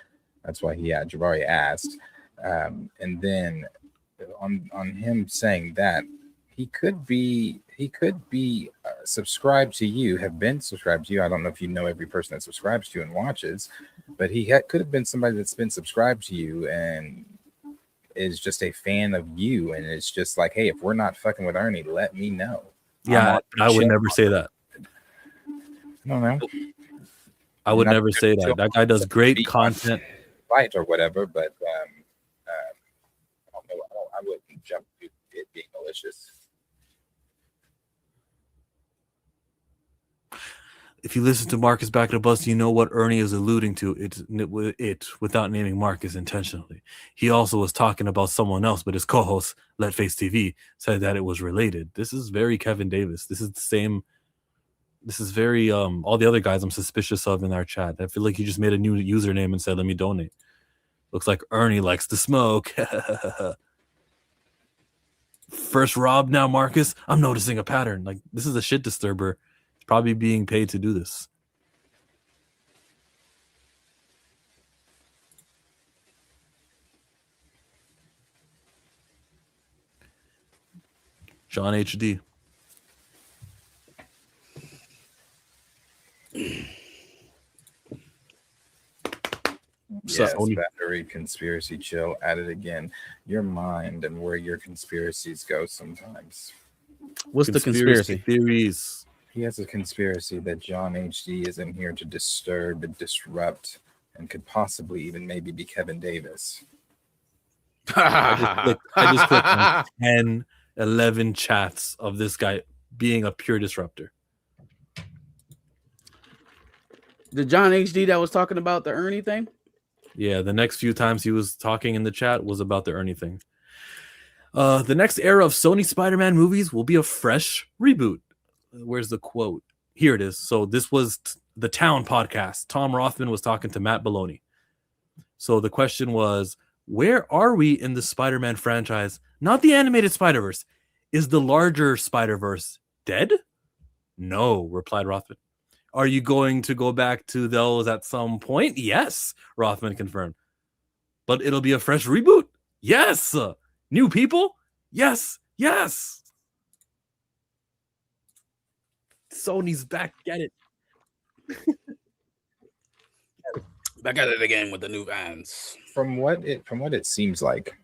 That's why Jabari asked, and then on him saying that he could be subscribed to you, have been subscribed to you. I don't know if you know every person that subscribes to you and watches, but he could have been somebody that's been subscribed to you and is just a fan of you, and it's just like, hey, if we're not fucking with Ernie, let me know. Yeah, I would never say that. No, man. I would never say that. That guy does great content. Fight or whatever, but I don't know. I wouldn't jump to it being malicious. If you listen to Marcus back at the bus, you know what Ernie is alluding to. It without naming Marcus intentionally. He also was talking about someone else, but his co-host, Let Face TV, said that it was related. This is very Kevin Davis. This is the same. This is very all the other guys I'm suspicious of in our chat. I feel like you just made a new username and said, "Let me donate." Looks like Ernie likes to smoke. First Rob, now Marcus. I'm noticing a pattern. Like this is a shit disturber. Probably being paid to do this. John HD. Yes, battery conspiracy chill at it again. Your mind and where your conspiracies go sometimes. What's the conspiracy theories? He has a conspiracy that John HD is in here to disturb and disrupt and could possibly even maybe be Kevin Davis. I just clicked on 10, 11 chats of this guy being a pure disruptor. The John HD that was talking about the Ernie thing? Yeah, the next few times he was talking in the chat was about the Ernie thing. The next era of Sony Spider-Man movies will be a fresh reboot. Where's the quote? Here it is. So this was the Town podcast. Tom Rothman was talking to Matt Maloney. So the question was, where are we in the Spider-Man franchise? Not the animated Spider-Verse. Is the larger Spider-Verse dead? No, replied Rothman. Are you going to go back to those at some point? Yes, Rothman confirmed. But it'll be a fresh reboot? Yes. New people? Yes. Yes. Sony's back at it. Back at it again with the new fans. From what it seems like,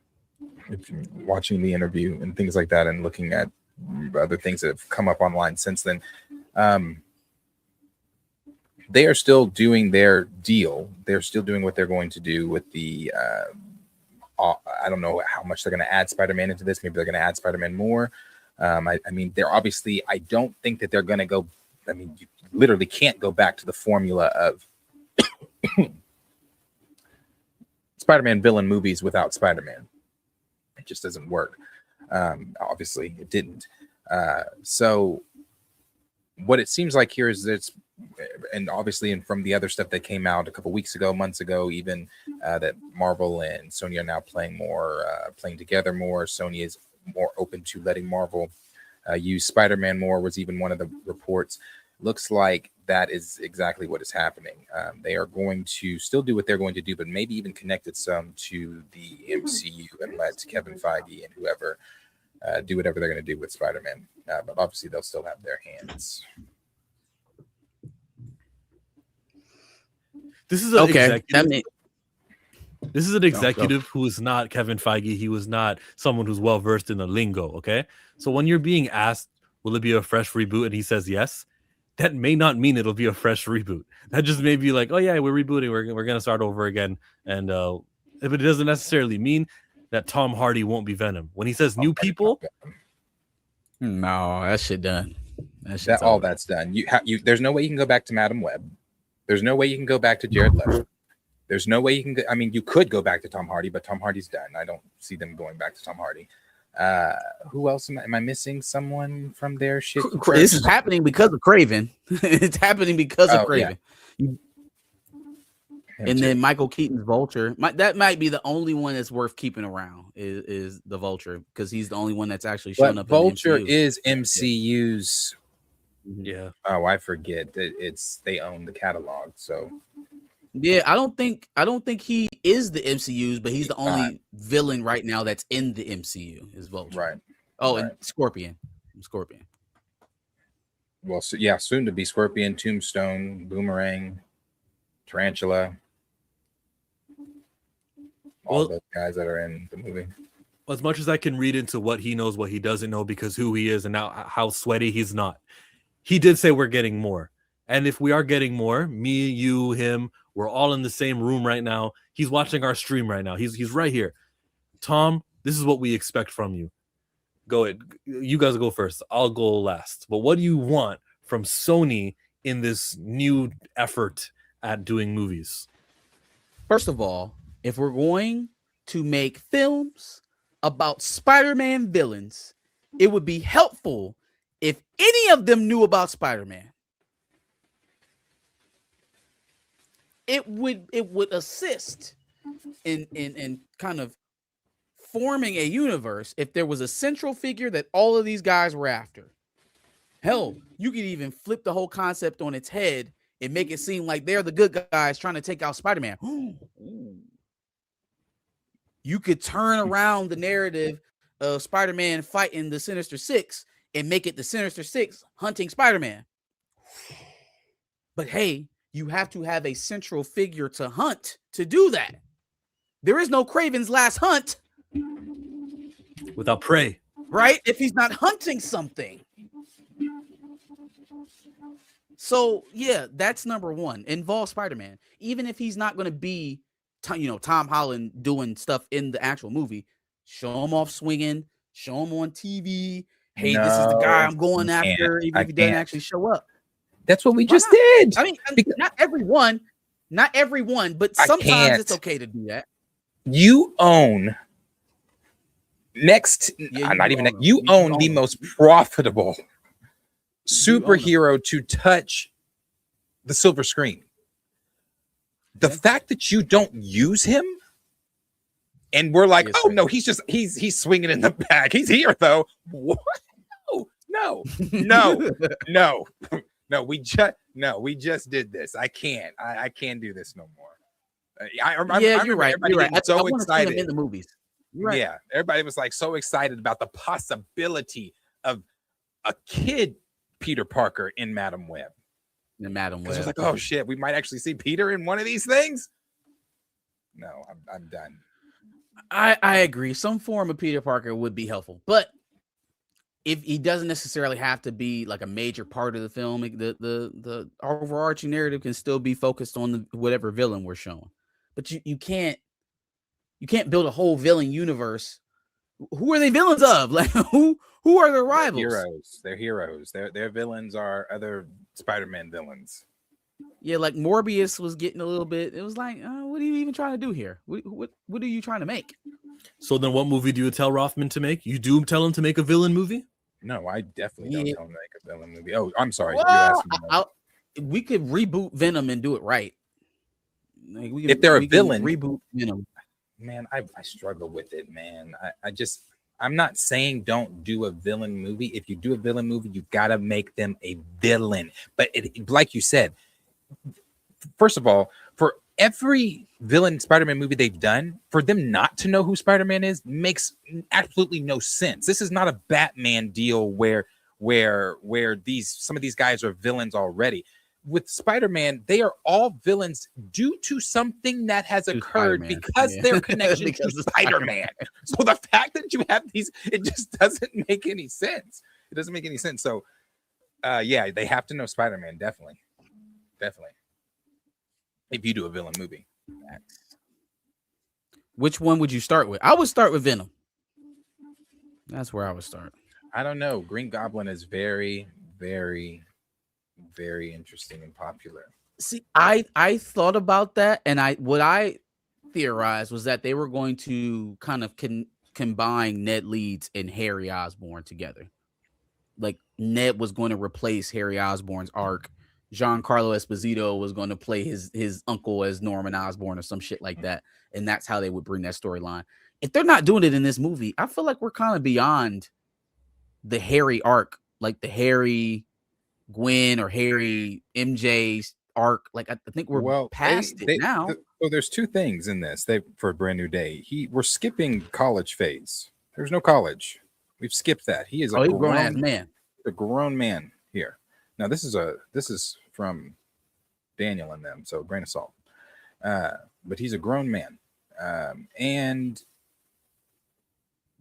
if watching the interview and things like that, and looking at other things that have come up online since then, they are still doing their deal. They're still doing what they're going to do with the. I don't know how much they're going to add Spider-Man into this. Maybe they're going to add Spider-Man more. I mean, they're obviously, I don't think that they're going to go. I mean, you literally can't go back to the formula of Spider-Man villain movies without Spider-Man. It just doesn't work. Obviously, it didn't. So what it seems like here is it's, and obviously, and from the other stuff that came out a couple weeks ago, months ago, even that Marvel and Sony are now playing together more. Sony is more open to letting Marvel use Spider-Man more, was even one of the reports. Looks like that is exactly what is happening. They are going to still do what they're going to do, but maybe even connect it some to the MCU and let Kevin Feige and whoever do whatever they're going to do with Spider-Man. But obviously, they'll still have their hands. This is an executive. This is an Go. executive who is not Kevin Feige. He was not someone who's well versed in the lingo. Okay, so when you're being asked, "Will it be a fresh reboot?" and he says yes, that may not mean it'll be a fresh reboot. That just may be like, "Oh yeah, we're rebooting. We're gonna start over again." And if it doesn't necessarily mean that Tom Hardy won't be Venom. When he says new people, no, that shit done. That's done. There's no way you can go back to Madam Web. There's no way you can go back to Jared Leto. There's no way you can go. I mean, you could go back to Tom Hardy, but Tom Hardy's done. I don't see them going back to Tom Hardy. Who else am I missing? Someone from their shit? This is happening because of Craven. It's happening because of Craven. Yeah. And then Michael Keaton's Vulture. That might be the only one that's worth keeping around is the Vulture, because he's the only one that's actually shown up. Vulture in the MCU. is MCU's. Yeah. Oh, I forget that they own the catalog. So yeah, I don't think he is the MCU's, but he's the only villain right now that's in the MCU is Vulture. Right. Oh, right. And Scorpion. Well, so, yeah, soon to be Scorpion, Tombstone, Boomerang, Tarantula. All those guys that are in the movie. As much as I can read into what he knows, what he doesn't know, because who he is and now how sweaty he's not. He did say we're getting more. And if we are getting more, me, you, him, we're all in the same room right now. He's watching our stream right now. He's right here. Tom, this is what we expect from you. Go ahead. You guys go first. I'll go last. But what do you want from Sony in this new effort at doing movies? First of all, if we're going to make films about Spider-Man villains, it would be helpful if any of them knew about Spider-Man. It would assist in kind of forming a universe if there was a central figure that all of these guys were after. Hell, you could even flip the whole concept on its head and make it seem like they're the good guys trying to take out Spider-Man. You could turn around the narrative of Spider-Man fighting the Sinister Six and make it the Sinister Six hunting Spider-Man. But hey, you have to have a central figure to hunt to do that. There is no Kraven's Last Hunt without prey, right? If he's not hunting something. So yeah, that's number one. Involve Spider-Man, even if he's not going to be, Tom Holland doing stuff in the actual movie. Show him off swinging. Show him on TV. Hey, this is the guy I'm going after. Even if he doesn't actually show up. That's what we just did. I mean, not everyone, but sometimes it's okay to do that. You own you own the most profitable superhero to touch the silver screen. The fact that you don't use him, and we're like, no, he's swinging in the back. He's here though. What? No. No, we just did this. I can't do this no more. You're right. Everybody was so excited in the movies. Right. Yeah, everybody was like so excited about the possibility of a kid Peter Parker in Madam Web. I was like, oh shit, we might actually see Peter in one of these things. No, I'm done. I agree. Some form of Peter Parker would be helpful, but if he doesn't necessarily have to be like a major part of the film, the overarching narrative can still be focused on whatever villain we're showing. But you can't build a whole villain universe. Who are they villains of? Like who are their rivals? They're heroes. Their villains are other Spider-Man villains. Yeah, like Morbius was getting a little bit. It was like, what are you even trying to do here? What are you trying to make? So then, what movie do you tell Rothman to make? You do tell him to make a villain movie? No, I definitely don't Yeah. tell him to make a villain movie. Oh, I'm sorry. You Well, asked me that. we could reboot Venom and do it right. Like we can, If they're a we can villain- reboot Venom. Man, I struggle with it, man. I'm not saying don't do a villain movie. If you do a villain movie, you gotta make them a villain. But like you said, first of all, for every villain Spider-Man movie they've done, for them not to know who Spider-Man is makes absolutely no sense. This is not a Batman deal where some of these guys are villains already. With Spider-Man, they are all villains due to something that has occurred Spider-Man, because yeah. their connection Because to of Spider-Man. So the fact that you have these, it just doesn't make any sense. It doesn't make any sense. So yeah, they have to know Spider-Man, definitely. If you do a villain movie. Which one would you start with? I would start with Venom. That's where I would start. I don't know. Green Goblin is very, very, very interesting and popular. See, I thought about that, and what I theorized was that they were going to kind of combine Ned Leeds and Harry Osborn together. Like Ned was going to replace Harry Osborn's arc. Giancarlo Esposito was going to play his uncle as Norman Osborn or some shit like that, and that's how they would bring that storyline. If they're not doing it in this movie, I feel like we're kind of beyond the Harry arc, like the Harry Gwen or Harry MJ's arc. Like I think we're past it now. So there's two things in this. For a Brand New Day, we're skipping college phase. There's no college. We've skipped that. He is a grown-ass man. A grown man here. Now this is from Daniel and them, so grain of salt. But he's a grown man, and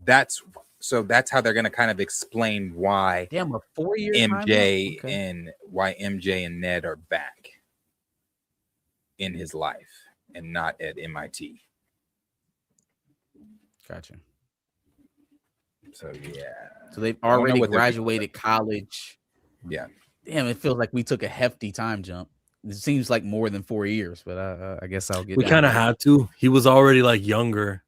that's how they're going to kind of explain why. Damn, a 4-year MJ and why MJ and Ned are back in his life and not at MIT. Gotcha. So yeah. So they've already graduated college. Yeah. Damn, it feels like we took a hefty time jump. It seems like more than 4 years, but I guess I'll get. We kind of had to. He was already like younger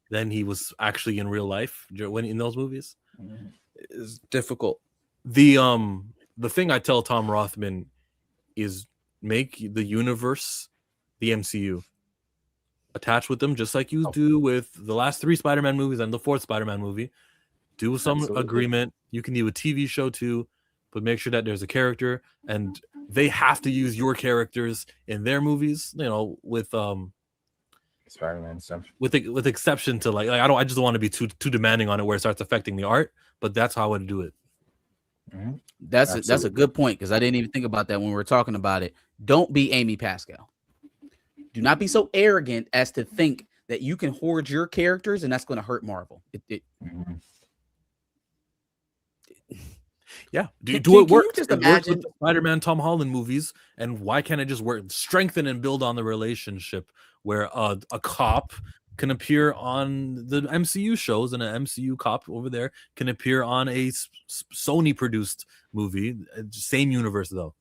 than he was actually in real life when in those movies. Mm-hmm. It's difficult. The thing I tell Tom Rothman is make the universe the MCU. Attach with them just like you do with the last 3 Spider-Man movies and the 4th Spider-Man movie. Do some agreement. You can do a TV show too, but make sure that there's a character and they have to use your characters in their movies, you know, with Spider-Man stuff. With exception to like I just don't want to be too demanding on it where it starts affecting the art, but that's how I would do it. Mm-hmm. That's a good point because I didn't even think about that when we were talking about it. Don't be Amy Pascal. Do not be so arrogant as to think that you can hoard your characters and that's going to hurt Marvel. Yeah, do it work? Just imagine the Spider-Man Tom Holland movies, and why can't it just work? Strengthen and build on the relationship where a cop can appear on the MCU shows, and an MCU cop over there can appear on a Sony produced movie. Same universe though.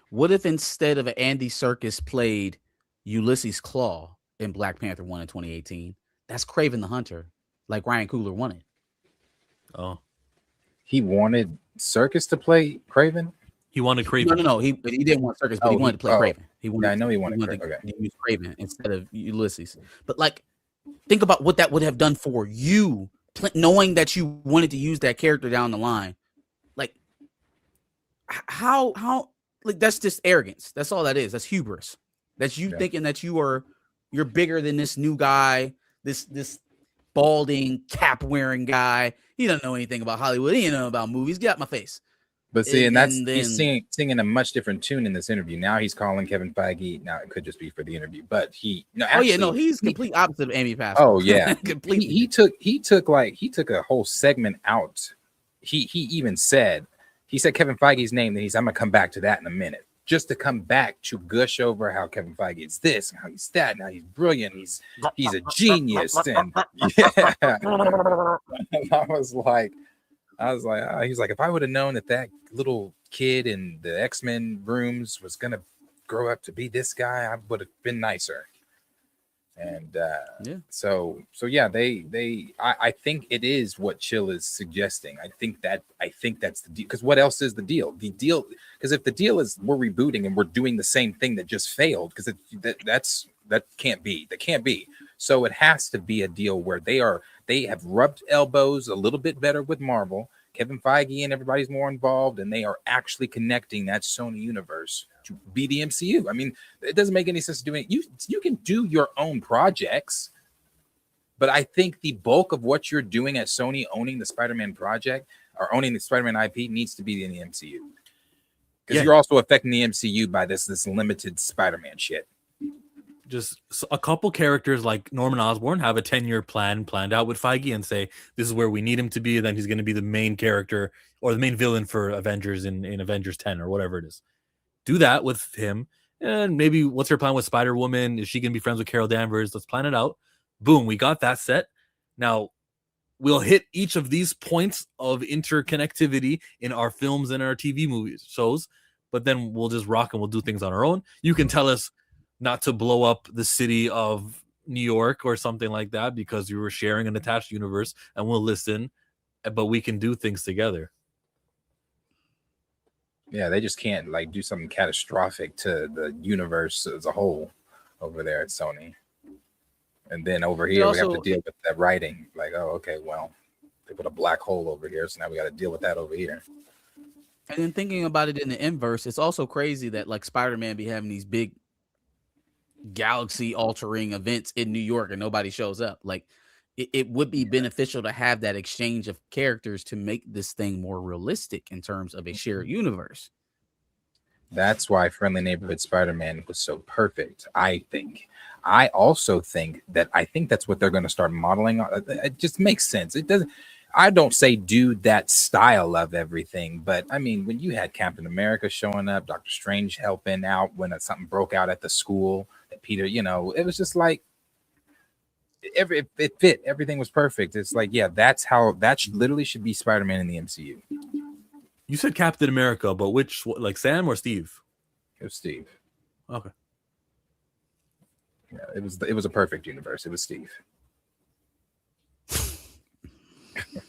What if instead of Andy Serkis played Ulysses Claw in Black Panther 1 in 2018? That's Kraven the Hunter, like Ryan Coogler wanted. Oh. He wanted Serkis to play Kraven? He wanted Kraven. No. He didn't want Serkis, but he wanted to play Kraven. He wanted, I know he wanted to use Kraven instead of Ulysses. But like, think about what that would have done for you, knowing that you wanted to use that character down the line. Like, how like that's just arrogance. That's all that is. That's hubris. That's you thinking that you're bigger than this new guy, this balding cap wearing guy. He doesn't know anything about Hollywood. He doesn't know about movies. Get out my face. But see, he's singing a much different tune in this interview. Now he's calling Kevin Feige. Now it could just be for the interview, but he's complete opposite of Amy Pascal. Oh yeah, completely. He took a whole segment out. He even said Kevin Feige's name. Then I'm gonna come back to that in a minute. Just to come back to gush over how Kevin Feige is this, and how he's that, and how he's brilliant, he's a genius, and yeah. And I was like, he's like, if I would have known that little kid in the X-Men rooms was gonna grow up to be this guy, I would have been nicer. And Yeah. so yeah, I think it is what Chill is suggesting. I think that's the deal. Because what else is the deal? The deal, because if the deal is we're rebooting and we're doing the same thing that just failed, because that can't be. That can't be. So it has to be a deal where they have rubbed elbows a little bit better with Marvel. Kevin Feige and everybody's more involved, and they are actually connecting that Sony universe to be the MCU. I mean, it doesn't make any sense to do it. You can do your own projects, but I think the bulk of what you're doing at Sony, owning the Spider-Man project or owning the Spider-Man IP, needs to be in the MCU. Because you're also affecting the MCU by this limited Spider-Man shit. Just a couple characters like Norman Osborn have a 10-year plan planned out with Feige and say this is where we need him to be, and then he's going to be the main character or the main villain for Avengers in Avengers 10 or whatever it is. Do that with him, and maybe what's her plan with Spider-Woman? Is she going to be friends with Carol Danvers? Let's plan it out. Boom, we got that set. Now we'll hit each of these points of interconnectivity in our films and our TV movies shows, but then we'll just rock and we'll do things on our own. You can tell us not to blow up the city of New York or something like that because you were sharing an attached universe, and we'll listen, but we can do things together. Yeah, they just can't like do something catastrophic to the universe as a whole over there at Sony. And then over here, we have to deal with that writing. Like, oh, okay, well, they put a black hole over here, so now we got to deal with that over here. And then thinking about it in the inverse, it's also crazy that like Spider-Man be having these big galaxy altering events in New York and nobody shows up. Like it would be beneficial to have that exchange of characters to make this thing more realistic in terms of a shared universe. That's why Friendly Neighborhood Spider-Man was so perfect, I think. I also think that's what they're going to start modeling. It just makes sense. It doesn't. I don't say do that style of everything, but I mean, when you had Captain America showing up, Doctor Strange helping out when something broke out at the school, that Peter, it was just like it fit. Everything was perfect. It's like, yeah, that literally should be Spider-Man in the MCU. You said Captain America, but which, like Sam or Steve? It was Steve. Okay. Yeah, it was a perfect universe. It was Steve.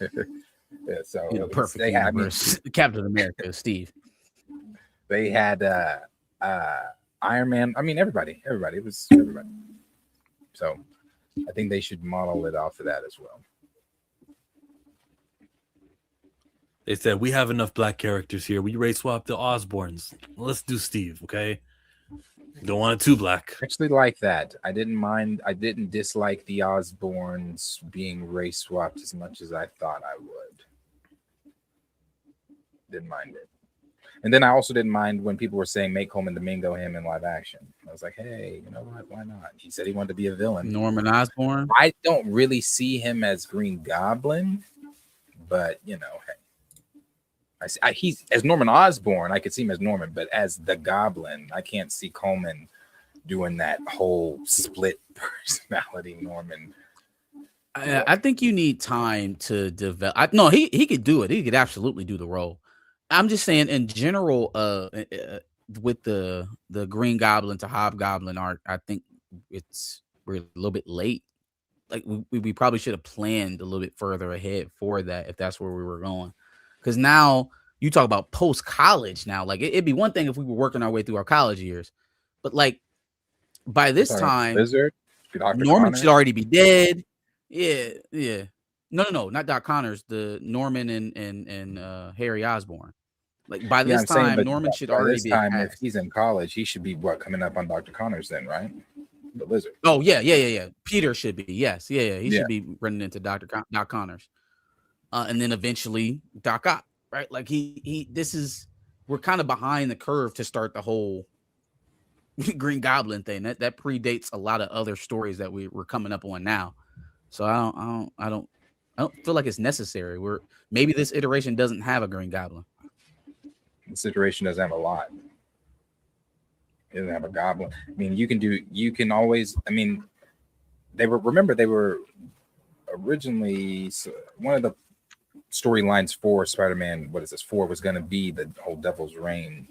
Yeah, so perfect universe. Captain America, Steve. They had Iron Man. I mean, everybody. It was everybody. So I think they should model it off of that as well. They said, we have enough black characters here. We race swap the Osborns. Let's do Steve, okay? Don't want it too black. Actually, like that. I didn't dislike the Osborns being race swapped as much as I thought I would. Didn't mind it. And then I also didn't mind when people were saying make Coleman Domingo him in live action. I was like, hey, you know what? Why not? He said he wanted to be a villain. Norman Osborn. I don't really see him as Green Goblin, but hey. He's as Norman Osborn. I could see him as Norman, but as the Goblin, I can't see Coleman doing that whole split personality Norman. I think you need time to develop. No, he could do it. He could absolutely do the role. I'm just saying in general, with the Green Goblin to Hobgoblin arc, I think we're a little bit late. Like we probably should have planned a little bit further ahead for that if that's where we were going. Because now you talk about post-college now. Like it'd be one thing if we were working our way through our college years. But like by this time, Norman should already be dead. Yeah. No, not Doc Connors, the Norman and Harry Osborn. Like by this time, Norman should already be. If he's in college, he should be coming up on Dr. Connors then, right? The Lizard. Oh, yeah. Peter should be. Yes. Yeah. He should be running into Doc Connors. And then eventually Doc Ock, right? Like we're kind of behind the curve to start the whole Green Goblin thing. That predates a lot of other stories that we're coming up on now. So I don't feel like it's necessary. Maybe this iteration doesn't have a Green Goblin. This iteration doesn't have a lot. It doesn't have a goblin. I mean, you can always, I mean, they were originally one of the storylines for Spider-Man, 4 was going to be the whole Devil's Reign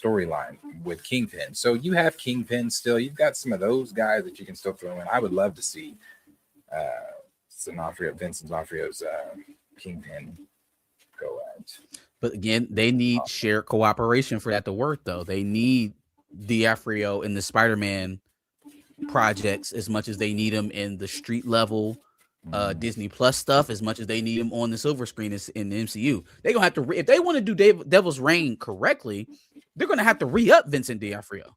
storyline with Kingpin. So you have Kingpin still. You've got some of those guys that you can still throw in. I would love to see Vincent D'Onofrio's Kingpin go at. But again, they need shared cooperation for that to work, though. They need D'Onofrio in the Spider-Man projects as much as they need him in the street level Disney Plus stuff, as much as they need him on the silver screen in the MCU. They're gonna have to if they want to do Devil's Reign correctly, they're gonna have to re-up Vincent D'Onofrio.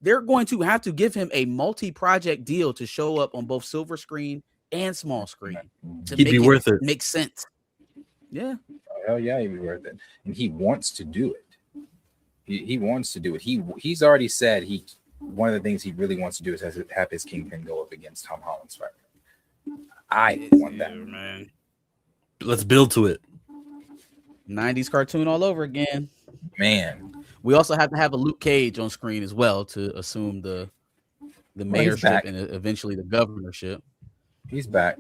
They're going to have to give him a multi-project deal to show up on both silver screen and small screen. He'd be worth it. Makes sense. Yeah. Hell yeah, he'd be worth it. And he wants to do it. He wants to do it. He's already said one of the things he really wants to do is have his Kingpin go up against Tom Holland's Spider-Man. I want that, man. Let's build to it. 90s cartoon all over again. Man. We also have to have a Luke Cage on screen as well to assume the mayorship and eventually the governorship. He's back.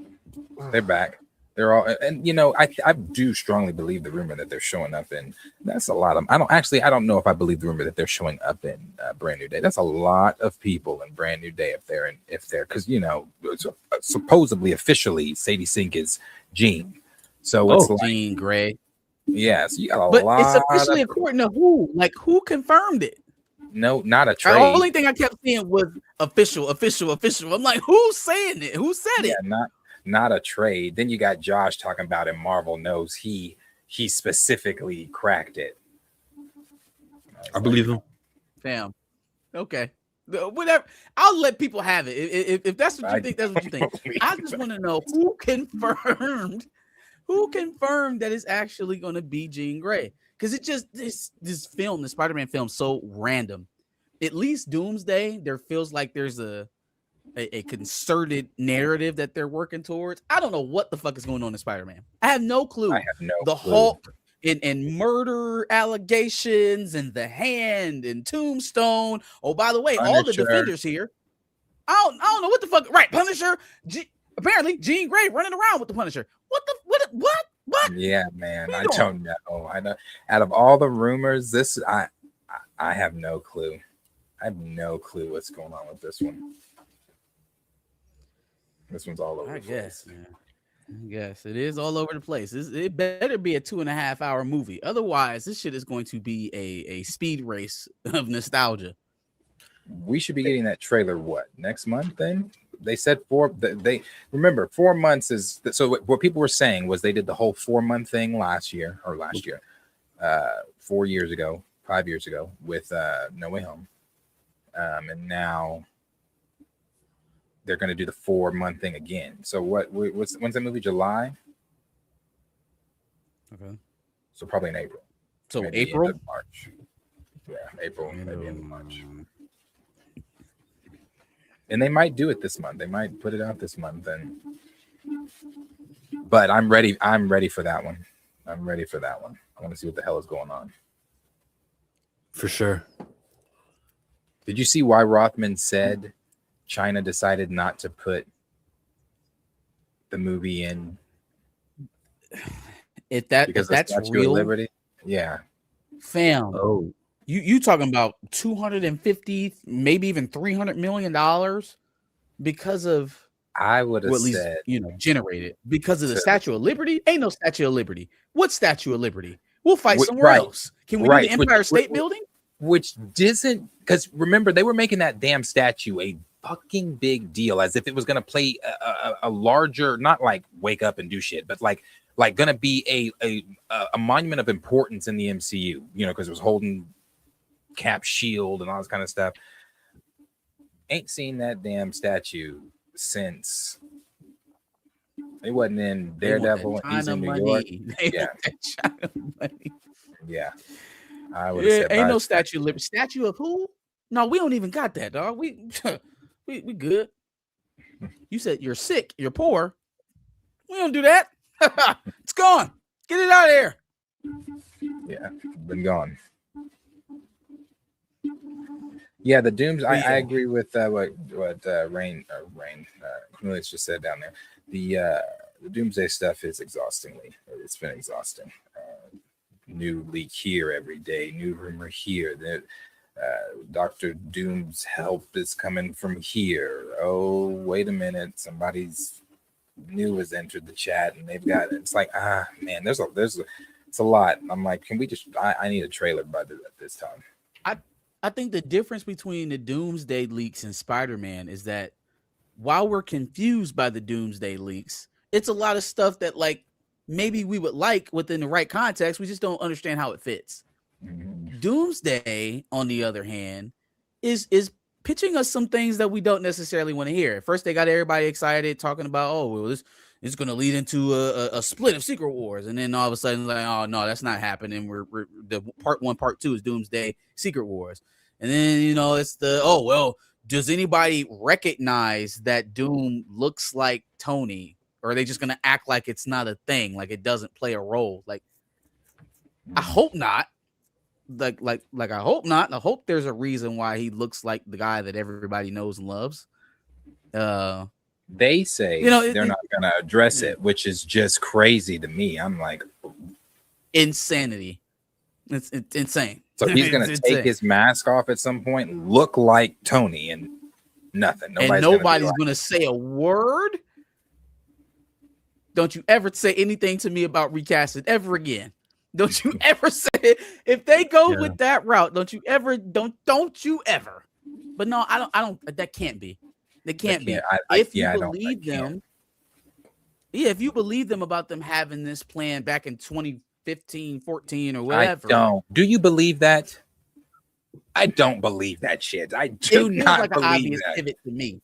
They're back. They're all, and I do strongly believe the rumor that they're showing up in. That's a lot of. I don't know if I believe the rumor that they're showing up in Brand New Day. That's a lot of people in Brand New Day if they're because supposedly officially Sadie Sink is Jean. So it's like Jean Grey. Yeah, so you got but it's officially according to who? Like who confirmed it? No, not a trade. The only thing I kept seeing was official. I'm like, who's saying it? Who said it? Not a trade. Then you got Josh talking about it. Marvel knows he specifically cracked it. I believe him. Damn. Okay. Whatever. I'll let people have it. If that's what you think, that's what you think. I just want to know who confirmed that it's actually going to be Jean Grey. Because it just this film, the Spider-Man film, so random. At least Doomsday, there feels like there's a concerted narrative that they're working towards. I don't know what the fuck is going on in Spider-Man. I have no clue. I have no clue. Hulk and murder allegations and the Hand and Tombstone. Oh, by the way, Punisher. All the Defenders here. I don't know what the fuck. Right, Punisher. Apparently, Jean Grey running around with the Punisher. What? Yeah, man. I don't know. I know. Out of all the rumors, I have no clue. I have no clue what's going on with this one. This one's all over the place. Man. I guess it is all over the place. It better be a 2.5 hour movie. Otherwise, this shit is going to be a speed race of nostalgia. We should be getting that trailer next month then? They said 4 months is so what people were saying was they did the whole 4-month thing last year 4 years ago, 5 years ago with No Way Home. And now they're going to do the 4-month thing again. So when's the movie? July? Okay. So probably in April. So maybe April? March. Yeah, April, maybe in March. And they might do it this month. They might put it out this month. But I'm ready. I'm ready for that one. I want to see what the hell is going on. For sure. Did you see why Rothman said China decided not to put the movie in? If that's real, Liberty? Yeah. Fam. Oh. You talking about 250, maybe even $300 million because of I would have said, generated because of the Statue of Liberty. Ain't no Statue of Liberty. What Statue of Liberty? We'll fight somewhere else. Can we do the Empire State Building? Which doesn't, because remember they were making that damn statue a fucking big deal, as if it was going to play a larger, not like wake up and do shit, but like going to be a monument of importance in the MCU. Because it was holding Cap's shield and all this kind of stuff. Ain't seen that damn statue since it wasn't in Daredevil. He's in New York. Yeah. I would have said ain't no Statue of Liberty. Statue of who? No, we don't even got that, dog. We good. You said you're sick, you're poor. We don't do that. It's gone. Get it out of here. Yeah, been gone. Yeah, the Dooms. I agree with what Rain Cornelius just said down there. The Doomsday stuff is exhaustingly. It's been exhausting. new leak here every day, new rumor here that Dr. Doom's help is coming from here. Oh, wait a minute, somebody's new has entered the chat and they've got it. It's like, man, it's a lot. I'm like, can we just? I need a trailer by this time. I think the difference between the Doomsday leaks and Spider-Man is that while we're confused by the Doomsday leaks, it's a lot of stuff that like maybe we would like within the right context. We just don't understand how it fits. Mm-hmm. Doomsday, on the other hand, is pitching us some things that we don't necessarily want to hear. At first, they got everybody excited talking about, oh, well, this is going to lead into a split of Secret Wars, and then all of a sudden, like, oh no, that's not happening. We're the part 1, part 2 is Doomsday Secret Wars, and then it's the does anybody recognize that Doom looks like Tony, or are they just going to act like it's not a thing, like it doesn't play a role? Like, I hope not. Like I hope not. I hope there's a reason why he looks like the guy that everybody knows and loves. They say they're not going to address it, which is just crazy to me. I'm like, insanity. It's insane. So he's going to take his mask off at some point, look like Tony, and nothing. Nobody's going to say a word. Don't you ever say anything to me about recasting ever again. Don't you ever say it. If they go with that route, don't you ever. But no, I don't. That can't be. They can't be. If you believe them, if you believe them about them having this plan back in 2015, 14, or whatever. I don't. Do you believe that? I don't believe that shit. I do not believe that. Pivot to me.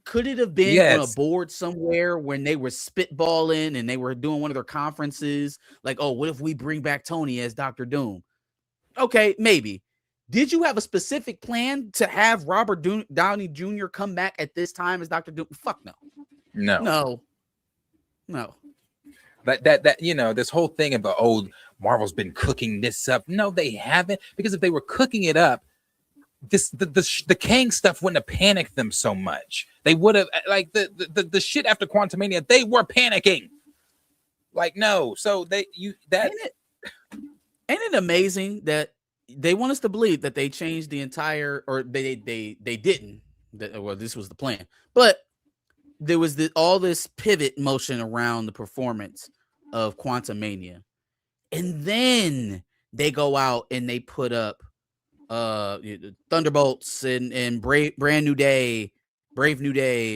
Could it have been on a board somewhere when they were spitballing and they were doing one of their conferences? Like, oh, what if we bring back Tony as Dr. Doom? Okay, maybe. Did you have a specific plan to have Robert Downey Jr. come back at this time as Dr. Doom? Fuck no. No. But that this whole thing about Marvel's been cooking this up. No, they haven't, because if they were cooking it up, the Kang stuff wouldn't have panicked them so much. They would have, like, the shit after Quantumania, they were panicking. Like, no, so ain't it amazing that they want us to believe that they changed the entire, or they didn't. Well, this was the plan, but there was all this pivot motion around the performance of Quantumania, and then they go out and they put up Thunderbolts and Brave New Day,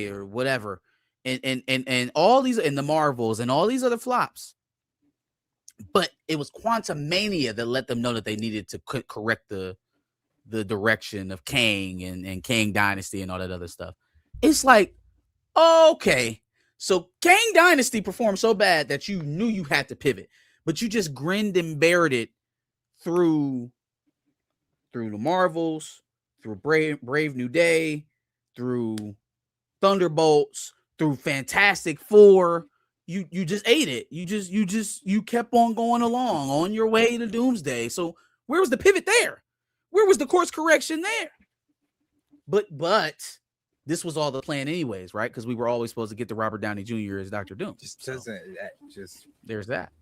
or whatever, and all these, and the Marvels and all these other flops. But it was Quantumania that let them know that they needed to correct the direction of Kang and Kang Dynasty and all that other stuff. It's like, okay, so Kang Dynasty performed so bad that you knew you had to pivot, but you just grinned and bared it through the Marvels, through Brave New Day, through Thunderbolts, through Fantastic Four. You just ate it. You kept on going along on your way to Doomsday. So where was the pivot there? Where was the course correction there? But this was all the plan anyways, right? Because we were always supposed to get to Robert Downey Jr. as Dr. Doom. There's that.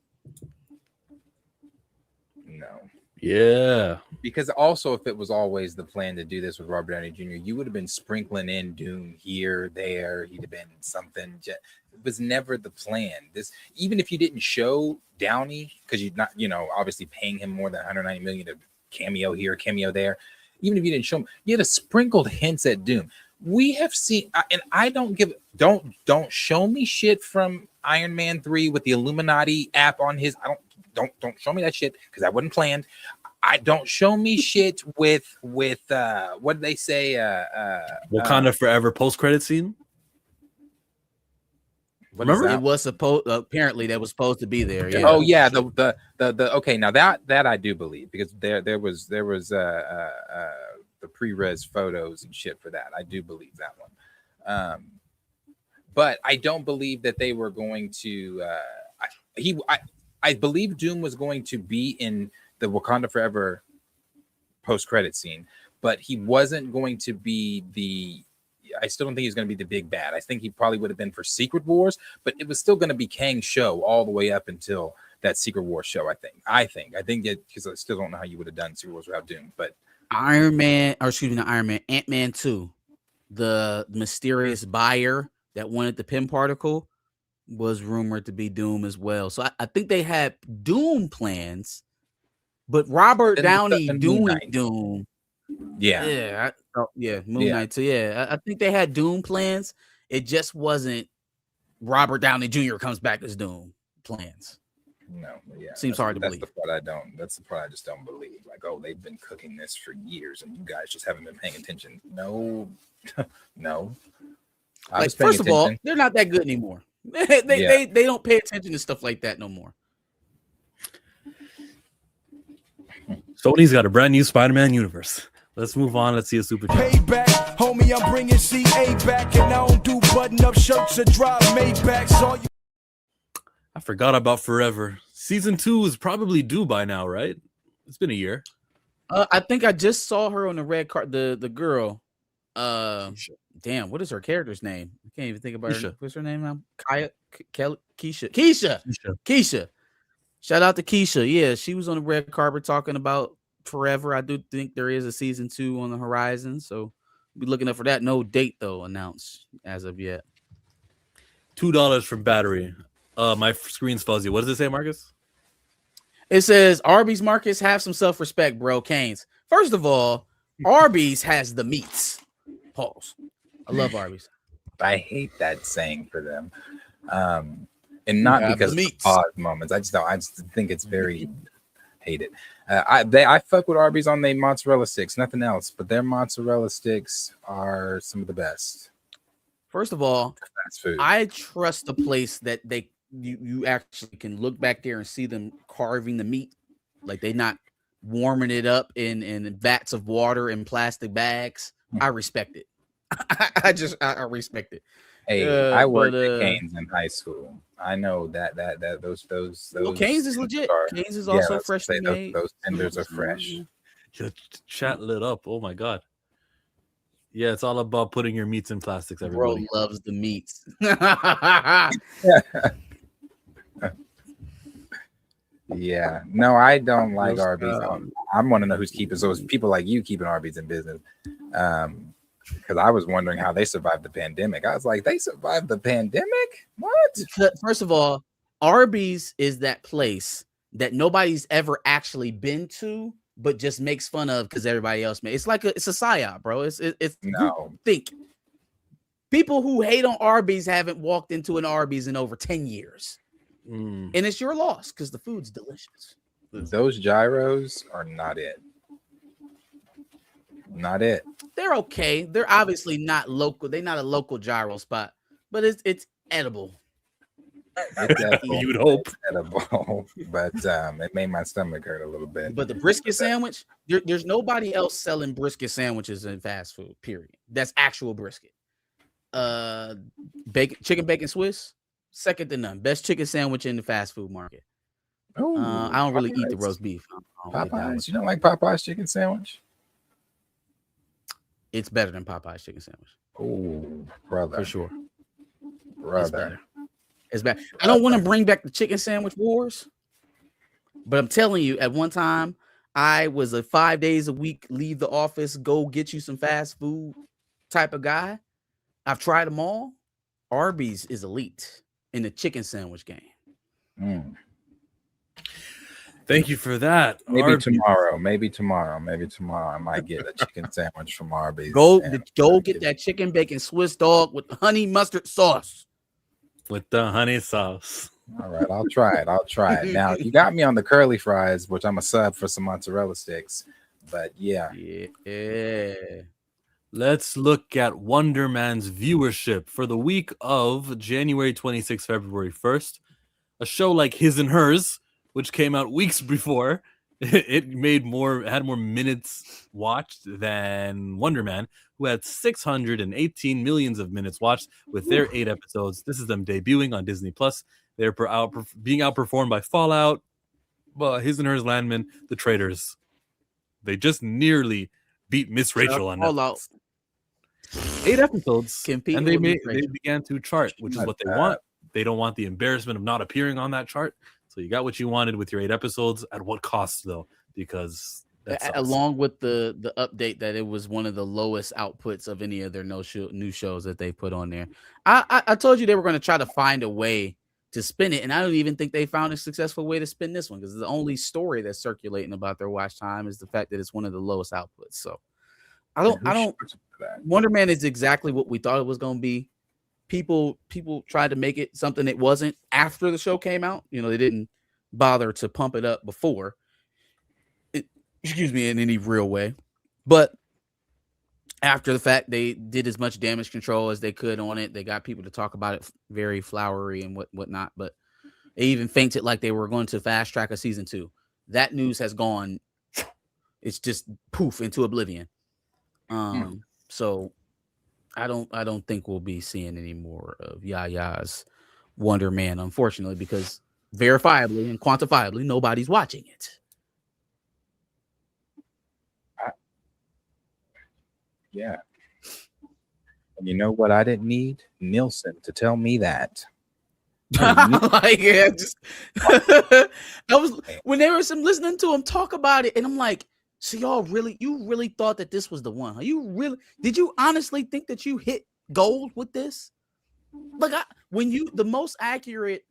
No. Yeah. Because also, if it was always the plan to do this with Robert Downey Jr., you would have been sprinkling in Doom here, there. He'd have been something. It was never the plan. Even if you didn't show Downey, because you're not, obviously paying him more than $190 million to cameo here, cameo there. Even if you didn't show him, you had a sprinkled hints at Doom. We have seen, and I don't show me shit from Iron Man 3 with the Illuminati app on his. Don't show me that shit, because that wasn't planned. I don't show me shit with what did they say? Wakanda Forever post-credit scene. Remember, it was supposed. Apparently, that was supposed to be there. Yeah. Oh yeah, the okay. Now that I do believe, because there was the pre-res photos and shit for that. I do believe that one. But I don't believe that they were going to. I believe Doom was going to be in the Wakanda Forever post-credit scene, but he wasn't going to be I still don't think he's going to be the big bad. I think he probably would have been for Secret Wars, but it was still going to be Kang's show all the way up until that Secret Wars show. I think it, because I still don't know how you would have done Secret Wars without Doom, but Ant-Man 2, the mysterious buyer that wanted the Pym particle was rumored to be Doom as well. So I think they had Doom plans, but Robert Downey doing Doom. Yeah. Moon Knight. So I think they had Doom plans. It just wasn't Robert Downey Jr. comes back as Doom plans. No, yeah. Seems hard to believe. That's the part I just don't believe. Like, oh, they've been cooking this for years and you guys just haven't been paying attention. No. No. Like, first of all, they're not that good anymore. They don't pay attention to stuff like that no more. Sony's got a brand new Spider-Man universe. Let's move on. Let's see a super chat. Payback, homie, I'm bringing CA back, and I don't do button-up shirts or drive Maybachs. I forgot about Forever. Season 2 is probably due by now, right? It's been a year. I think I just saw her on the red card. The girl. Damn, what is her character's name? I can't even think about her. What's her name now? Keisha. Shout out to Keisha. Yeah, she was on the red carpet talking about Forever. I do think there is a season 2 on the horizon, so be looking up for that. No date though announced as of yet. $2 from Battery. My screen's fuzzy. What does it say, Marcus? It says Arby's, Marcus, have some self-respect, bro. Canes. First of all, Arby's has the meats. Pause. I love Arby's. I hate that saying for them. And not because of the pause moments. I just think it's very hate it. I fuck with Arby's on their mozzarella sticks, nothing else, but their mozzarella sticks are some of the best. First of all, fast food. I trust the place that you actually can look back there and see them carving the meat, like they not warming it up in vats of water in plastic bags. I respect it. I respect it. Hey, I worked at Cane's in high school. I know that those Cane's is legit. Cane's is also freshly made. Those tenders are fresh. The chat lit up. Oh my god. Yeah, it's all about putting your meats in plastics. Everybody Bro loves the meats. Yeah. No, I don't like Arby's. I want to know who's keeping. So it's people like you keeping Arby's in business. Because I was wondering how they survived the pandemic. I was like, they survived the pandemic? What? First of all, Arby's is that place that nobody's ever actually been to, but just makes fun of because everybody else made. It's like it's a psyop, bro. It's no. Think people who hate on Arby's haven't walked into an Arby's in over 10 years. And it's your loss because the food's delicious. Those gyros are not it. Not it. They're okay. They're obviously not local. They're not a local gyro spot, but it's edible. It's edible. You'd hope. It's edible, but it made my stomach hurt a little bit. But the brisket sandwich, there's nobody else selling brisket sandwiches in fast food. Period. That's actual brisket. Chicken bacon Swiss, second to none. Best chicken sandwich in the fast food market. Oh, I don't really eat the roast beef. Popeyes. You don't like Popeyes chicken sandwich? It's better than Popeye's chicken sandwich. Oh, brother. For sure. Brother. It's bad. I don't want to bring back the chicken sandwich wars, but I'm telling you, at one time, I was a 5 days a week, leave the office, go get you some fast food type of guy. I've tried them all. Arby's is elite in the chicken sandwich game. Thank you for that. Maybe tomorrow. I might get a chicken sandwich from Arby's. Go get that chicken bacon Swiss dog with honey mustard sauce. With the honey sauce. All right, I'll try it. Now, you got me on the curly fries, which I'm a sub for some mozzarella sticks. But yeah. Let's look at Wonder Man's viewership for the week of January 26th, February 1st. A show like His and Hers, which came out weeks before, it had more minutes watched than Wonder Man, who had 618 millions of minutes watched with their 8 episodes. This is them debuting on Disney Plus. They're being outperformed by Fallout, His and Hers, Landman, The Traitors. They just nearly beat Miss Rachel on Netflix. 8 episodes, and they began to chart, which is what they want. They don't want the embarrassment of not appearing on that chart. So you got what you wanted with your 8 episodes. At what cost, though? Because that sucks. Along with the update that it was one of the lowest outputs of any of their new shows that they put on there. I told you they were going to try to find a way to spin it, and I don't even think they found a successful way to spin this one, because the only story that's circulating about their watch time is the fact that it's one of the lowest outputs. So I don't. Wonder Man is exactly what we thought it was going to be. People tried to make it something it wasn't after the show came out. You know, they didn't bother to pump it up before. Excuse me, in any real way. But after the fact, they did as much damage control as they could on it. They got people to talk about it very flowery and whatnot. But they even fainted like they were going to fast track a season 2. That news has gone. It's just poof into oblivion. So I don't think we'll be seeing any more of Yaya's Wonder Man, unfortunately, because verifiably and quantifiably nobody's watching it. Yeah. And you know what I didn't need? Nielsen to tell me that. Like, yeah, just I was when they were listening to him talk about it, and I'm like, so you really thought that this was the one? Huh? Did you honestly think that you hit gold with this? Like, the most accurate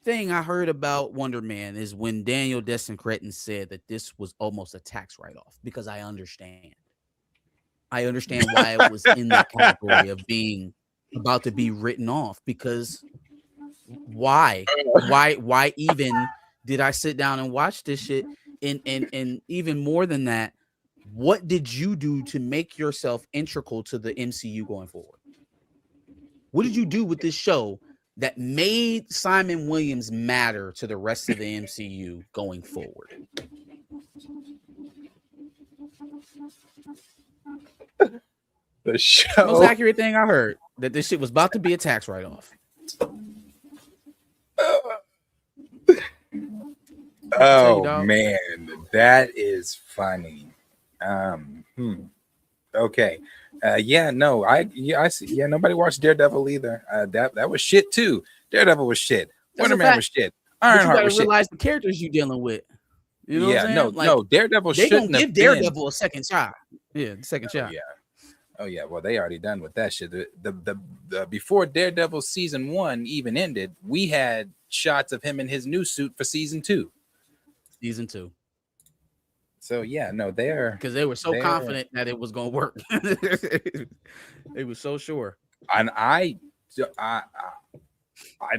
thing I heard about Wonder Man is when Daniel Destin Cretton said that this was almost a tax write-off, because I understand why it was in that category of being about to be written off, because why even did I sit down and watch this shit? And even more than that, what did you do to make yourself integral to the MCU going forward? What did you do with this show that made Simon Williams matter to the rest of the MCU going forward? The show. Most accurate thing I heard, that this shit was about to be a tax write-off. Oh man, that is funny. Okay. I see. Yeah, nobody watched Daredevil either. That was shit too. Daredevil was shit. Wonder Man was shit. Ironheart was shit. Realize the characters you're dealing with. You know what I'm saying? No, Daredevil they shouldn't gonna have give Daredevil a second shot. Yeah, second shot. Yeah. Oh yeah. Well, they already done with that shit. The before Daredevil season 1 even ended, we had shots of him in his new suit for season 2. Season 2. So yeah, no, because they were so confident that it was gonna work. They were so sure. And I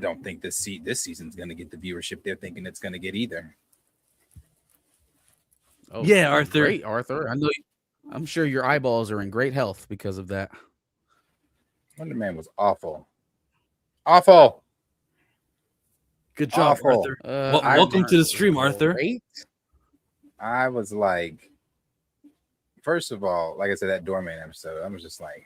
don't think this season's gonna get the viewership they're thinking it's gonna get either. Oh yeah, Arthur. Great, Arthur. I'm sure your eyeballs are in great health because of that. Wonder Man was awful. Awful. Good job, awful. Arthur. Welcome to the stream, Arthur. Great. I was like, first of all, like I said, that Doorman episode, I was just like,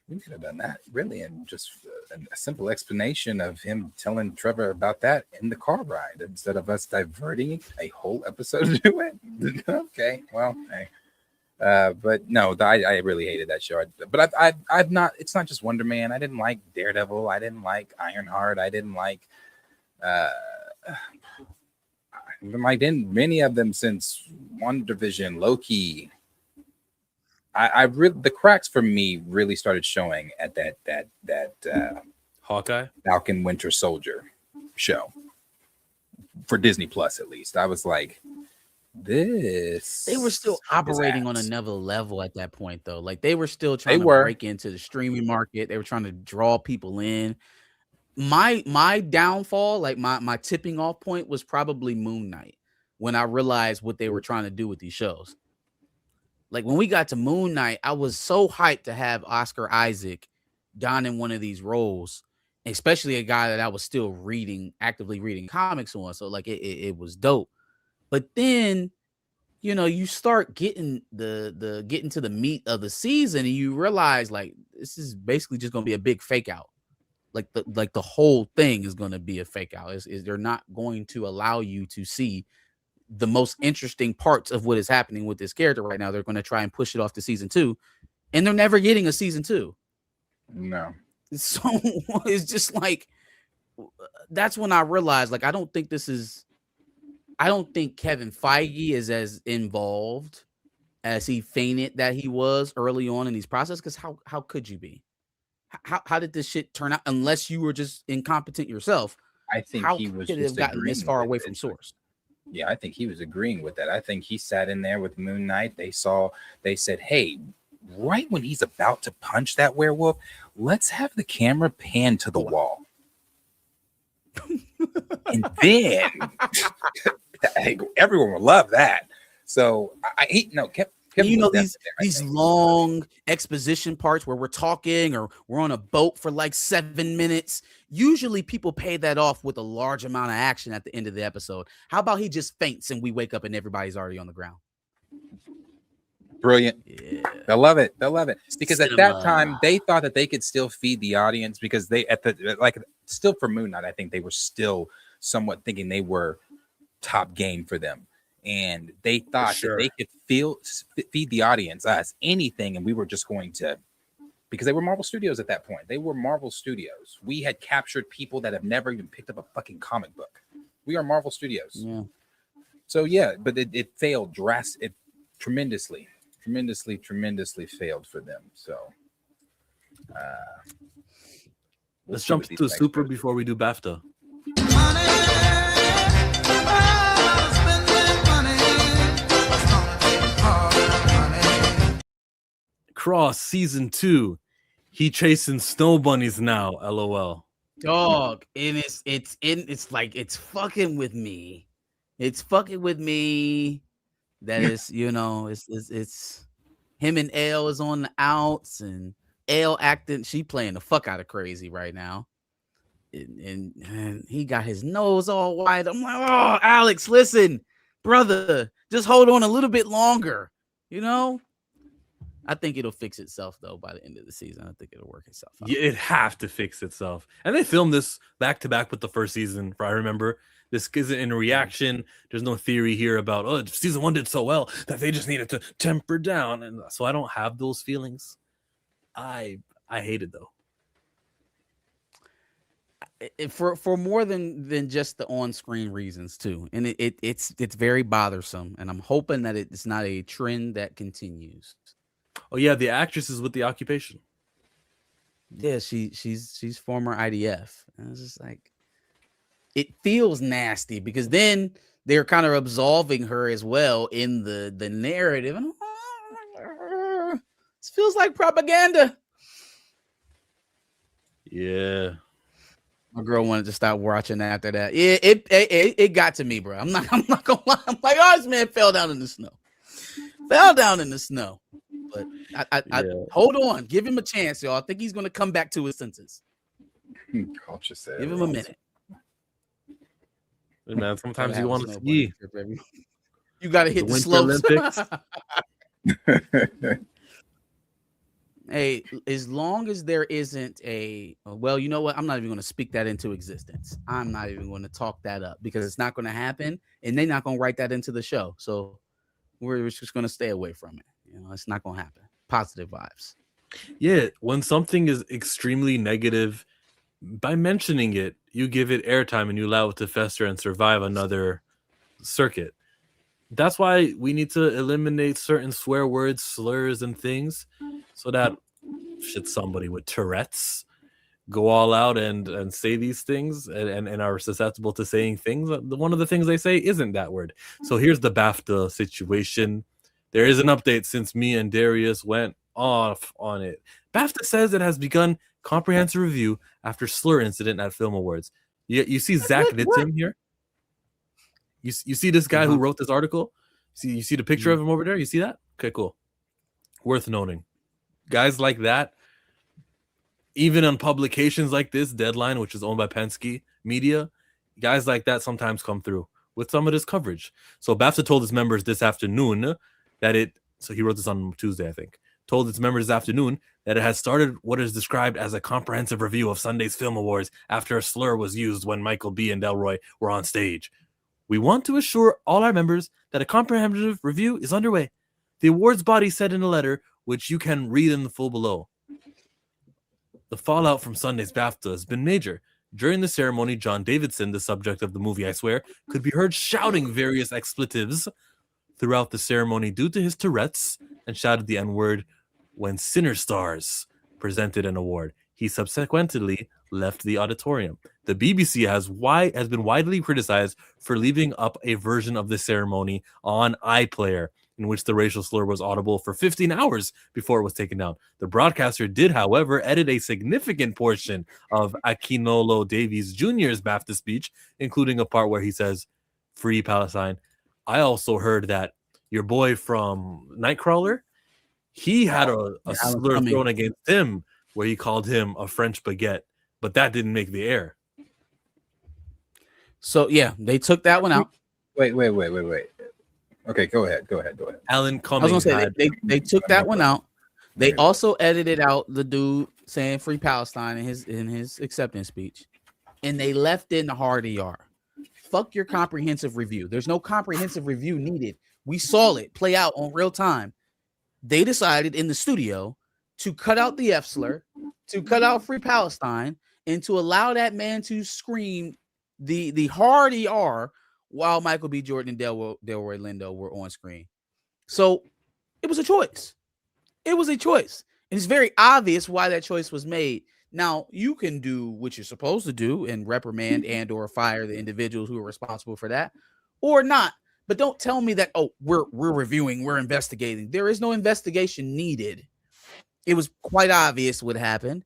we could have done that really, and just a simple explanation of him telling Trevor about that in the car ride instead of us diverting a whole episode to do it. Okay, well, hey. But no, I really hated that show. But I've not. It's not just Wonder Man. I didn't like Daredevil. I didn't like Ironheart. I didn't like. I didn't many of them since WandaVision, Loki. I really the cracks for me really started showing at that Hawkeye, Falcon Winter Soldier show for Disney Plus, at least. I was like, this. They were still operating on another level at that point, though. Like they were still trying to break into the streaming market. They were trying to draw people in. My downfall, like my tipping off point, was probably Moon Knight, when I realized what they were trying to do with these shows. Like when we got to Moon Knight, I was so hyped to have Oscar Isaac donning one of these roles, especially a guy that I was still actively reading comics on. So like it was dope. But then, you know, you start getting getting to the meat of the season, and you realize like this is basically just gonna be a big fake out. Like the whole thing is gonna be a fake out. Is they're not going to allow you to see the most interesting parts of what is happening with this character right now. They're going to try and push it off to season 2, and they're never getting a season 2. No. So it's just like that's when I realized, like, I don't think Kevin Feige is as involved as he feigted that he was early on in these process. Because how could you be? How did this shit turn out? Unless you were just incompetent yourself. I think How he was could it just have gotten this agreeing far with away it. from source? Yeah, I think he was agreeing with that. I think he sat in there with Moon Knight. They said, hey, right when he's about to punch that werewolf, let's have the camera pan to the wall. And then everyone will love that. So Kevin You know, was these long exposition parts where we're talking or we're on a boat for like 7 minutes. Usually people pay that off with a large amount of action at the end of the episode. How about he just faints and we wake up and everybody's already on the ground? brilliant. Yeah. They'll love it. They'll love it. Because at that Cinema. time they thought that they could still feed the audience because still for Moon Knight, I think they were still somewhat thinking they were top game for them. And they thought that they could feed the audience us anything, and we were just going to, because they were Marvel Studios at that point. They were Marvel Studios. We had captured people that have never even picked up a fucking comic book. We are Marvel Studios. Yeah. So yeah, but it failed tremendously failed for them. So let's jump to Super before we do BAFTA. Cross season 2. He chasing snow bunnies now. LOL. Dog, and it's like it's fucking with me. It's fucking with me. That is, it's him and Elle is on the outs, and Elle acting, she playing the fuck out of crazy right now. And he got his nose all wide. I'm like, oh, Alex, listen, brother, just hold on a little bit longer. I think it'll fix itself though by the end of the season. I think it'll work itself out. Yeah, it have to fix itself. And they filmed this back to back with the first season. I remember this isn't in reaction. There's no theory here about season 1 did so well that they just needed to temper down, and so I don't have those feelings. I hate it though. For more than just the on-screen reasons too, and it's very bothersome, and I'm hoping that it's not a trend that continues. Oh yeah, the actress is with the occupation. Yeah, she's former IDF, and it's just like it feels nasty because then they're kind of absolving her as well in the narrative, and this feels like propaganda. Yeah. My girl wanted to stop watching after that. Yeah, it got to me, bro. I'm not gonna lie. I'm like, oh, this man fell down in the snow. But I hold on, give him a chance, y'all. I think he's gonna come back to his senses. Culture said, give him a minute. Hey, man, sometimes you want to ski. You got to hit the slopes. Hey, as long as there isn't well, you know what? I'm not even going to speak that into existence. I'm not even going to talk that up because it's not going to happen, and they're not going to write that into the show. So we're just going to stay away from it. It's not going to happen. Positive vibes. Yeah, when something is extremely negative, by mentioning it, you give it airtime and you allow it to fester and survive another circuit. That's why we need to eliminate certain swear words, slurs, and things so that should somebody with Tourette's go all out and say these things and are susceptible to saying things, one of the things they say isn't that word. So here's the BAFTA situation. There is an update since me and Darius went off on it. BAFTA says it has begun comprehensive review after slur incident at Film Awards. You see Zach Nitzim here? You see this guy who wrote this article? You see the picture of him over there? You see that? Okay, cool. Worth noting. Guys like that, even on publications like this, Deadline, which is owned by Penske Media, guys like that sometimes come through with some of this coverage. So BAFTA told its members this afternoon so he wrote this on Tuesday, I think, told its members this afternoon that it has started what is described as a comprehensive review of Sunday's Film Awards after a slur was used when Michael B. and Delroy were on stage. We want to assure all our members that a comprehensive review is underway. The awards body said in a letter, which you can read in the full below. The fallout from Sunday's BAFTA has been major. During the ceremony, John Davidson, the subject of the movie I Swear, could be heard shouting various expletives throughout the ceremony due to his Tourette's, and shouted the N-word when Sinner Stars presented an award. He subsequently left the auditorium. The BBC has been widely criticized for leaving up a version of the ceremony on iPlayer, in which the racial slur was audible for 15 hours before it was taken down. The broadcaster did, however, edit a significant portion of Akinolo Davies Jr.'s BAFTA speech, including a part where he says, "Free Palestine." I also heard that your boy from Nightcrawler, he had a slur thrown against him where he called him a French baguette, but that didn't make the air. So yeah, they took that one out. Wait. Okay, go ahead. Alan I was Cummings gonna say they took that one out. They also edited out the dude saying "Free Palestine" in his acceptance speech, and they left in the hard ER. Fuck your comprehensive review. There's no comprehensive review needed. We saw it play out on real time. They decided in the studio to cut out the F slur, to cut out "Free Palestine," and to allow that man to scream the hard ER while Michael B. Jordan and Delroy Lindo were on screen. So it was a choice. It was a choice. And it's very obvious why that choice was made. Now, you can do what you're supposed to do and reprimand and or fire the individuals who are responsible for that, or not. But don't tell me that, oh, we're reviewing, we're investigating. There is no investigation needed. It was quite obvious what happened.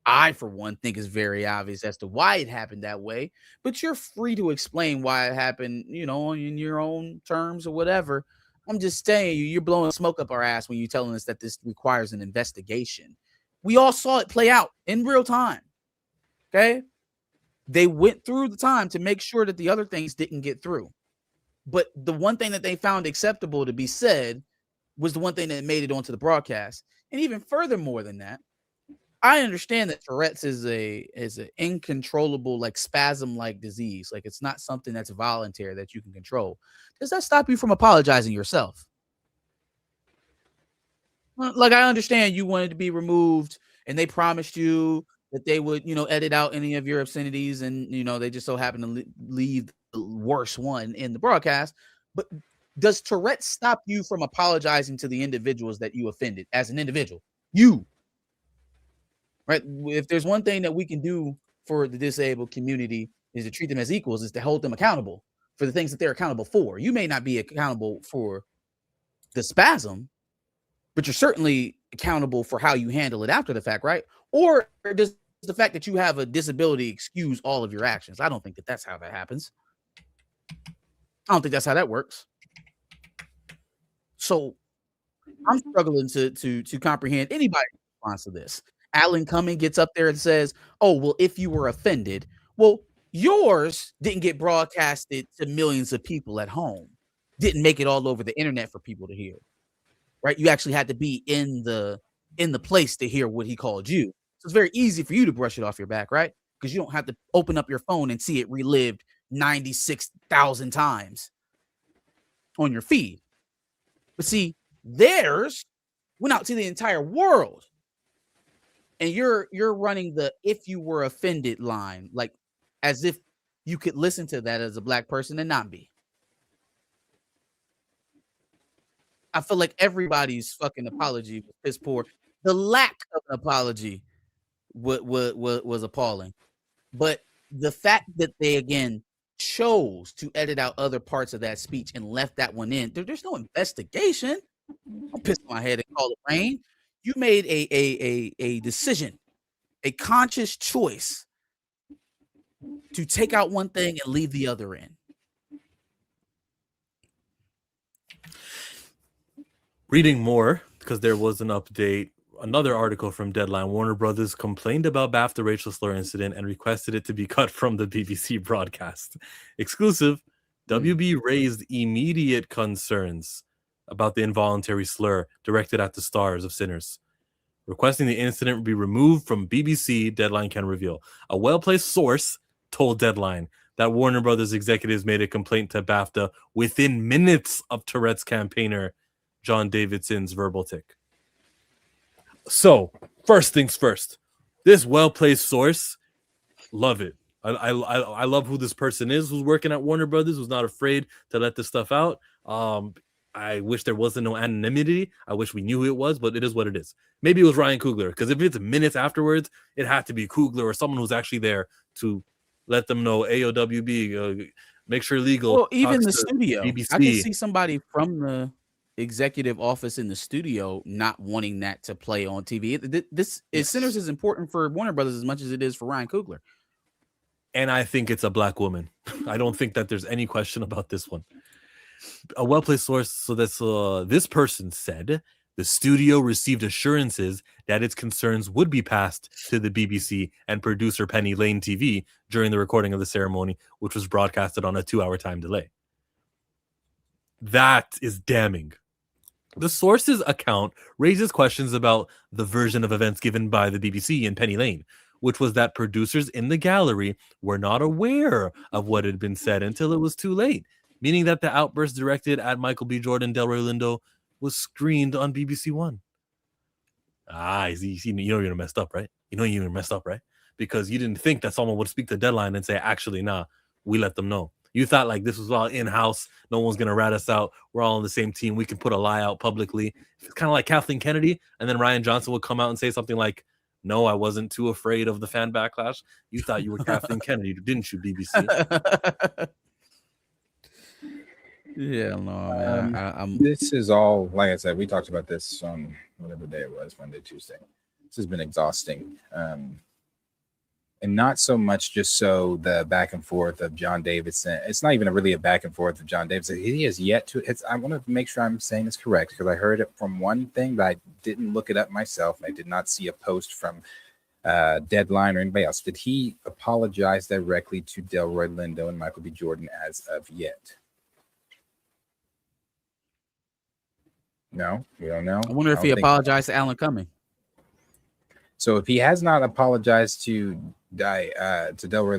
I, for one, think it's very obvious as to why it happened that way, but you're free to explain why it happened, in your own terms or whatever. I'm just saying you're blowing smoke up our ass when you're telling us that this requires an investigation. We all saw it play out in real time. Okay. They went through the time to make sure that the other things didn't get through. But the one thing that they found acceptable to be said was the one thing that made it onto the broadcast. And even furthermore than that, I understand that Tourette's is an uncontrollable, like spasm-like disease. Like it's not something that's voluntary that you can control. Does that stop you from apologizing yourself? Like I understand you wanted to be removed, and they promised you that they would, edit out any of your obscenities, and they just so happen to leave the worst one in the broadcast. But does Tourette's stop you from apologizing to the individuals that you offended as an individual? You. Right. If there's one thing that we can do for the disabled community is to treat them as equals, is to hold them accountable for the things that they're accountable for. You may not be accountable for the spasm, but you're certainly accountable for how you handle it after the fact, right? Or does the fact that you have a disability excuse all of your actions? I don't think that that's how that happens. I don't think that's how that works. So I'm struggling to comprehend anybody's response to this. Alan Cumming gets up there and says, "Oh, well, if you were offended, well, yours didn't get broadcasted to millions of people at home, didn't make it all over the internet for people to hear, right? You actually had to be in the place to hear what he called you. So it's very easy for you to brush it off your back, right? Because you don't have to open up your phone and see it relived 96,000 times on your feed. But see, theirs went out to the entire world. And you're running the "if you were offended" line, like as if you could listen to that as a black person and not be. I feel like everybody's fucking apology was piss poor. The lack of an apology was appalling. But the fact that they again chose to edit out other parts of that speech and left that one in, there's no investigation. I'll piss my head and call it rain. You made a decision, a conscious choice to take out one thing and leave the other in. Reading more, because there was an update, another article from Deadline. Warner Brothers complained about BAFTA racial slur incident and requested it to be cut from the BBC broadcast. Exclusive, WB raised immediate concerns about the involuntary slur directed at the stars of Sinners, requesting the incident be removed from BBC. Deadline can reveal. A well-placed source told Deadline that Warner Brothers executives made a complaint to BAFTA within minutes of Tourette's campaigner John Davidson's verbal tick. So, first things first, this well-placed source, love it. I love who this person is who's working at Warner Brothers, who's not afraid to let this stuff out. I wish there wasn't no anonymity. I wish we knew who it was, but it is what it is. Maybe it was Ryan Coogler, because if it's minutes afterwards, it had to be Coogler or someone who's actually there to let them know AOWB, make sure legal. Well, even the studio, BBC. I can see somebody from the executive office in the studio not wanting that to play on TV. This is Sinners is important for Warner Brothers as much as it is for Ryan Coogler. And I think it's a black woman. I don't think that there's any question about this one. A well-placed source. So that's this person said the studio received assurances that its concerns would be passed to the BBC and producer Penny Lane TV during the recording of the ceremony, which was broadcasted on a 2-hour time delay. That is damning. The source's account raises questions about the version of events given by the BBC and Penny Lane, which was that producers in the gallery were not aware of what had been said until it was too late, meaning that the outburst directed at Michael B. Jordan, Delroy Lindo, was screened on BBC One. You know you're messed up, right? You know you're messed up, right? Because you didn't think that someone would speak the deadline and say, actually, nah, we let them know. You thought like this was all in-house. No one's going to rat us out. We're all on the same team. We can put a lie out publicly. It's kind of like Kathleen Kennedy. And then Ryan Johnson would come out and say something like, no, I wasn't too afraid of the fan backlash. You thought you were Kathleen Kennedy, didn't you, BBC? Yeah, no, man. This is all, like I said, we talked about this on whatever day it was, Monday, Tuesday. This has been exhausting. And not so much just so the back and forth of John Davidson. It's not even really a back and forth of John Davidson. He has yet to, I want to make sure I'm saying this correct, because I heard it from one thing, but I didn't look it up myself. I did not see a post from Deadline or anybody else. Did he apologize directly to Delroy Lindo and Michael B. Jordan as of yet? No, we don't know. I wonder if he apologized to Alan Cumming. So if he has not apologized to Delroy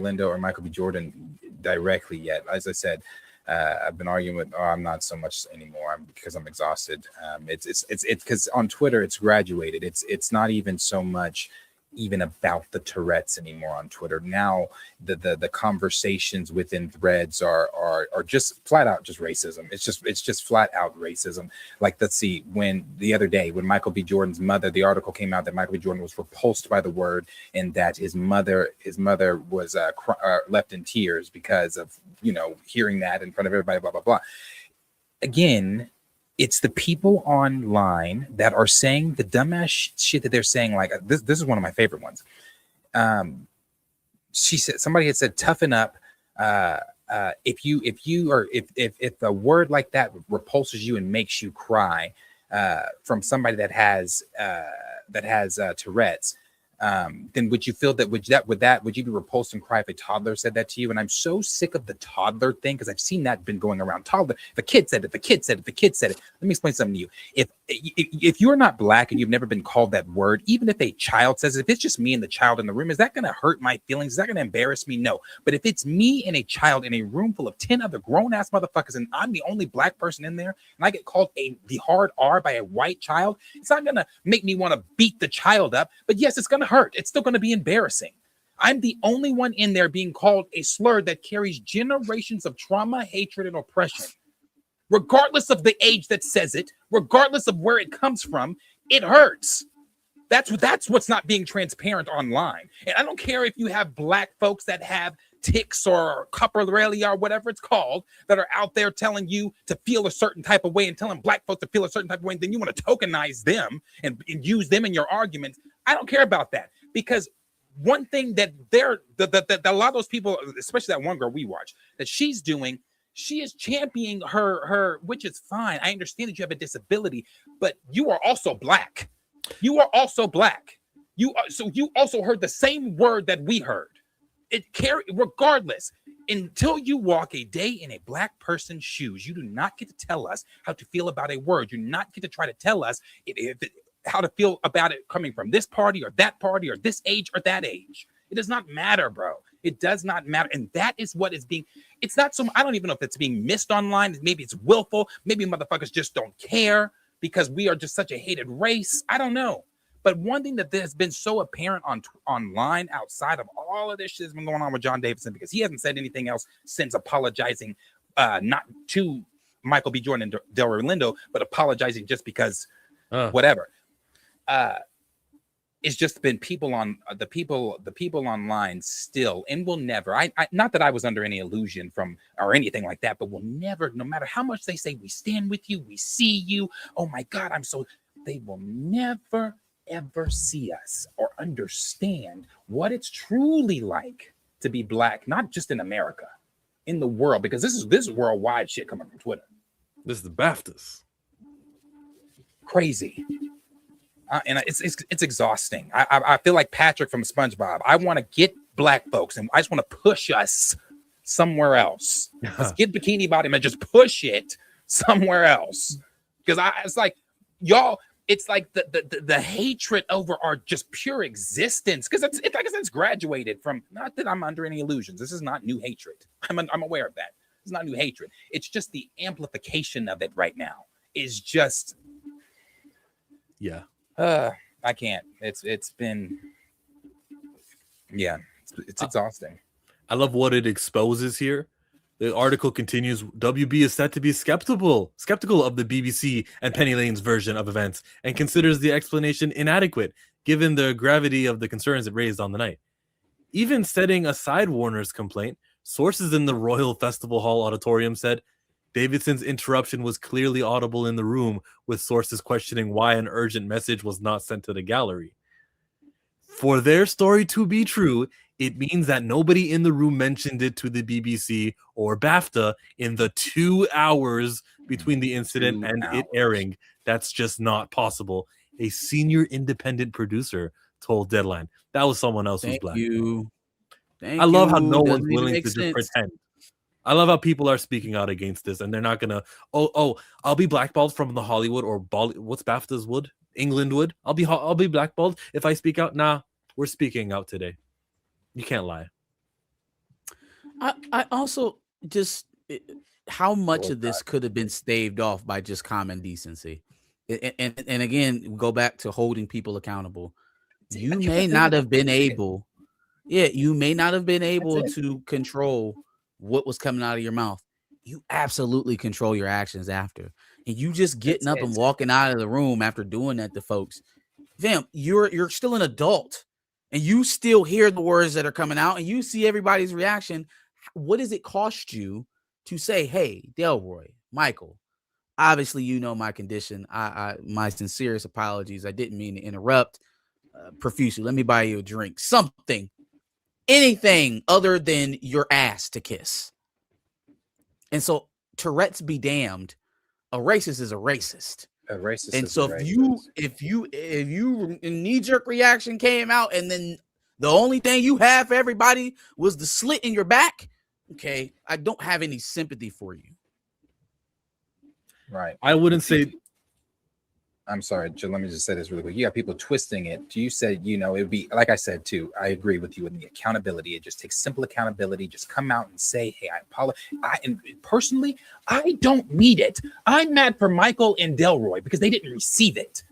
Lindo or Michael B. Jordan directly yet, as I said, I've been arguing with, I'm not so much anymore because I'm exhausted. It's because on Twitter it's graduated. It's not even so much even about the Tourette's anymore on Twitter. Now the conversations within threads are just flat out just racism. It's just flat out racism. Like, let's see, when the other day when Michael B. Jordan's mother, the article came out that Michael B. Jordan was repulsed by the word and that his mother was left in tears because of hearing that in front of everybody, blah blah blah. Again, it's the people online that are saying the dumbass shit that they're saying. Like this is one of my favorite ones. She said, somebody had said, toughen up. If a word like that repulses you and makes you cry, from somebody that has Tourette's, then would you feel that would you be repulsed and cry if a toddler said that to you? And I'm so sick of the toddler thing, because I've seen that been going around. Toddler, the kid said it. Let me explain something to you. If you're not black and you've never been called that word, even if a child says it, if it's just me and the child in the room, is that going to hurt my feelings? Is that going to embarrass me? No. But if it's me and a child in a room full of 10 other grown ass motherfuckers and I'm the only black person in there and I get called the hard R by a white child, it's not going to make me want to beat the child up. But yes, it's going to hurt. It's still going to be embarrassing. I'm the only one in there being called a slur that carries generations of trauma, hatred, and oppression. Regardless of the age that says it, regardless of where it comes from, it hurts. That's what's not being transparent online. And I don't care if you have black folks that have tics or coprolalia or whatever it's called that are out there telling you to feel a certain type of way and telling black folks to feel a certain type of way, and then you want to tokenize them and use them in your arguments. I don't care about that, because one thing that a lot of those people, especially that one girl we watch, that she's doing, she is championing her, which is fine. I understand that you have a disability, but you are also black. You are also black. So you also heard the same word that we heard. Regardless, until you walk a day in a black person's shoes, you do not get to tell us how to feel about a word. You do not get to try to tell us how to feel about it coming from this party or this age or that age. It does not matter, bro. It does not matter. And that is what is being, it's not so, I don't even know if it's being missed online. Maybe it's willful. Maybe motherfuckers just don't care because we are just such a hated race. I don't know. But one thing that has been so apparent online outside of all of this shit that's been going on with John Davidson, because he hasn't said anything else since apologizing, not to Michael B. Jordan and Delroy Lindo, but apologizing just because whatever. It's just been people on the people online still, and will never. I not that I was under any illusion from or anything like that, but will never, no matter how much they say we stand with you, we see you. Oh my God, they will never ever see us or understand what it's truly like to be Black, not just in America, in the world, because this is worldwide shit coming from Twitter. This is the BAFTAs. Crazy. And it's exhausting. I feel like Patrick from SpongeBob. I want to get Black folks, and I just want to push us somewhere else. Let's get Bikini Bottom and just push it somewhere else. Because it's like y'all. It's like the hatred over our just pure existence. Because it's like I said, it's graduated from. Not that I'm under any illusions. This is not new hatred. I'm aware of that. It's not new hatred. It's just the amplification of it right now is just. Yeah. I can't. It's been, yeah, it's exhausting. I love what it exposes here. The article continues. WB is said to be skeptical of the BBC and Penny Lane's version of events, and considers the explanation inadequate given the gravity of the concerns it raised on the night. Even setting aside Warner's complaint, sources in the Royal Festival Hall auditorium said Davidson's interruption was clearly audible in the room, with sources questioning why an urgent message was not sent to the gallery. For their story to be true, it means that nobody in the room mentioned it to the BBC or BAFTA in the 2 hours between the incident and it airing. That's just not possible. A senior independent producer told Deadline. That was someone else who's Black. I love how no one's willing to just pretend. I love how people are speaking out against this, and they're not gonna. I'll be blackballed from the Hollywood or what's BAFTA's wood? England wood. I'll be blackballed if I speak out. Nah, we're speaking out today. You can't lie. I also just how much of this could have been staved off by just common decency, and again, go back to holding people accountable. You may not have been able. Yeah, you may not have been able to control what was coming out of your mouth. You absolutely control your actions after. And you just getting up and walking out of the room after doing that to folks. Fam, you're still an adult and you still hear the words that are coming out and you see everybody's reaction. What does it cost you to say, hey, Delroy, Michael, obviously you know my condition. My sincerest apologies. I didn't mean to interrupt profusely. Let me buy you a drink. Something. Anything other than your ass to kiss. And so Tourette's be damned. A racist is a racist. A racist. And so if you knee-jerk reaction came out and then the only thing you have for everybody was the slit in your back, okay, I don't have any sympathy for you. Right. I wouldn't say. I'm sorry, let me just say this really quick. You got people twisting it. You said, it would be, like I said, too, I agree with you in the accountability. It just takes simple accountability. Just come out and say, hey, I apologize. And personally, I don't need it. I'm mad for Michael and Delroy because they didn't receive it.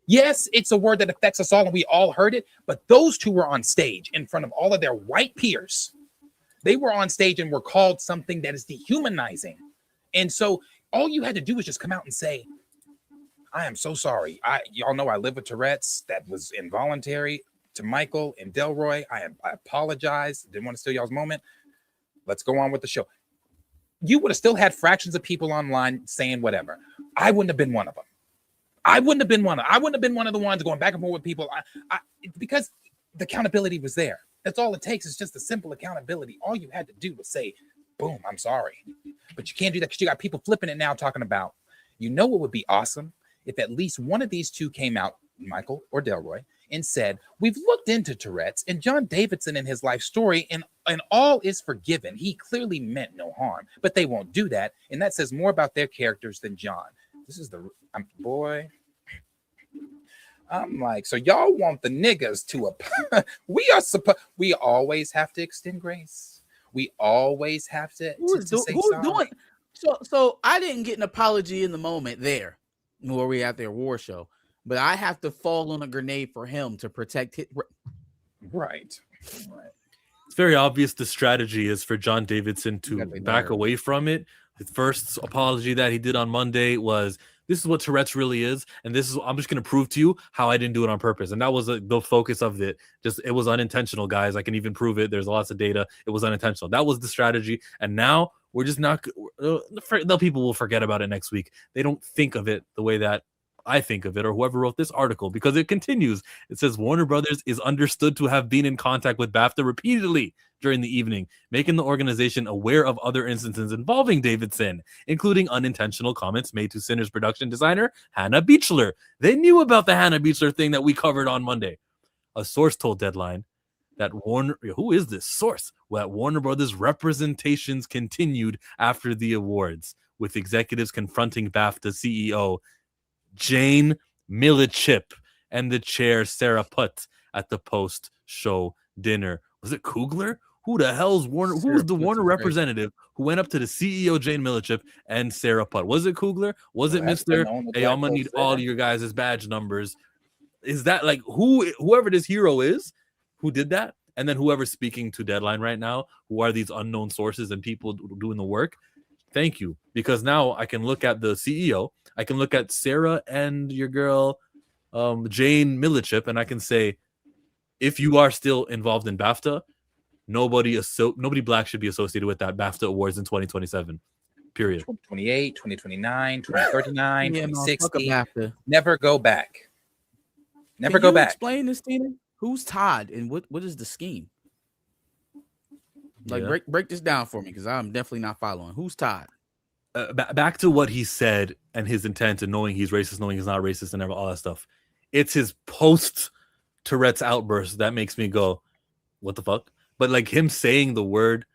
Yes, it's a word that affects us all and we all heard it, but those two were on stage in front of all of their white peers. They were on stage and were called something that is dehumanizing. And so all you had to do was just come out and say, I am so sorry. Y'all know I live with Tourette's. That was involuntary. To Michael and Delroy, I apologize. Didn't want to steal y'all's moment. Let's go on with the show. You would have still had fractions of people online saying whatever. I wouldn't have been one of them. I wouldn't have been one of the ones going back and forth with people. Because the accountability was there. That's all it takes. Is just a simple accountability. All you had to do was say, boom, I'm sorry. But you can't do that because you got people flipping it now talking about, what would be awesome? If at least one of these two came out, Michael or Delroy, and said, we've looked into Tourette's and John Davidson in his life story, and all is forgiven. He clearly meant no harm, but they won't do that. And that says more about their characters than John. This is I'm like, so y'all want the niggas to, we always have to extend grace. We always have to say sorry. So I didn't get an apology in the moment there. Where we at their war show, but I have to fall on a grenade for him to protect his. Right. It's very obvious the strategy is for John Davidson to Got the back nerve. away from it. His first apology that he did on Monday was, this is what Tourette's really is, and this is, I'm just going to prove to you how I didn't do it on purpose. And that was the focus of it. Just, it was unintentional, guys. I can even prove it. There's lots of data. It was unintentional. That was the strategy. And now we're just not, the people will forget about it next week. They don't think of it the way that I think of it, or whoever wrote this article, because it continues. It says Warner Brothers is understood to have been in contact with BAFTA repeatedly during the evening, making the organization aware of other instances involving Davidson, including unintentional comments made to Sinners production designer Hannah Beachler. They knew about the Hannah Beachler thing that we covered on Monday. A source told Deadline that who is this source? That Warner Brothers representations continued after the awards, with executives confronting BAFTA CEO Jane Millichip and the chair Sarah Putt at the post-show dinner. Was it Kugler? Who the hell's Warner? Who was the Warner representative who went up to the CEO Jane Millichip and Sarah Putt? Was it Kugler? Was it Mr. Hey, I'm gonna need all your guys' badge numbers? Is that like whoever this hero is who did that? And then whoever's speaking to Deadline right now, who are these unknown sources and people doing the work? Thank you, because now I can look at the CEO, I can look at Sarah and your girl Jane Millichip, and I can say, if you are still involved in BAFTA, nobody black should be associated with that BAFTA awards in 2027. Period. 2028, 2029, 2039, Yeah, 2060. BAFTA. Never go back. Never Can go you back. Explain this, Tina. Who's Todd, and what is the scheme? Like, Yeah. break this down for me, because I'm definitely not following. Who's Todd? Back to what he said and his intent, and knowing he's racist, knowing he's not racist, and all that stuff. It's his post Tourette's outburst that makes me go, what the fuck? But like him saying the word,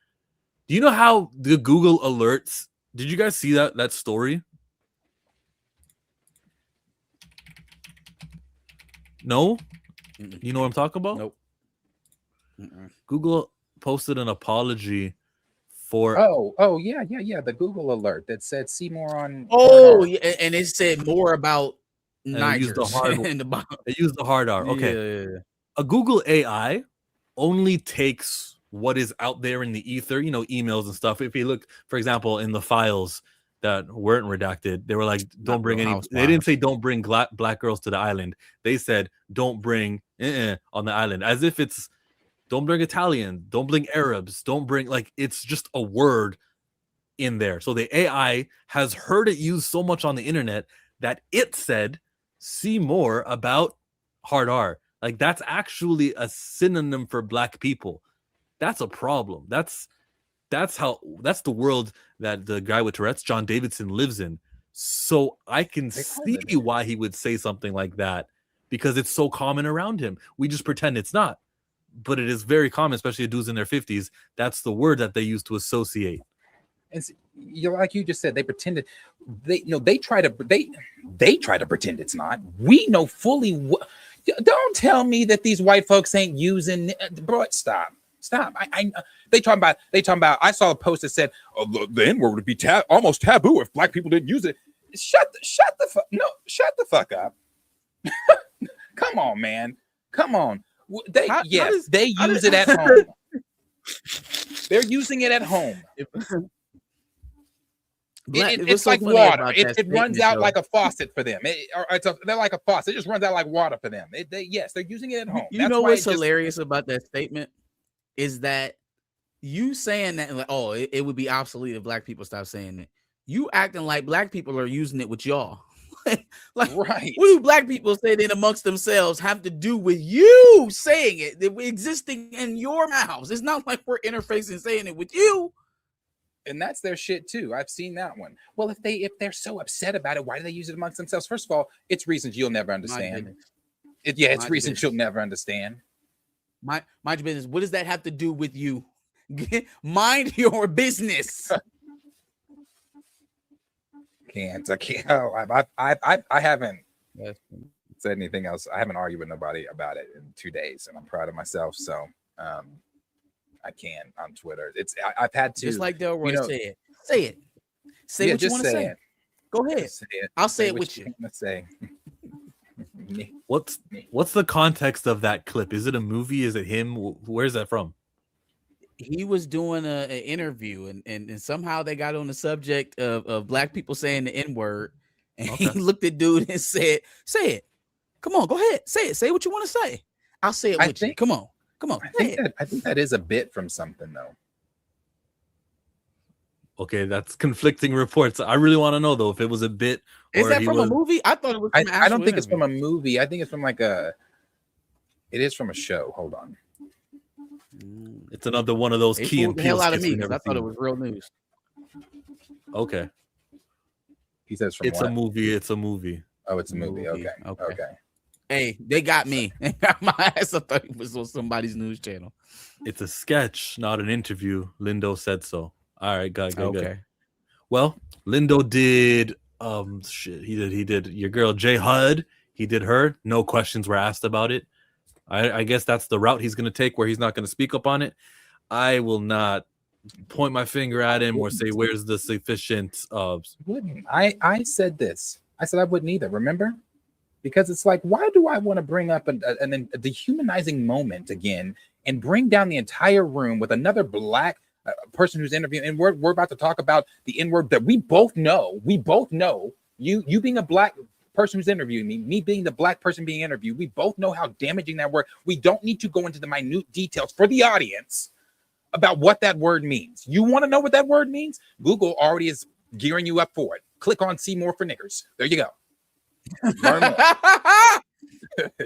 do you know how the Google alerts? Did you guys see that story? No? You know what I'm talking about? Nope. Google posted an apology for. Oh, yeah. The Google alert that said see more on. Oh, yeah, and it said more about It used the hard. in the bottom. It used the hard R. Okay. Yeah. A Google AI only takes what is out there in the ether, emails and stuff. If you look, for example, in the files that weren't redacted, they were like, don't bring any. They didn't say don't bring black girls to the island. They said don't bring on the island, as if it's don't bring Italian, don't bring Arabs, don't bring, like, it's just a word in there. So the AI has heard it used so much on the internet that it said, see more about hard R. Like, that's actually a synonym for black people. That's a problem. That's the world that the guy with Tourette's, John Davidson, lives in. So I can see why he would say something like that, because it's so common around him. We just pretend it's not, but it is very common, especially dudes in their 50s. That's the word that they use to associate. And like you just said, they pretended. They try to pretend it's not. We know fully. Don't tell me that these white folks ain't using. Bro, stop. They talking about. I saw a post that said, "Oh, the N-word would be almost taboo if black people didn't use it." Shut the fuck up. Come on, man. Come on. They use it at home. They're using it at home. It's like water. It runs out like a faucet for them. They're like a faucet. It just runs out like water for them. Yes, they're using it at home. You know what's hilarious about that statement is that you saying that, like, oh, it would be obsolete if black people stop saying it. You acting like black people are using it with y'all. Like, right? What do black people say that amongst themselves have to do with you saying it, that we're existing in your mouths? It's not like we're interfacing saying it with you. And that's their shit too. I've seen that one. Well, if they're so upset about it, why do they use it amongst themselves? First of all, it's reasons you'll never understand. It's reasons you'll never understand. Mind your business. What does that have to do with you? Mind your business. I can't. Oh, I haven't said anything else. I haven't argued with nobody about it in 2 days, and I'm proud of myself. So I can on Twitter. I've had to, just like Delroy said. Say it. Say what you want to say. Go ahead. Say it. I'll say it with you. Say. What's the context of that clip? Is it a movie? Is it him? Where's that from? He was doing an interview, and somehow they got on the subject of black people saying the N-word, and he looked at dude and said, "Say it. Come on, go ahead. Say it. Say what you want to say. I'll say it with you. Come on. I think that is a bit from something though. Okay, that's conflicting reports. I really want to know though if it was a bit. Is that from a movie? I thought it was. From I don't think it's from a movie. I think it's from like a. It is from a show. Hold on. It's another one of those Key and the Peele hell out of skits me. I thought it was real news. Okay. He says from it's what? a movie. It's a movie. Oh, it's a movie. Okay. Hey, they got me. They got my ass. I thought it was on somebody's news channel. It's a sketch, not an interview. Lindo said so. All right, good. Okay. Well, Lindo did he did your girl J Hud. He did her. No questions were asked about it. I guess that's the route he's going to take, where he's not going to speak up on it. I will not point my finger at him or say where's the sufficient. Wouldn't I said this? I said I wouldn't either. Remember? Because it's like, why do a bring up a dehumanizing moment again and bring down the entire room with another black person who's interviewing? And we're about to talk about the N-word that we both know. We both know you being a black person who's interviewing me being the black person being interviewed. We both know how damaging that word. We don't need to go into the minute details for the audience about what that word means. You want to know what that word means? Google already is gearing you up for it. Click on "See More" for niggers. There you go. Learn more.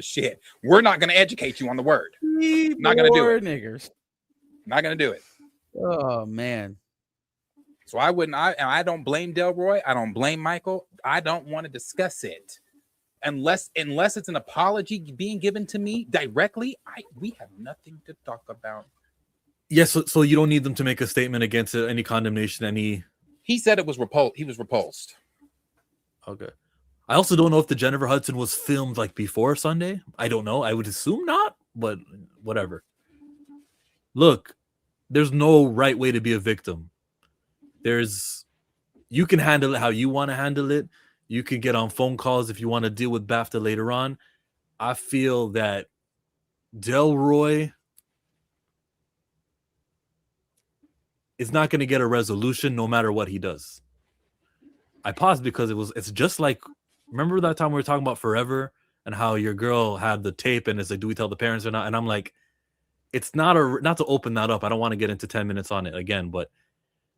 Shit, we're not going to educate you on the word. Not going to do it. Niggers. Not going to do it. Oh man. So I don't blame Delroy. I don't blame Michael. I don't want to discuss it unless it's an apology being given to me directly. We have nothing to talk about. Yes, so you don't need them to make a statement against it, any condemnation, He said it was repulsed. He was repulsed. Okay. I also don't know if the Jennifer Hudson was filmed like before Sunday. I don't know. I would assume not, but whatever. Look, there's no right way to be a victim. You can handle it how you want to handle it. You can get on phone calls if you want to deal with BAFTA later on. I feel that Delroy is not going to get a resolution no matter what he does. I paused because it's just like, remember that time we were talking about Forever and how your girl had the tape and it's like, do we tell the parents or not? And I'm like, it's not to open that up. I don't want to get into 10 minutes on it again, but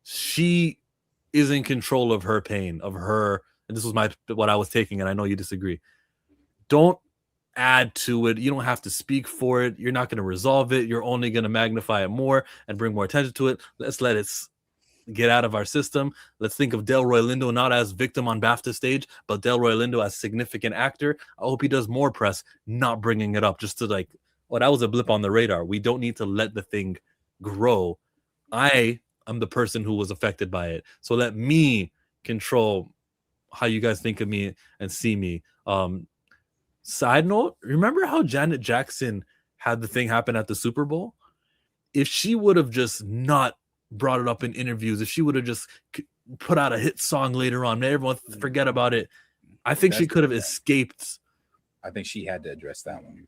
she is in control of her pain, of her. And this was what I was taking, and I know you disagree. Don't add to it. You don't have to speak for it. You're not going to resolve it. You're only going to magnify it more and bring more attention to it. Let's let it get out of our system. Let's think of Delroy Lindo not as victim on BAFTA stage, but Delroy Lindo as significant actor. I hope he does more press, not bringing it up just to like, oh, that was a blip on the radar. We don't need to let the thing grow. I'm the person who was affected by it. So let me control how you guys think of me and see me. Side note, remember how Janet Jackson had the thing happen at the Super Bowl? If she would have just not brought it up in interviews, if she would have just put out a hit song later on, made everyone forget about it, I think she could have escaped. I think she had to address that one.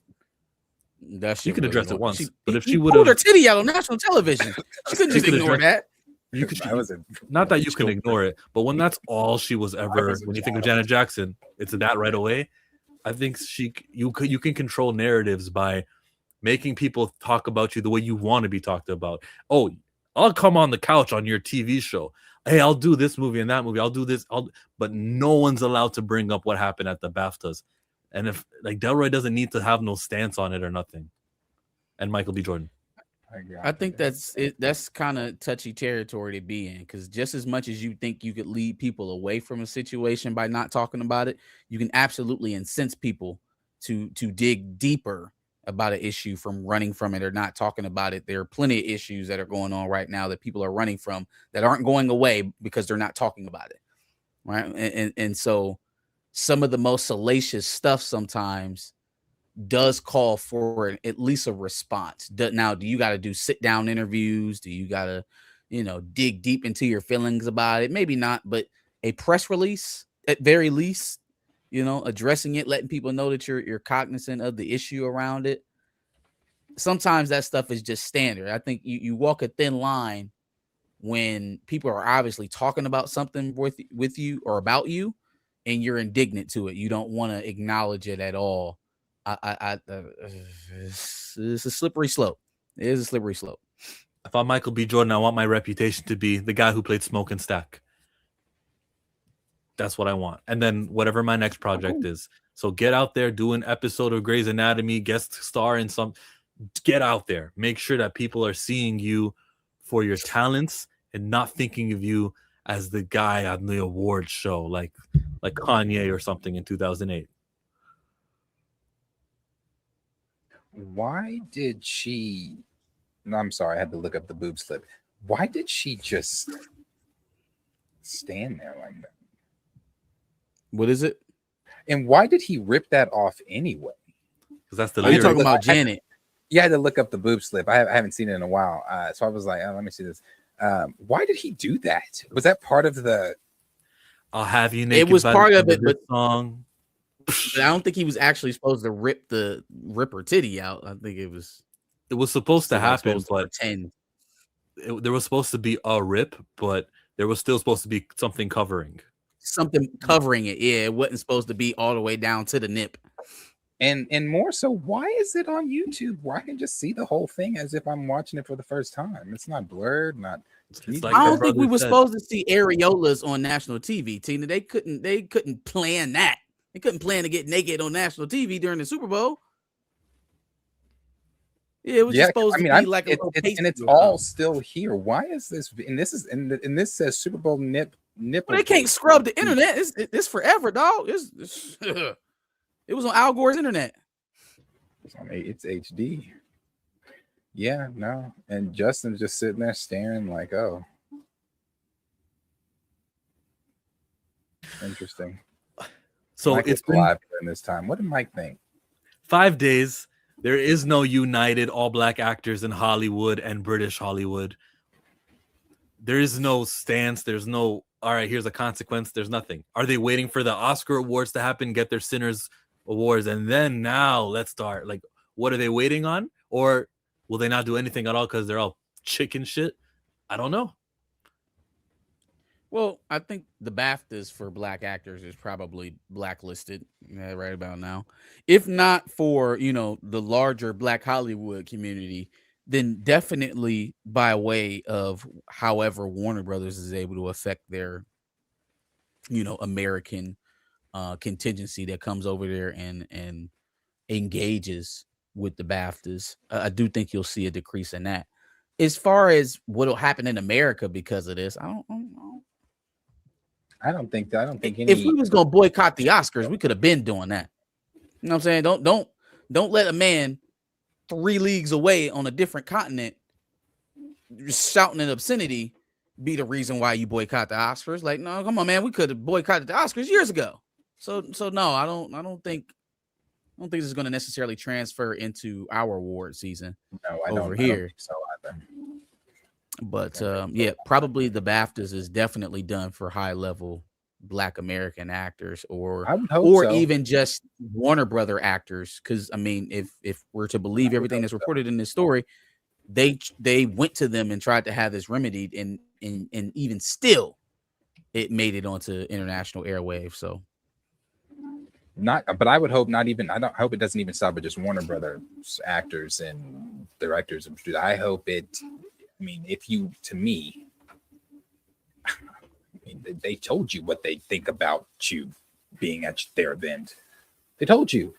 You could address it once, but if she would have pulled her titty out on national television, she couldn't just ignore that. Not that you can ignore it, but when that's all she was ever, when you think of Janet Jackson, it's that right away. I think you can control narratives by making people talk about you the way you want to be talked about. Oh, I'll come on the couch on your TV show. Hey, I'll do this movie and that movie. I'll do this. But no one's allowed to bring up what happened at the BAFTAs. And if like Delroy doesn't need to have no stance on it or nothing. And Michael B. Jordan. I think that's it. That's kind of touchy territory to be in, because just as much as you think you could lead people away from a situation by not talking about it, you can absolutely incense people to dig deeper about an issue from running from it or not talking about it. There are plenty of issues that are going on right now that people are running from that aren't going away because they're not talking about it, right? And so some of the most salacious stuff sometimes does call for at least a response. Now, do you got to do sit down interviews? Do you got to, dig deep into your feelings about it? Maybe not, but a press release at very least addressing it, letting people know that you're cognizant of the issue around it. Sometimes that stuff is just standard. I think you walk a thin line when people are obviously talking about something with you or about you, and you're indignant to it. You don't want to acknowledge it at all. It's a slippery slope. It is a slippery slope. If I'm Michael B. Jordan, I want my reputation to be the guy who played Smoke and Stack. That's what I want. And then whatever my next project is. So get out there, do an episode of Grey's Anatomy, guest star in some. Get out there. Make sure that people are seeing you for your talents and not thinking of you as the guy on the awards show like Kanye or something in 2008. Why did she... No, I'm sorry. I had to look up the boob slip. Why did she just stand there like that? What is it? And why did he rip that off anyway? Because that's the Are you talking about Janet? Yeah, I had to look up the boob slip. I haven't seen it in a while. So I was like, oh, let me see this. Why did he do that? Was that part of the... I'll have you naked. It was part of it, but song. But I don't think he was actually supposed to rip her titty out. I think it was supposed to happen, but there was supposed to be a rip, but there was still supposed to be something covering it. Yeah, it wasn't supposed to be all the way down to the nip. And more so, why is it on YouTube where I can just see the whole thing as if I'm watching it for the first time? It's not blurred, It's like I don't think we were supposed to see areolas on national TV, Tina. They couldn't plan that. They couldn't plan to get naked on national TV during the Super Bowl. Yeah, it was just supposed to be like a little and it's all still here. Why is this? And this says Super Bowl nipple. Well, they can't scrub the internet. It's forever, dog. It was on Al Gore's internet. It's HD. Yeah, no. And Justin's just sitting there staring like, oh. Interesting. So Mike it's live during this time. What did Mike think? 5 days. There is no united all black actors in Hollywood and British Hollywood. There is no stance. There's no, all right, here's a consequence. There's nothing. Are they waiting for the Oscar awards to happen, get their Sinners awards, and then now let's start? Like, what are they waiting on? Or will they not do anything at all because they're all chicken shit? I don't know. Well, I think the BAFTAs for black actors is probably blacklisted right about now. If not for, the larger black Hollywood community, then definitely by way of however Warner Brothers is able to affect their, American contingency that comes over there and engages with the BAFTAs. I do think you'll see a decrease in that. As far as what will happen in America because of this, I don't know. I don't think If we was gonna boycott the Oscars, we could have been doing that. You know what I'm saying? Don't let a man 3 leagues away on a different continent just shouting an obscenity be the reason why you boycott the Oscars. Like, no, come on, man, we could have boycotted the Oscars years ago. So no, I don't think this is going to necessarily transfer into our award season over here. I don't think so either. But yeah, probably the BAFTAs is definitely done for high level Black American actors or even just Warner Brother actors. Because I mean, if we're to believe everything that's reported in this story, they went to them and tried to have this remedied, and even still, it made it onto international airwaves. So. But I would hope not even. I don't hope it doesn't even stop at just Warner Brothers actors and directors and producers. I hope it. I mean, they told you what they think about you being at their event. They told you.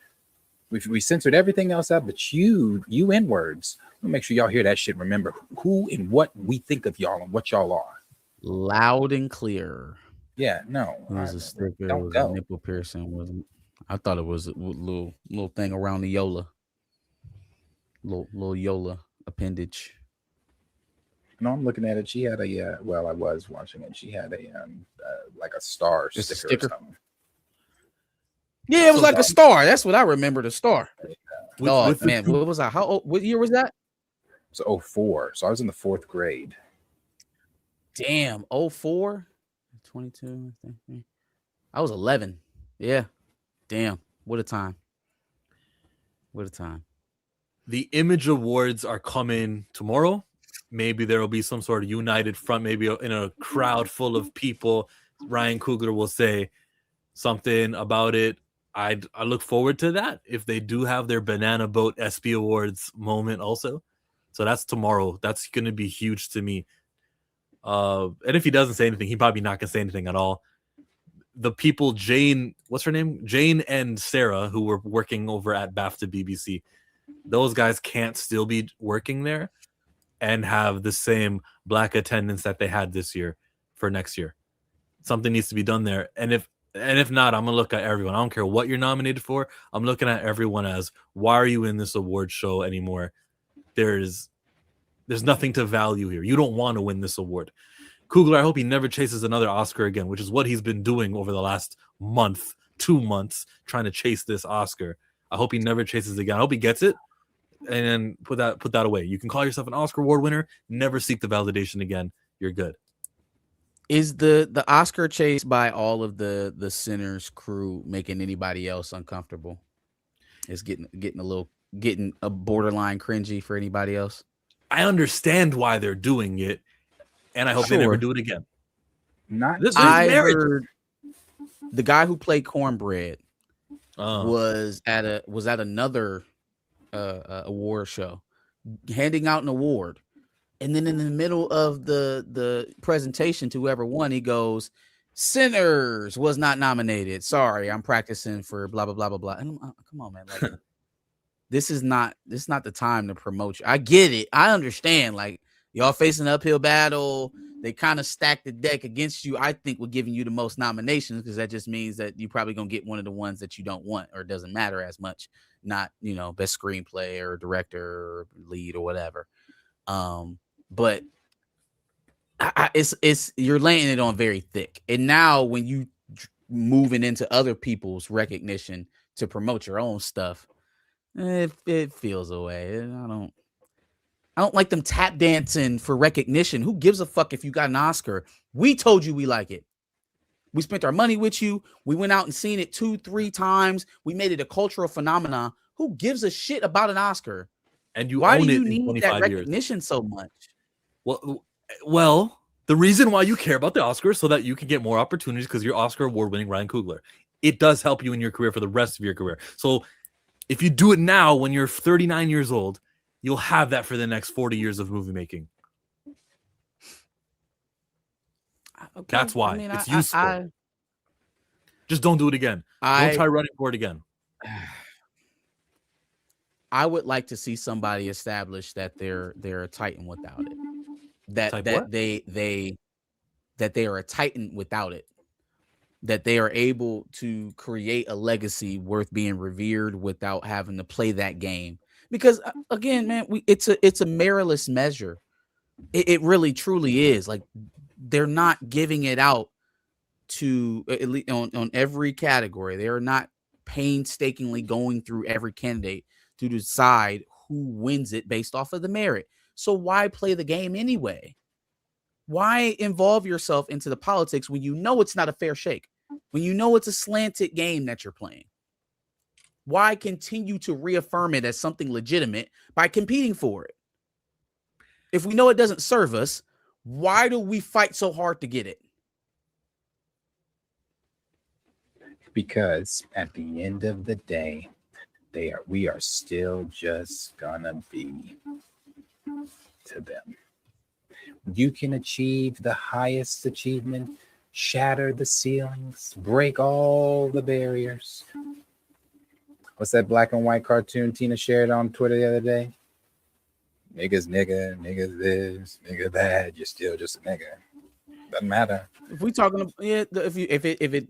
We censored everything else out, but you N-words. We'll make sure y'all hear that shit. Remember who and what we think of y'all and what y'all are. Loud and clear. Yeah, no. It was a sticker. It was a nipple piercing. Wasn't. I thought it was a little thing around the Yola. Little Yola appendage. No, I'm looking at it. She had I was watching it. She had a like a star sticker or something. Yeah, it was like a star. That's what I remember. The star. Oh man, what was I? How old? What year was that? It was 04. So I was in the 4th grade. Damn, 04? 22. I was 11. Yeah. Damn, what a time. What a time. The Image Awards are coming tomorrow. Maybe there will be some sort of united front, maybe in a crowd full of people. Ryan Coogler will say something about it. I look forward to that if they do have their Banana Boat ESPY Awards moment also. So that's tomorrow. That's going to be huge to me. And if he doesn't say anything, he probably not going to say anything at all. The people, Jane, what's her name? Jane and Sarah, who were working over at BAFTA BBC, those guys can't still be working there and have the same black attendance that they had this year for next year. Something needs to be done there. And if not, I'm gonna look at everyone. I don't care what you're nominated for. I'm looking at everyone as, why are you in this award show anymore? There's nothing to value here. You don't want to win this award. Coogler, I hope he never chases another Oscar again, which is what he's been doing over the last month, 2 months, trying to chase this Oscar. I hope he never chases again. I hope he gets it and then put that away. You can call yourself an Oscar Award winner. Never seek the validation again. You're good. Is the Oscar chase by all of the Sinners crew making anybody else uncomfortable? It's getting a borderline cringy for anybody else. I understand why they're doing it, and I hope they never do it again. I heard the guy who played Cornbread was at another award show, handing out an award, and then in the middle of the presentation to whoever won, he goes, "Sinners was not nominated. Sorry, I'm practicing for blah blah blah blah blah." And come on, man, like this is not the time to promote you. I get it. I understand. Like, y'all facing an uphill battle. They kind of stacked the deck against you, I think, with giving you the most nominations, because that just means that you're probably going to get one of the ones that you don't want or doesn't matter as much. Not, best screenplay or director or lead or whatever. But it's you're laying it on very thick. And now when you moving into other people's recognition to promote your own stuff, it feels away. I don't like them tap dancing for recognition. Who gives a fuck if you got an Oscar? We told you we like it. We spent our money with you. We went out and seen it 2-3 times. We made it a cultural phenomenon. Who gives a shit about an Oscar? And why do you need that recognition so much? Well, the reason why you care about the Oscars is so that you can get more opportunities, because you're Oscar award-winning Ryan Coogler. It does help you in your career for the rest of your career. So if you do it now when you're 39 years old, you'll have that for the next 40 years of movie making. Okay. That's why. It's useful. Just don't do it again. Don't try running for it again. I would like to see somebody establish that they're a Titan without it. That they are a Titan without it. That they are able to create a legacy worth being revered without having to play that game. Because again, man, it's a meritless measure. It really truly is. Like, they're not giving it out to at least on every category. They are not painstakingly going through every candidate to decide who wins it based off of the merit. So why play the game anyway? Why involve yourself into the politics when you know it's not a fair shake? When you know it's a slanted game that you're playing? Why continue to reaffirm it as something legitimate by competing for it? If we know it doesn't serve us, why do we fight so hard to get it? Because at the end of the day, we are still just gonna be to them. You can achieve the highest achievement, shatter the ceilings, break all the barriers. What's that black and white cartoon Tina shared on Twitter the other day? Niggas nigga, niggas this, nigga that. You're still just a nigga. Doesn't matter. If we talking, if it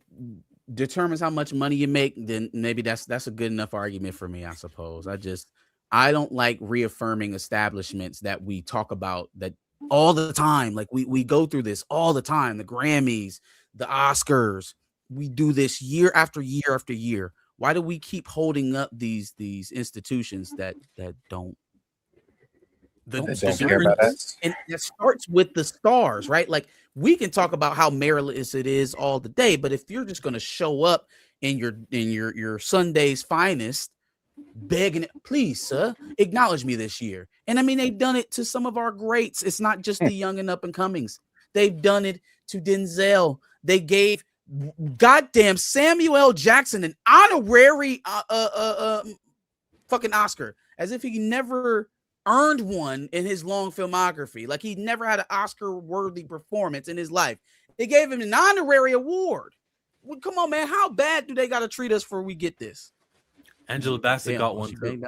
determines how much money you make, then maybe that's a good enough argument for me, I suppose. I don't like reaffirming establishments that we talk about that all the time. Like we go through this all the time. The Grammys, the Oscars. We do this year after year after year. Why do we keep holding up these institutions that don't care about us? And it starts with the stars, right? Like, we can talk about how meritless it is all the day, but if you're just going to show up in your Sunday's finest, begging, please, sir, acknowledge me this year. And I mean, they've done it to some of our greats. It's not just the young and up and comings. They've done it to Denzel. They gave goddamn Samuel L. Jackson an honorary fucking Oscar, as if he never earned one in his long filmography. Like he never had an Oscar-worthy performance in his life. They gave him an honorary award. Well, come on, man. How bad do they got to treat us for we get this? Angela Bassett got one too.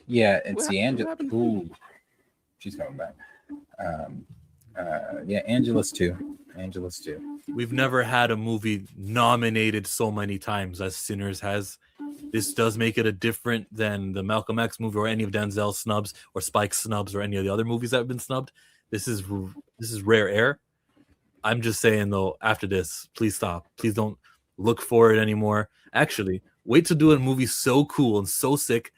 Yeah, and What see Angela. Ooh, she's coming back. Yeah, Angela's too. We've never had a movie nominated so many times as Sinners has. This does make it a different than the Malcolm X movie or any of Denzel's snubs or Spike's snubs or any of the other movies that have been snubbed. This is rare air. I'm just saying though, after this, please stop. Please don't look for it anymore. Actually, wait to do a movie so cool and so sick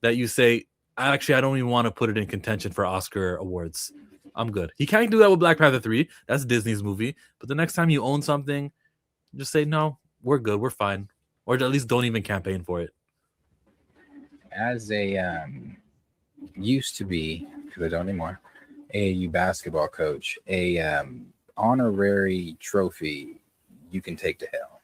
that you say, actually, I don't even want to put it in contention for Oscar awards. I'm good. He can't do that with Black Panther 3. That's Disney's movie. But the next time you own something, just say, no, we're good. We're fine. Or at least don't even campaign for it. As a used to be, because I don't anymore, AAU basketball coach, a honorary trophy you can take to hell.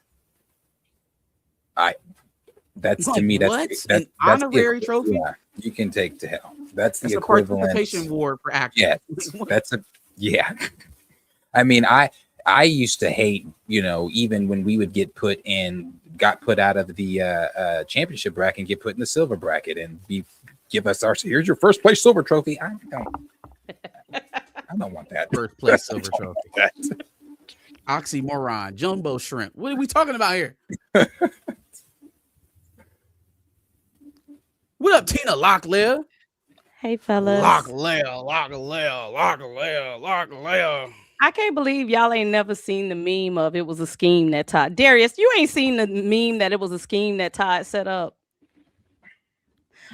That's to me, that's an honorary trophy. Yeah, you can take to hell. That's the a equivalent. participation award for acting. Yeah, I mean, I used to hate, even when we would got put out of the championship bracket and get put in the silver bracket and give us here's your first place silver trophy. I don't want that First place silver trophy. Oxymoron, jumbo shrimp. What are we talking about here? What up, Tina Locklear? Hey, fellas. Locklear. I can't believe y'all ain't never seen the meme of it was a scheme that Todd. Darius, you ain't seen the meme that it was a scheme that Todd set up?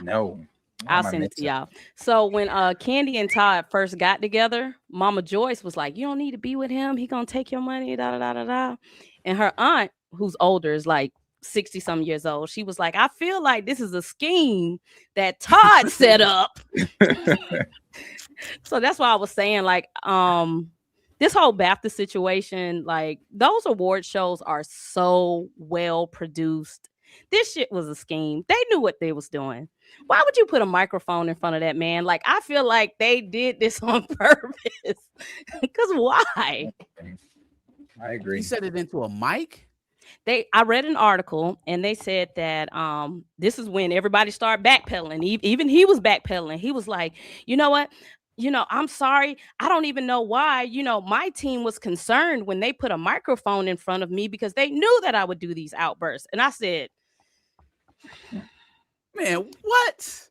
No. I'll send it to y'all. So when Candy and Todd first got together, Mama Joyce was like, you don't need to be with him. He gonna take your money, da da da da da. And her aunt, who's older, is like 60-some years old. She was like, I feel like this is a scheme that Todd set up. So that's why I was saying, like, this whole BAFTA situation, like, those award shows are so well produced. This shit was a scheme. They knew what they was doing. Why would you put a microphone in front of that man? Like, I feel like they did this on purpose. Because why? I agree. You set it into a mic? I read an article and they said that this is when everybody started backpedaling. Even he was backpedaling. He was like, you know what? I'm sorry. I don't even know why. My team was concerned when they put a microphone in front of me because they knew that I would do these outbursts. And I said, man, what?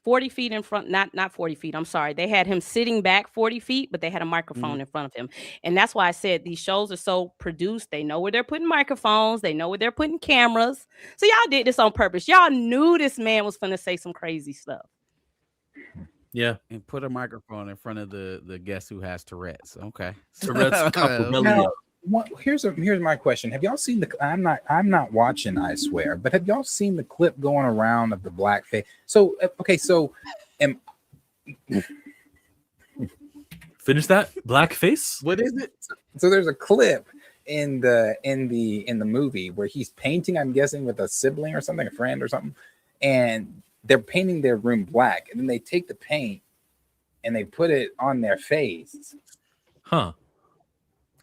40 feet in front, not 40 feet. I'm sorry. They had him sitting back 40 feet, but they had a microphone in front of him. And that's why I said these shows are so produced. They know where they're putting microphones. They know where they're putting cameras. So y'all did this on purpose. Y'all knew this man was going to say some crazy stuff. Yeah. And put a microphone in front of the guest who has Tourette's. Okay. Tourette's. Here's my question. Have y'all seen I'm not watching, I swear, but have y'all seen the clip going around of the blackface? So finish that blackface. What is it? So there's a clip in the movie where he's painting, I'm guessing with a sibling or something, a friend or something, and they're painting their room black, and then they take the paint and they put it on their face. Huh.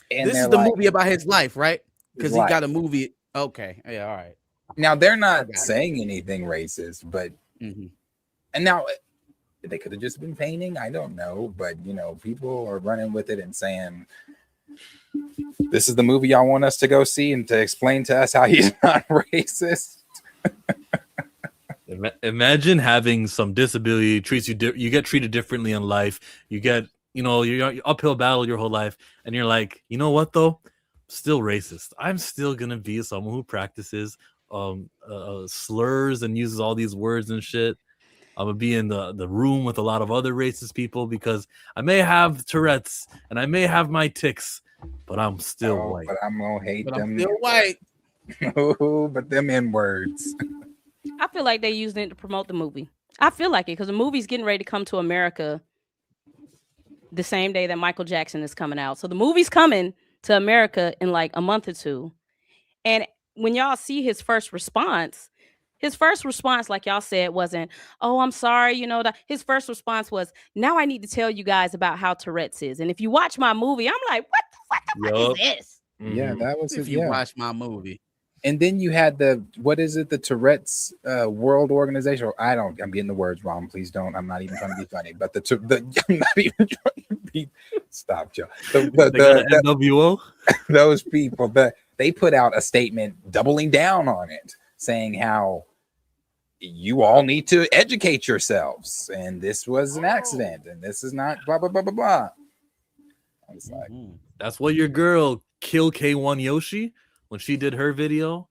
And this is the movie about his life, right? Because he got a movie. Okay. Yeah, all right. Now they're not saying anything racist, but and now they could have just been painting. I don't know, but people are running with it and saying, this is the movie y'all want us to go see and to explain to us how he's not racist. Imagine having some disability treats you get treated differently in life. You get you're uphill battle your whole life, and you're like, you know what though? Still racist. I'm still gonna be someone who practices slurs and uses all these words and shit. I'm gonna be in the room with a lot of other racist people because I may have Tourette's and I may have my tics, but I'm still white. But I'm gonna hate But them. I'm still white. Oh, but them N words. I feel like they using it to promote the movie. I feel like it because the movie's getting ready to come to America the same day that Michael Jackson is coming out. So the movie's coming to America in like a month or two. And when y'all see his first response, like y'all said, wasn't, "Oh, I'm sorry," his first response was, "Now I need to tell you guys about how Tourette's is." And if you watch my movie, I'm like, what the fuck is this? Yeah, that was If it. you Yeah. watch my movie. And then you had the Tourette's World Organization. I'm getting the words wrong. Please don't. I'm not even trying to be funny. But I'm not even trying to be. Stop, Joe. The NWO. Those people they put out a statement doubling down on it, saying how you all need to educate yourselves, and this was an accident, and this is not blah blah blah blah blah. I was like, that's what your girl Kill K1 Yoshi, when she did her video,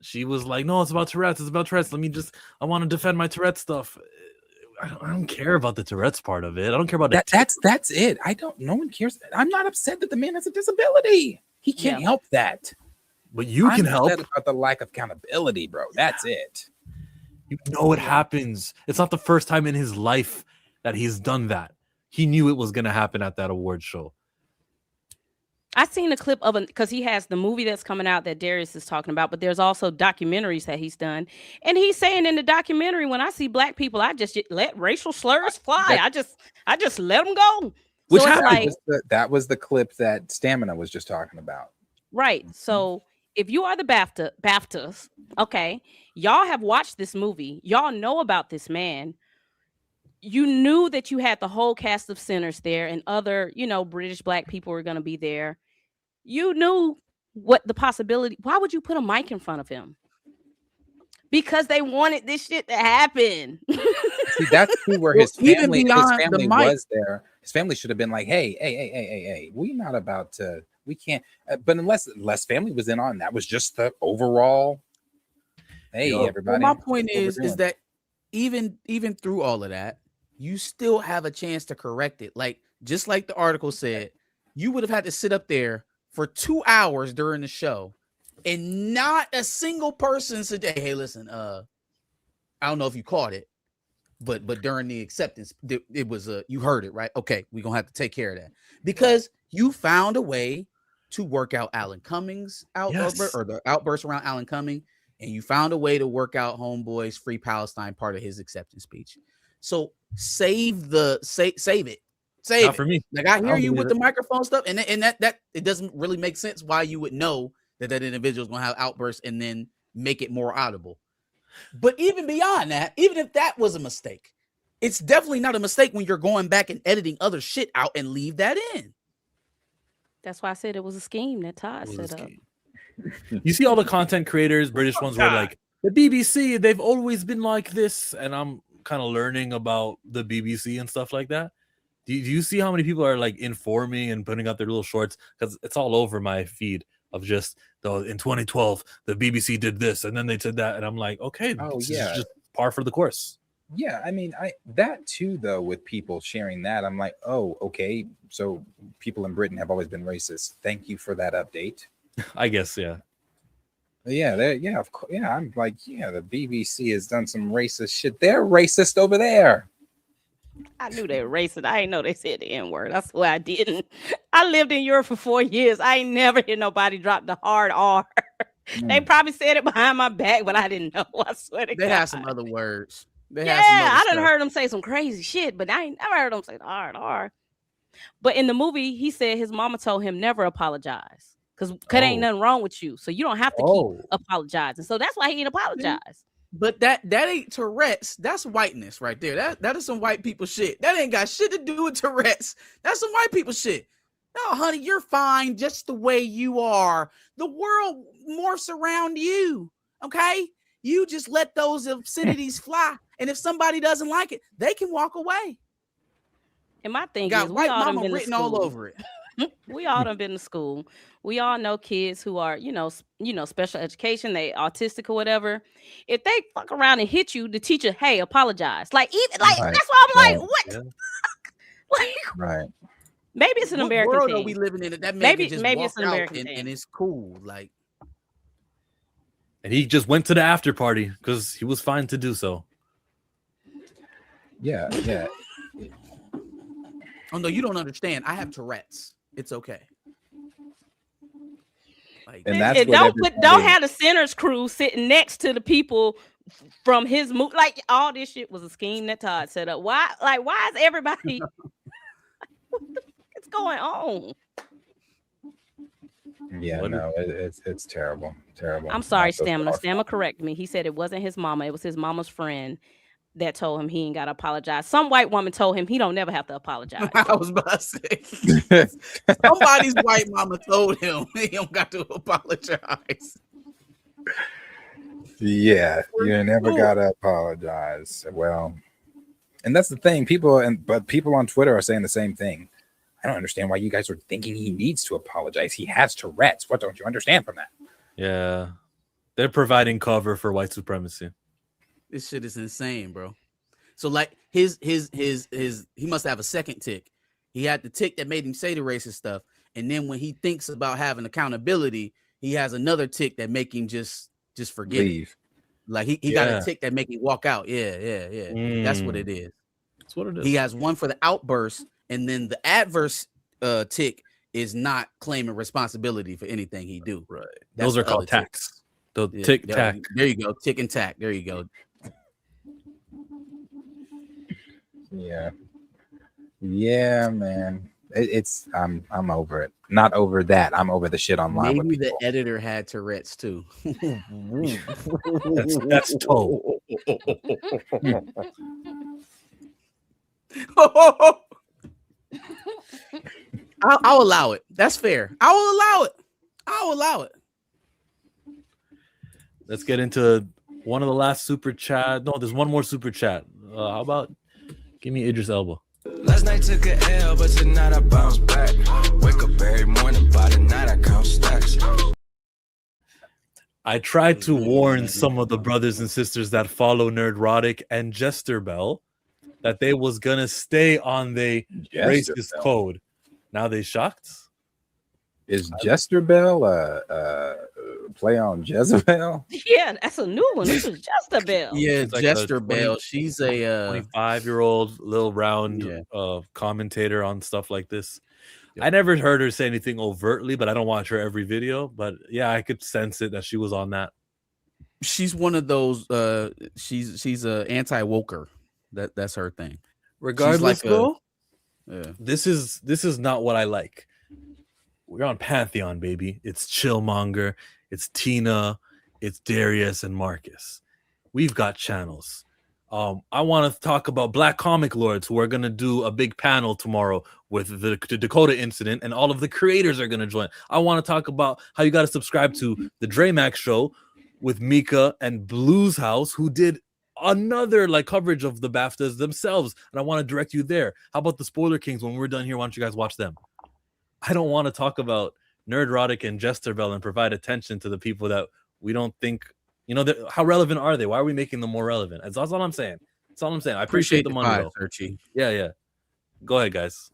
she was like, "No, it's about Tourette's. It's about Tourette's. I want to defend my Tourette's stuff." I don't care about the Tourette's part of it. I don't care about that. That's it. No one cares. I'm not upset that the man has a disability. He can't help that. But you can help. About the lack of accountability, bro. That's it. You know it happens. It's not the first time in his life that he's done that. He knew it was going to happen at that award show. I seen a clip of because he has the movie that's coming out that Darius is talking about, but there's also documentaries that he's done, and he's saying in the documentary, when I see black people, I just let racial slurs fly. I just let them go. Which so it's like that was the clip that Stamina was just talking about. Right. So if you are the BAFTAs, okay, y'all have watched this movie, y'all know about this man. You knew that you had the whole cast of sinners there and other, British black people were going to be there. You knew what the possibility. Why would you put a mic in front of him? Because they wanted this shit to happen. See, that's where his family was there. His family should have been like, hey, we're not about to, we can't, but unless family was in on that, was just the overall, hey, everybody. Well, my point is that even through all of that, you still have a chance to correct it. Like, just like the article said, you would have had to sit up there for 2 hours during the show and not a single person said, "Hey, listen, I don't know if you caught it, but during the acceptance, it was you heard it, right? Okay, we're gonna have to take care of that." Because you found a way to work out Alan Cummings' outburst or the outburst around Alan Cumming, and you found a way to work out Homeboy's Free Palestine part of his acceptance speech. So save it. Save Not it. for me. Like, I hear you with the microphone stuff, and that it doesn't really make sense why you would know that individual is going to have outbursts and then make it more audible. But even beyond that, even if that was a mistake, it's definitely not a mistake when you're going back and editing other shit out and leave that in. That's why I said it was a scheme that Todd set up. You see all the content creators, British ones, were like, the BBC, they've always been like this, and I'm kind of learning about the BBC and stuff like that. Do you see how many people are like informing and putting out their little shorts? Because it's all over my feed of just, in 2012, the BBC did this, and then they did that, and I'm like, okay, this is just par for the course. Yeah, I mean, that too, though, with people sharing that, I'm like, oh, okay, so people in Britain have always been racist. Thank you for that update. I guess, yeah. Yeah, of course. Yeah, I'm like, the BBC has done some racist shit. They're racist over there. I knew they were racist. I didn't know they said the N-word. I swear I didn't. I lived in Europe for 4 years. I ain't never hear nobody drop the hard R. They probably said it behind my back, but I didn't know. I swear to God. They have some other words. I done heard them say some crazy shit, but I ain't never heard them say the hard R. But in the movie, he said his mama told him never apologize. Because ain't nothing wrong with you. So you don't have to keep apologizing. So that's why he didn't apologize. But that ain't Tourette's. That's whiteness right there. That is some white people shit. That ain't got shit to do with Tourette's. That's some white people shit. No, honey, you're fine just the way you are. The world morphs around you. Okay? You just let those obscenities fly. And if somebody doesn't like it, they can walk away. And my thing got is, white mama written all over it. We all done been to school. We all know kids who are, special education, they autistic or whatever. If they fuck around and hit you, the teacher, hey, apologize. Like, even like, that's why I'm like, what? Right. Maybe it's an What American world thing. are we living in? That man Maybe can just maybe walk it's an out American thing. and it's cool. Like, And he just went to the after party because he was fine to do so. Yeah. oh no, you don't understand. I have Tourette's. It's okay. Like, And that's what don't everybody- have the Centers crew sitting next to the people from his movie. Like all this shit was a scheme that Todd set up. Why is everybody? What the fuck is going on? Yeah, no, it's terrible. I'm sorry, Not so Stamina. far. Stamina corrected me. He said it wasn't his mama. It was his mama's friend that told him he ain't got to apologize. Some white woman told him he don't never have to apologize. I was about to say, somebody's white mama told him he don't got to apologize. Yeah, you never gotta apologize. Well, and that's the thing. People on Twitter are saying the same thing. I don't understand why you guys are thinking he needs to apologize. He has Tourette's. What don't you understand from that? Yeah. They're providing cover for white supremacy. This shit is insane, bro. So like his he must have a second tick. He had the tick that made him say the racist stuff, and then when he thinks about having accountability, he has another tick that make him just forget. Leave. Like he got a tick that make him walk out. Yeah. That's what it is. That's what it is. He has one for the outburst, and then the adverse tick is not claiming responsibility for anything he do. Right. That's Those are the called other tick. tacks. The Yeah, tick tack. There you go. Tick and tack. There you go. Yeah, man. I'm over it. Not over that. I'm over the shit online. Maybe with the people. editor had Tourette's too. That's toe. I'll allow it. That's fair. I will allow it. Let's get into one of the last super chat. No, there's one more super chat. How about give me Idris Elba? Last night took a L, but tonight I bounce back. Wake up every morning, by the night I count stacks. I tried to warn some of the brothers and sisters that follow Nerdrotic and Jester Bell that they was gonna stay on the Jester racist Bell. code. Now they shocked. Is Jester Bell play on Jezebel? Yeah, that's a new one. This is just a bell. Yeah, She's like Jester a Bell. She's a 25-year-old little round commentator on stuff like this. I never heard her say anything overtly, but I don't watch her every video. But yeah, I could sense it that she was on that. she's one of those. She's a anti-woker. That's her thing. Regardless, though, Yeah. this is not what I like. We're on Pantheon, baby. It's Chillmonger, it's Tina, it's Darius and Marcus. We've got channels. I want to talk about Black Comic Lords, who are going to do a big panel tomorrow with the Dakota incident, and all of the creators are going to join. I want to talk about how you got to subscribe to the Dramax show with Mika and Blues House, who did another coverage of the BAFTAs themselves, and I want to direct you there. How about the Spoiler Kings? When we're done here, why don't you guys watch them? I don't want to talk about Nerdrotic and Jesterbell and provide attention to the people that we don't think, how relevant are they? Why are we making them more relevant? That's all I'm saying. That's all I'm saying. I appreciate the money, though. Yeah. Go ahead, guys.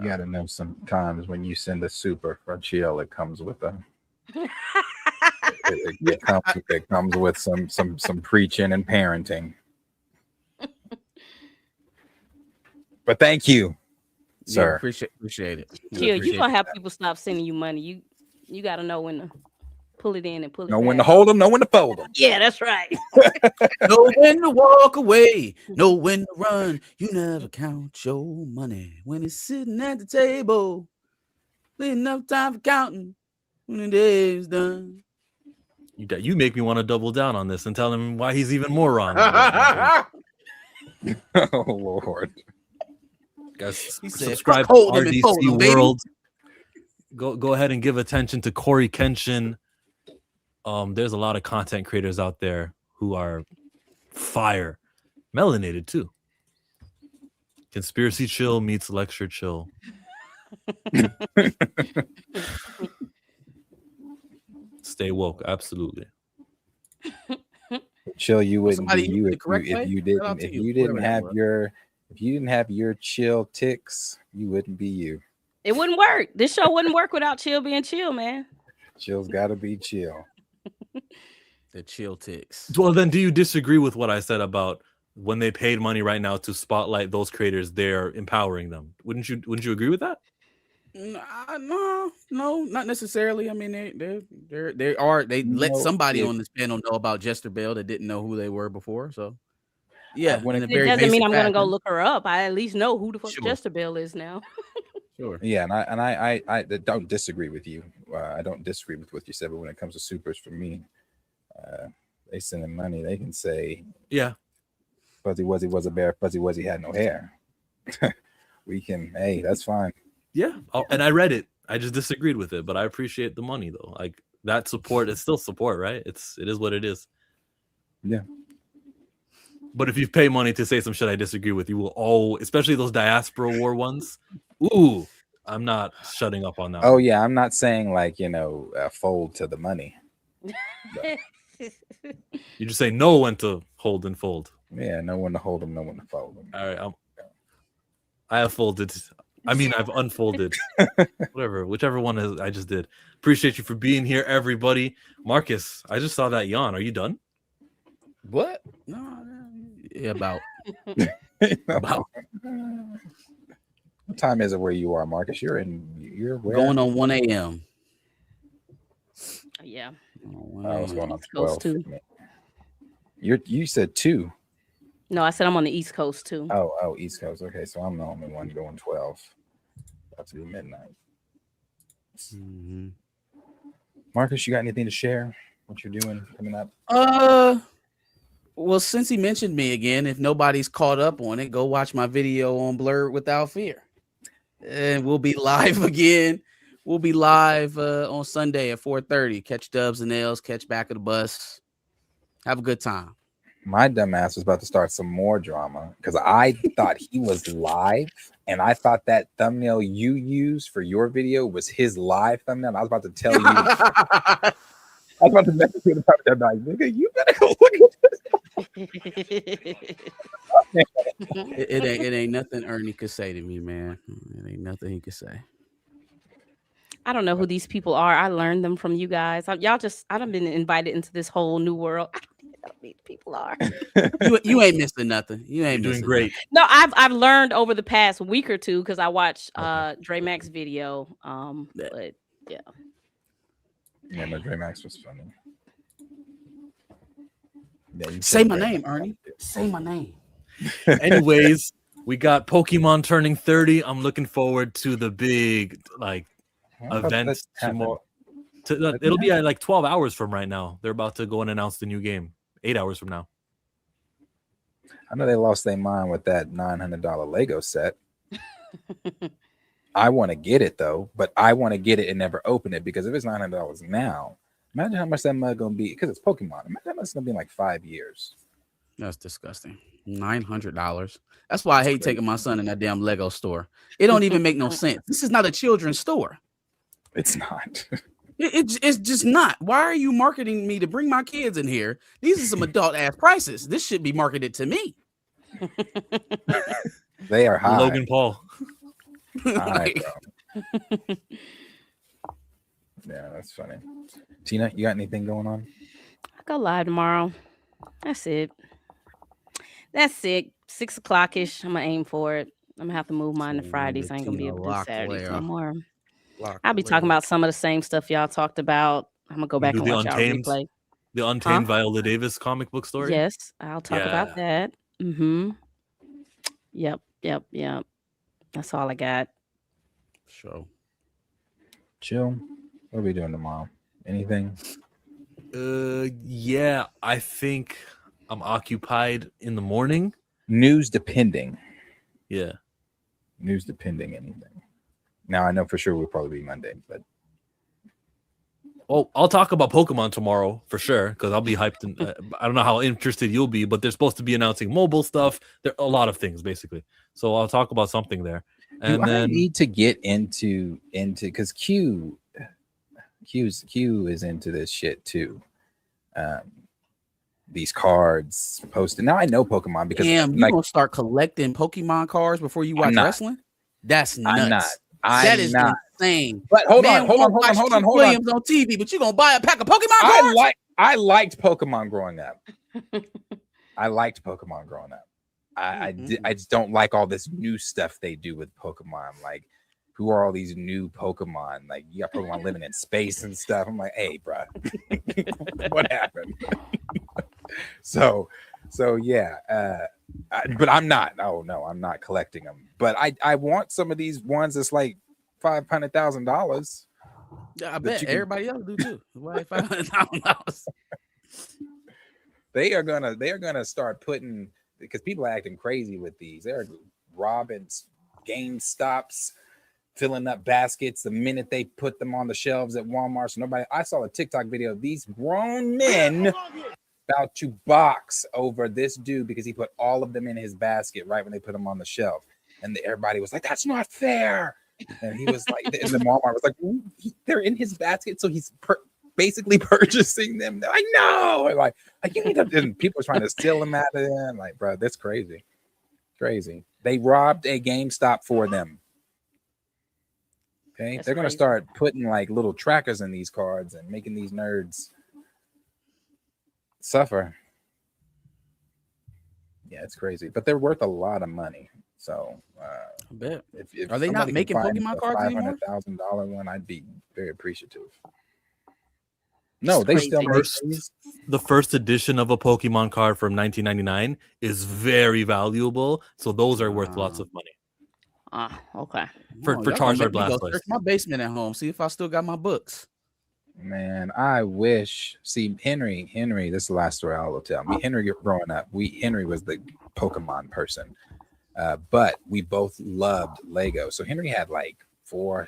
You got to know sometimes when you send a super for chill, it comes with a it comes with some preaching and parenting. But thank you, sir. Appreciate it. Kill, you gonna have people stop sending you money. You got to know when to pull it in and pull it. Know when to back. hold them, know when to fold them. Yeah, that's right. Know when to walk away, know when to run. You never count your money when it's sitting at the table. Leave enough time for counting when the day's done. You make me want to double down on this and tell him why he's even more wrong. Oh Lord. Guys, He said, subscribe to "Fuck hold 'em and fold 'em, RDC baby." World. Go ahead and give attention to Corey Kenshin. There's a lot of content creators out there who are fire, melanated too. Conspiracy Chill meets Lecture Chill. Stay woke, absolutely. Chill, you wouldn't Somebody be use you it the if correct you way? if you Shout out didn't to if you, you didn't whoever that have was. If you didn't have your chill ticks, you wouldn't be you. It wouldn't work. This show wouldn't work without Chill being chill, man. Chill's got to be chill. The chill ticks. Well, then, do you disagree with what I said about when they paid money right now to spotlight those creators? They're empowering them. Wouldn't you agree with that? No, not necessarily. I mean, they let somebody on this panel know about Jester Bell that didn't know who they were before. So, yeah, when it doesn't mean I'm going to go look her up. I at least know who the fuck Jester Bell is now. Sure. Yeah, and I don't disagree with you. I don't disagree with what you said, but when it comes to supers, for me, they send them money. They can say, yeah, Fuzzy Wuzzy was a bear. Fuzzy Wuzzy had no hair. We can, hey, that's fine. Yeah, and I read it. I just disagreed with it, but I appreciate the money though. Like that support is still support, right? It is what it is. Yeah. But if you pay money to say some shit I disagree with, you will especially those diaspora war ones. Ooh, I'm not shutting up on that. Oh yeah, I'm not saying like fold to the money. You just say know when to hold and fold. Yeah, know when to hold them, know when to fold them. All right, I have folded. I mean, I've unfolded. Whichever one I just did. Appreciate you for being here, everybody. Marcus, I just saw that yawn. Are you done? What? No, yeah, about. About. What time is it where you are, Marcus? You're where? Going on 1 a.m. Yeah. I was going on 12. Too. You said 2. No, I said I'm on the East Coast too. Oh, East Coast. Okay, so I'm the only one going 12. About to be midnight. Mm-hmm. Marcus, you got anything to share? What you're doing coming up? Well, since he mentioned me again, if nobody's caught up on it, go watch my video on Blurred Without Fear. And we'll be live again. We'll be live on Sunday at 4:30. Catch Dubs and Nails, catch Back of the Bus. Have a good time. My dumbass was about to start some more drama because I thought he was live, and I thought that thumbnail you used for your video was his live thumbnail. I was about to tell you. I was about to message you about that. Like, nigga, you better go look at this. it ain't nothing Ernie could say to me, man. It ain't nothing he could say. I don't know who these people are. I learned them from you guys. I done been invited into this whole new world. I don't even know who these people are. you ain't missing nothing. You ain't doing great. No, I've learned over the past week or two because I watched Dre Mac's video. But yeah. Yeah, no, Dre Max was funny. Yeah, say my name, Ernie. Say my name. Anyways, we got Pokemon turning 30. I'm looking forward to the big events tomorrow. It'll be like 12 hours from right now. They're about to go and announce the new game. 8 hours from now. I know they lost their mind with that $900 Lego set. I want to get it though, but I want to get it and never open it because if it's $900 now, imagine how much that mug gonna be because it's Pokemon. Imagine how much it's gonna be in like 5 years. That's disgusting. $900. That's why I hate taking my son in that damn Lego store. It don't even make no sense. This is not a children's store. It's not. It's just not. Why are you marketing me to bring my kids in here? These are some adult ass prices. This should be marketed to me. They are high. Logan Paul. High, bro. Yeah, that's funny. Tina, you got anything going on? I go live tomorrow. That's it. 6 o'clock-ish. I'm gonna aim for it. I'm gonna have to move mine to Fridays. I ain't gonna be able to do Saturdays no more. I'll be talking about some of the same stuff y'all talked about. I'm gonna go back and watch our replay. The Untamed Viola Davis comic book story. Yes, I'll talk about that. Mm-hmm. Yep. That's all I got. Sure. Chill. What are we doing tomorrow? Anything? Yeah, I think I'm occupied in the morning. News depending. Yeah. News depending anything. Now I know for sure we'll probably be Monday, but I'll talk about Pokemon tomorrow for sure because I'll be hyped. And I don't know how interested you'll be, but they're supposed to be announcing mobile stuff. There are a lot of things basically, so I'll talk about something there. And then I need to get into because Q is into this shit too. these cards posted. Now I know Pokemon because Damn, you gonna start collecting Pokemon cards before you watch wrestling? That's nuts. I'm not. That is insane. But hold Man, on. Williams on TV, but you gonna buy a pack of Pokemon cards? I liked Pokemon growing up. I liked Pokemon growing up. I just don't like all this new stuff they do with Pokemon. Like, who are all these new Pokemon? Like, you got Pokemon living in space and stuff. I'm like, hey, bro, what happened? so yeah. But I'm not. Oh no, I'm not collecting them. But I want some of these ones that's like $500,000. I bet everybody else do too. Why $500,000? They are gonna start putting, because people are acting crazy with these. They're robbing GameStops, filling up baskets the minute they put them on the shelves at Walmart. So nobody. I saw a TikTok video of these grown men about to box over this dude because he put all of them in his basket right when they put them on the shelf, and everybody was like, "That's not fair." And he was like, and the Walmart was like, "They're in his basket, so he's basically purchasing them." I know, like you need to. And people are trying to steal them out of them. Like, bro, that's crazy. They robbed a GameStop for them. Okay, they're gonna start putting like little trackers in these cards and making these nerds suffer. Yeah, it's crazy, but they're worth a lot of money. So, I bet. If are they not making Pokemon cards anymore? $500,000 one, I'd be very appreciative. No, they still make these. The first edition of a Pokemon card from 1999 is very valuable, so those are worth lots of money. Okay. For Charizard Blastoise. Search my basement at home, see if I still got my books. Man, I wish. See, Henry, this is the last story I will tell. Me, Henry, growing up, Henry was the Pokemon person, but we both loved Lego. So Henry had like 4 or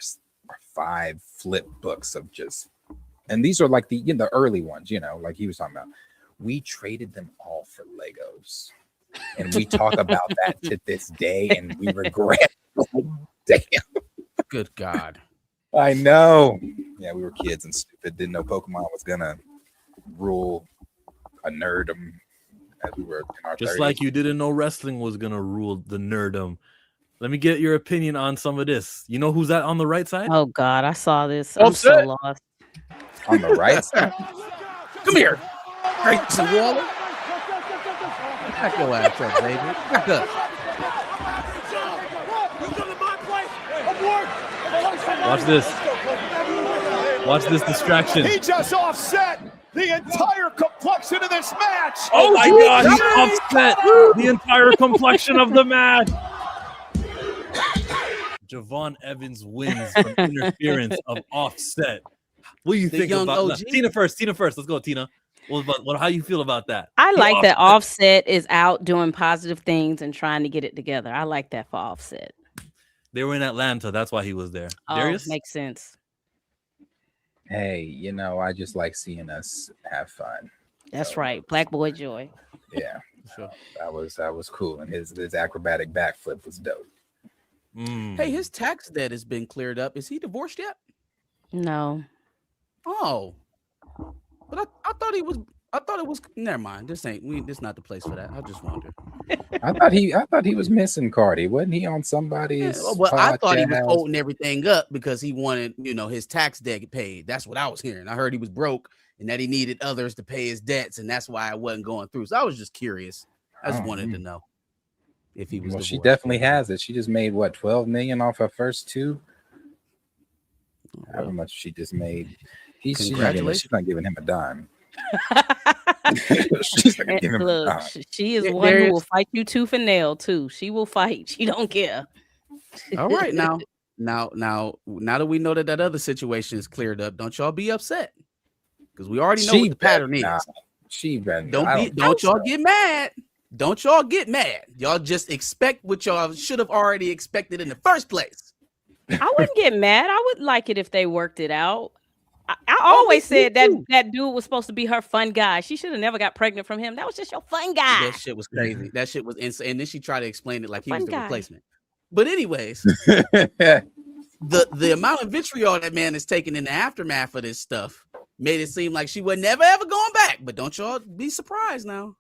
5 flip books of just, and these are like the early ones, like he was talking about. We traded them all for Legos, and we talk about that to this day, and we regret. Damn. Good God. I know. Yeah, we were kids and stupid. Didn't know Pokemon was gonna rule a nerdom as we were in our Just 30s. like you didn't know wrestling was gonna rule the nerdom. Let me get your opinion on some of this. You know who's that on the right side? Oh God, I saw this. I'm so lost. On the right side. Come here, Grayson Waller. Back your ass up, baby. Back up. Watch this. Watch this distraction. He just offset the entire complexion of this match. Oh my God, he offset the entire complexion of the match. Javon Evans wins from interference of Offset. What do you think about that? Tina first. Let's go, Tina. How you feel about that? I like that Offset is out doing positive things and trying to get it together. I like that for Offset. They were in Atlanta. That's why he was there. Oh, Darius? makes sense. Hey, I just like seeing us have fun. That's right. Black boy joy. Yeah. Sure. That was cool. And his acrobatic backflip was dope. Hey, his tax debt has been cleared up. Is he divorced yet? No. Oh. But I thought it was never mind. This not the place for that. I just wondered. I thought he was missing Cardi. Wasn't he on somebody's well, podcast? I thought he was holding everything up because he wanted, his tax debt paid. That's what I was hearing. I heard he was broke and that he needed others to pay his debts, and that's why I wasn't going through. So I was just curious. I just wanted to know if he was divorced. She definitely has it. She just made what, 12 million off her first 2? How much she just made? She's not giving him a dime. Look, she is one who will fight you tooth and nail too. She will fight. She don't care. All right, now that we know that other situation is cleared up, don't y'all be upset because we already know what the pattern is. Don't y'all get mad. Don't y'all get mad. Y'all just expect what y'all should have already expected in the first place. I wouldn't get mad. I would like it if they worked it out. I always said that dude was supposed to be her fun guy. She should have never got pregnant from him. That was just your fun guy. That shit was crazy. That shit was insane. And then she tried to explain it like he was the replacement. But anyways, the amount of vitriol that man is taking in the aftermath of this stuff made it seem like she was never ever going back. But don't y'all be surprised now.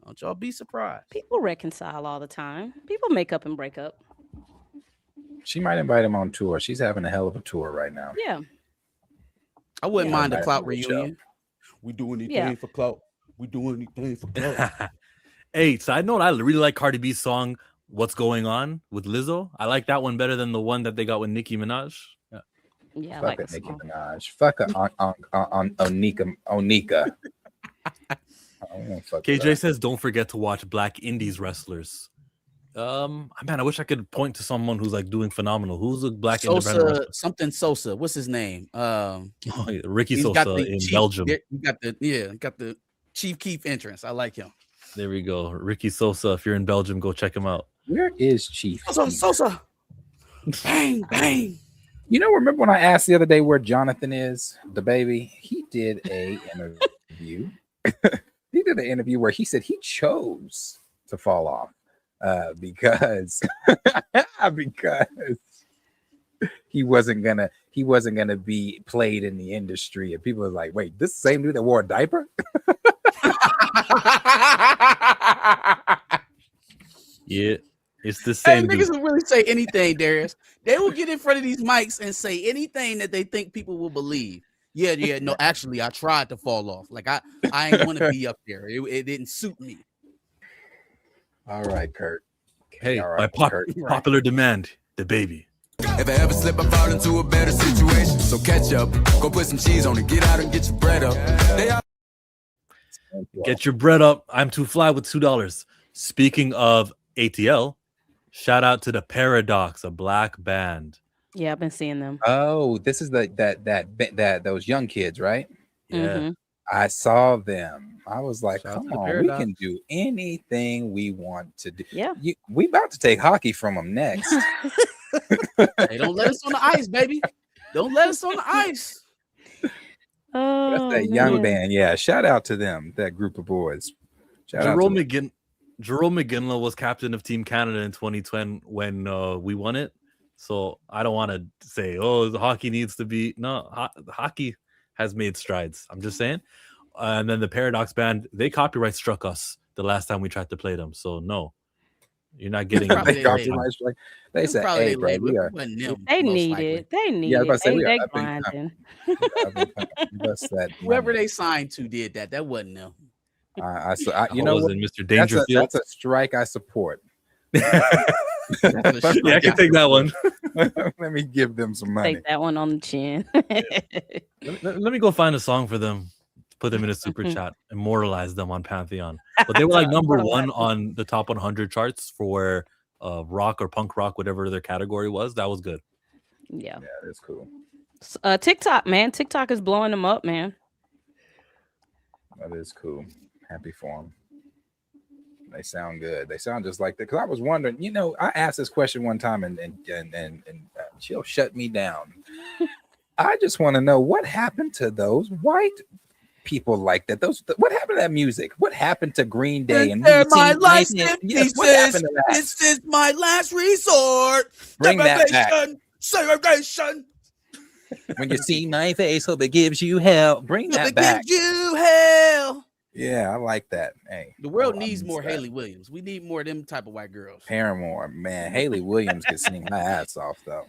Don't y'all be surprised. People reconcile all the time. People make up and break up. She might invite him on tour. She's having a hell of a tour right now. Yeah. I wouldn't Yeah. mind a clout Invite him to the reunion. We do anything for clout. We do anything for clout. Hey, side note, I really like Cardi B's song "What's Going On" with Lizzo. I like that one better than the one that they got with Nicki Minaj. Yeah, I Fuck like it, the Nicki song. Minaj. Fuck it on Onika. KJ says, "Don't forget to watch Black Indies wrestlers." Man, I wish I could point to someone who's like doing phenomenal. Who's a Black independent wrestler? Something Sosa. What's his name? Ricky he's Sosa got the in Chief- Belgium. You got the Chief Keef entrance. I like him. There we go. Ricky Sosa. If you're in Belgium, go check him out. Where is Chief? Sosa. Bang, bang. You know, remember when I asked the other day where Jonathan is, the baby? He did a interview. He did an interview where he said he chose to fall off because he wasn't gonna be played in the industry, and people were like, "Wait, this is the same dude that wore a diaper?" Yeah, it's the Hey, same. niggas will really say anything, Darius. They will get in front of these mics and say anything that they think people will believe. Yeah. No, actually, I tried to fall off. Like I ain't want to be up there. It didn't suit me. All right, Kurt. Hey, all by right, Kurt. popular demand, the baby. If I ever slip, I fall into a better situation. So catch up, go put some cheese on it, get out and get your bread up. Get your bread up. I'm too fly with $2. Speaking of ATL, shout out to the Paradox, a black band. Yeah, I've been seeing them. Oh, this is that those young kids, right? Yeah. Mhm. I saw them. I was like, Shout out come to the on, we Paradox. can do anything we want to do. Yeah. We about to take hockey from them next. Hey, don't let us on the ice, baby. Don't let us on the ice. Oh, That's that young man. band. Yeah, shout out to them, that group of boys. Shout out Jerome to them. McGinley was captain of Team Canada in 2010 when we won it. So I don't want to say, oh, the hockey needs to be. No, hockey has made strides. I'm just saying. And then the Paradox band, they copyright struck us the last time we tried to play them. So no, you're not getting. Probably They they copyright strike. They It was said, probably "Hey, they bro, label. we It are." wasn't them, They most need likely. it. They need Yeah, I was about to say, it. we are They up and grinding. Give us that Whoever money. they signed to did that. That wasn't them. You know what? Mr. That's Dangerfield? a strike I support. Yeah, I can take that one. Let me give them some money. Take that one on the chin. Let me go find a song for them. Put them in a super chat, immortalize them on Pantheon. But they were like number one on the top 100 charts for rock or punk rock, whatever their category was. That was good. Yeah. Yeah, that's cool. TikTok, man. TikTok is blowing them up, man. That is cool. Happy for them. They sound good. They sound just like that. Because I was wondering, you know, I asked this question one time and she'll shut me down. I just want to know what happened to those white people like that. What happened to that music? What happened to Green Day? And my last what happened to that? This is my last resort. Bring that back. Segregation. When you see my face, hope it gives you hell. Bring that It back. gives you hell. Yeah, I like that. Hey, The world I needs miss more that. Haley Williams. We need more of them type of white girls. Paramore, man. Haley Williams could sing my ass off though.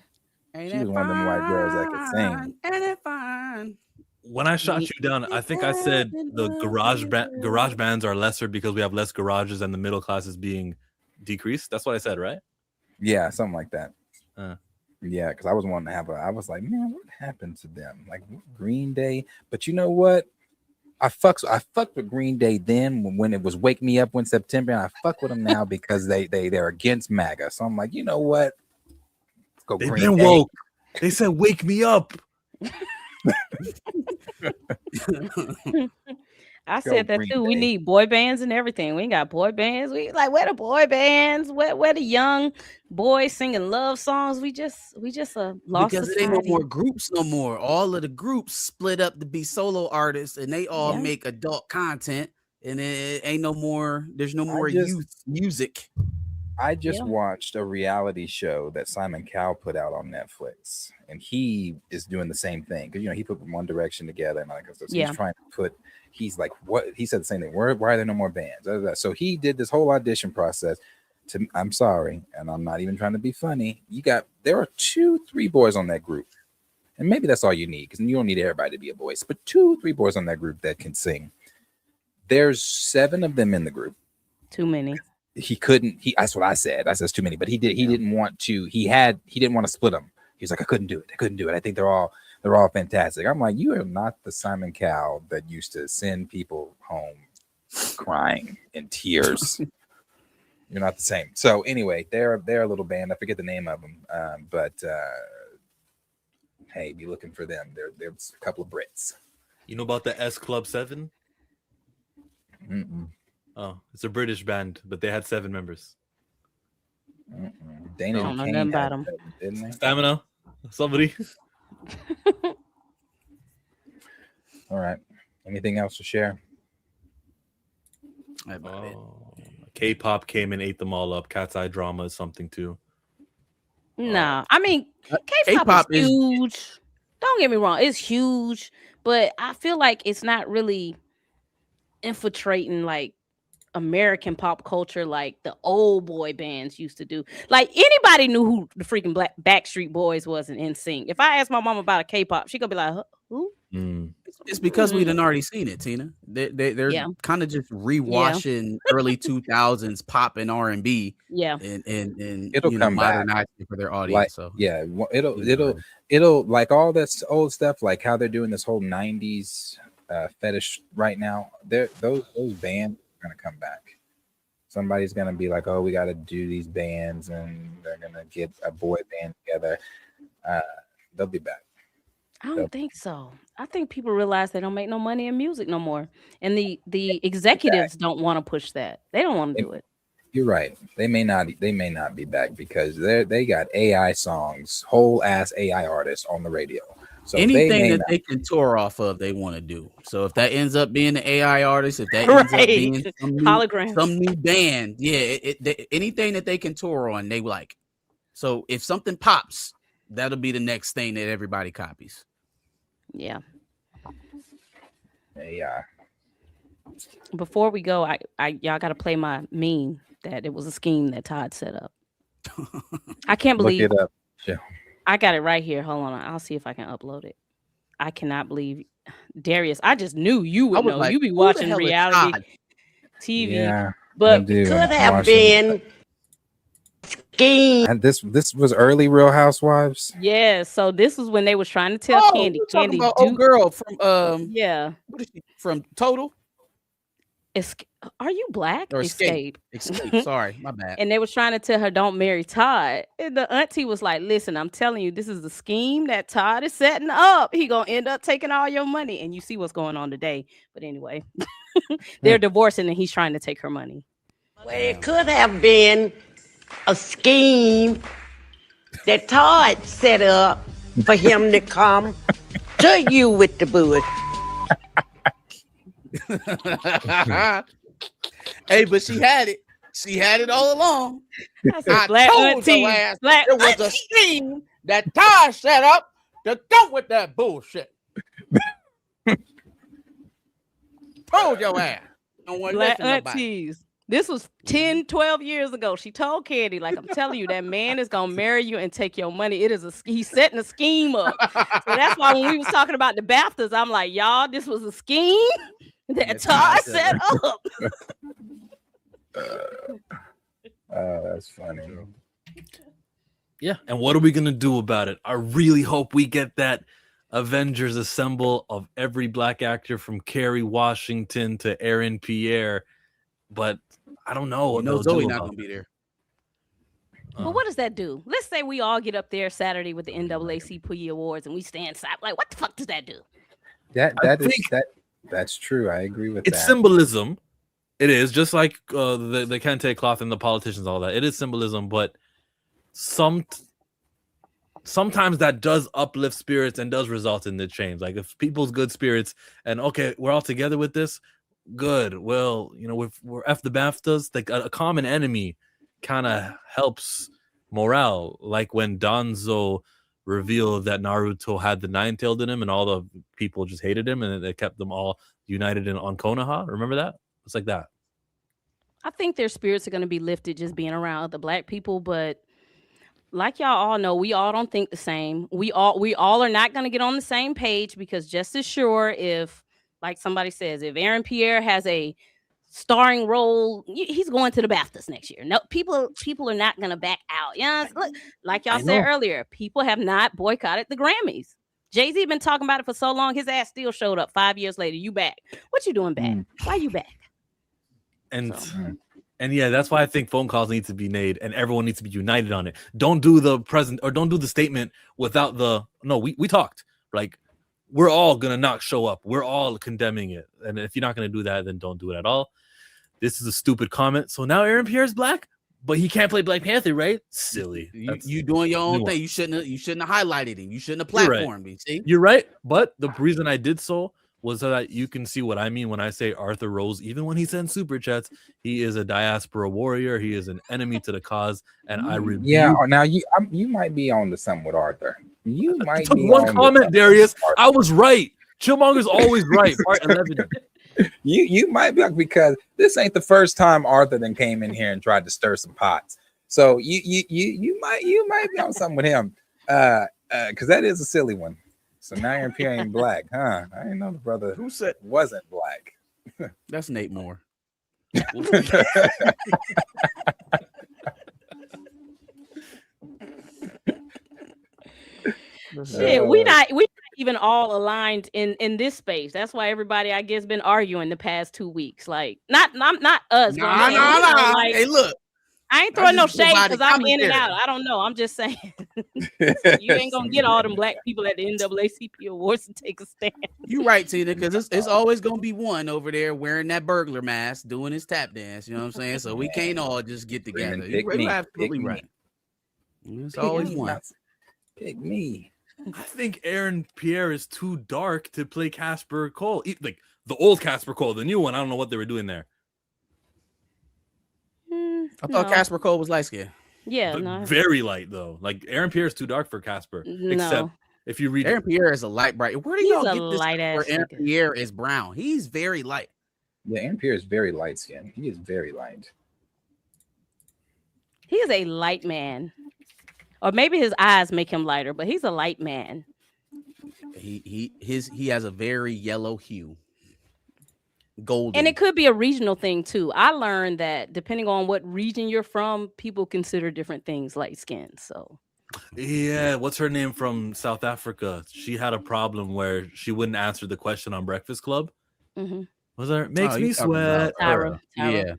Ain't She it was one of them white girls that could sing. Ain't it fine? When I shot you down, I think I said the garage bands are lesser because we have less garages and the middle class is being decreased. That's what I said, right? Yeah, something like that. Uh. Yeah, because I was wanting to have I was like, man, what happened to them? Like Green Day. But you know what? I fucked with Green Day then when it was Wake Me Up When September, and I fuck with them now because they're against MAGA. So I'm like, you know what? Let's go They've Green been Day. woke. They said, "Wake me up." I Go said that Green too. We Day. need boy bands and everything. We ain't got boy bands. We like where the boy bands? Where the young boys singing love songs? We just lost Because it ain't no society. more groups no more. All of the groups split up to be solo artists, and they all Yeah. make adult content. And it ain't no more. There's no more just- youth music. I just watched a reality show that Simon Cowell put out on Netflix, and he is doing the same thing because he put One Direction together and all that kind of stuff. So he's trying to put. He's like, what he said the same thing. Why are there no more bands? So he did this whole audition process. I'm sorry, and I'm not even trying to be funny. There are 2-3 boys on that group, and maybe that's all you need because you don't need everybody to be a voice, but 2-3 boys on that group that can sing. There's 7 of them in the group. Too many. He couldn't. That's what I said. I said it's too many, but he didn't want to. He didn't want to split them. He was like, I couldn't do it. I think they're all fantastic. I'm like, you are not the Simon Cowell that used to send people home crying in tears. You're not the same. So anyway, they're a little band. I forget the name of them, but hey, be looking for them. There's a couple of Brits. You know about the S Club 7? Mm-mm. Oh, it's a British band, but they had 7 members. Dana don't know nothing about them. Didn't they? Stamina, somebody. All right. Anything else to share? K-pop came and ate them all up. Cat's Eye Drama is something too. Nah, I mean, K-pop is huge. Don't get me wrong, it's huge, but I feel like it's not really infiltrating like American pop culture like the old boy bands used to do. Like anybody knew who the freaking Backstreet Boys was in NSYNC. If I asked my mom about a K-pop, she gonna be like, who? It's because we done already seen it, Tina. They're kind of just rewashing early 2000s pop and R&B. Yeah, and it'll come modernizing for their audience. Like, so it'll like all this old stuff, like how they're doing this whole 90s fetish right now. Those bands are gonna come back. Somebody's gonna be like, oh, we got to do these bands, and they're gonna get a boy band together. They'll be back. I don't think so. I think people realize they don't make no money in music no more, and the executives don't want to push that. They don't want to do it. You're right. They may not be back because they got AI songs, whole ass AI artists on the radio. So anything they can tour off of, they want to do. So if that ends up being an AI artist, if that ends up being some new band, anything that they can tour on, they like. So if something pops, that'll be the next thing that everybody copies. Yeah. Yeah. Before we go, y'all got to play my meme that it was a scheme that Todd set up. I can't believe Look it up. Yeah. I got it right here. Hold on. I'll see if I can upload it. I cannot believe Darius. I just knew you would know. Like, you be watching reality TV. Yeah, but could have been scheme. And this was early Real Housewives. Yeah, so this was when they was trying to tell Candy. Candy, about old girl from what is she from? Total. Are you black? Or Escape. Sorry, my bad. And they was trying to tell her don't marry Todd. And the auntie was like, "Listen, I'm telling you, this is the scheme that Todd is setting up. He gonna end up taking all your money." And you see what's going on today. But anyway, they're divorcing, and he's trying to take her money. Well, it could have been a scheme that Todd set up for him to come to you with the bush. Hey, but she had it. She had it all along. I told your ass it was a scheme that Todd set up to go with that bullshit. Told your ass. Don't want to Black listen to aunties. This was 10, 12 years ago. She told Candy, like, I'm telling you, that man is gonna marry you and take your money. He's setting a scheme up. So that's why when we was talking about the BAFTAs, I'm like, y'all, this was a scheme that Todd set up. That's funny. Yeah, and what are we gonna do about it? I really hope we get that Avengers Assemble of every black actor from Kerry Washington to Aaron Pierre, but I don't know. You know Zoe not gonna be there. But what does that do? Let's say we all get up there Saturday with the NAACP Awards and we stand side. Like, what the fuck does that do? That's true. I agree with that. It's symbolism. It is just like the kente cloth and the politicians, all that. It is symbolism, but sometimes that does uplift spirits and does result in the change. Like if people's good spirits and okay, we're all together with this, good. Well, we're F the BAFTAs. Like a common enemy kind of helps morale. Like when Danzo revealed that Naruto had the nine-tailed in him, and all the people just hated him, and it kept them all united on Konoha. Remember that? It's like that. I think their spirits are going to be lifted just being around other black people, but like y'all all know, we all don't think the same. We all are not going to get on the same page, because just as sure, if, like somebody says, if Aaron Pierre has a starring role, he's going to the BAFTAs next year. No, people are not going to back out. Yeah, look, like y'all said earlier, people have not boycotted the Grammys. Jay-Z been talking about it for so long, his ass still showed up 5 years later. You back? What you doing back? Why you back? And yeah, that's why I think phone calls need to be made, and everyone needs to be united on it. Don't do the present, or don't do the statement without the no. We talked, like, we're all gonna not show up. We're all condemning it, and if you're not gonna do that, then don't do it at all. This is a stupid comment. So now Aaron Pierre's black, but he can't play Black Panther, right? Silly. You doing your own thing. You shouldn't have highlighted him. You shouldn't have platformed him. See, you're right. But the reason I did so was so that you can see what I mean when I say Arthur Rose. Even when he sends super chats, he is a diaspora warrior. He is an enemy to the cause, and I rebuke. Yeah. Now you might be on to something with Arthur. You might took be one on comment, Darius. I was right. Chillmonger's always right. Part 11. You might be, because this ain't the first time Arthur then came in here and tried to stir some pots. So you might be on something with him. Because that is a silly one. So now Aaron Pierre ain't black, huh? I didn't know the brother who said wasn't black. That's Nate Moore. Shit, we not even all aligned in this space. That's why everybody, I guess, been arguing the past 2 weeks. Like, not us. Nah. Like, hey, look. I ain't throwing no shade because I'm in and out. I don't know. I'm just saying. You ain't gonna get all them black people at the NAACP Awards to take a stand. You right, Tina, because it's always gonna be one over there wearing that burglar mask, doing his tap dance. You know what I'm saying? So we can't all just get together. You're absolutely right. It's always one. Pick me. I think Aaron Pierre is too dark to play Casper Cole. Like the old Casper Cole, the new one. I don't know what they were doing there. I thought Casper Cole was light skinned. Yeah, very light though. Like Aaron Pierre is too dark for Casper. No. Except if you read Aaron Pierre is a light bright. Where do y'all get this? Light ass where Aaron Pierre is brown. He's very light. Yeah, Aaron Pierre is very light skinned. He is very light. He is a light man, or maybe his eyes make him lighter, but he's a light man. He has a very yellow hue. Golden. And it could be a regional thing too. I learned that depending on what region you're from, people consider different things light skin. So yeah, what's her name from South Africa? She had a problem where she wouldn't answer the question on Breakfast Club. Mm-hmm. Was there makes me sweat? Tyra. Yeah.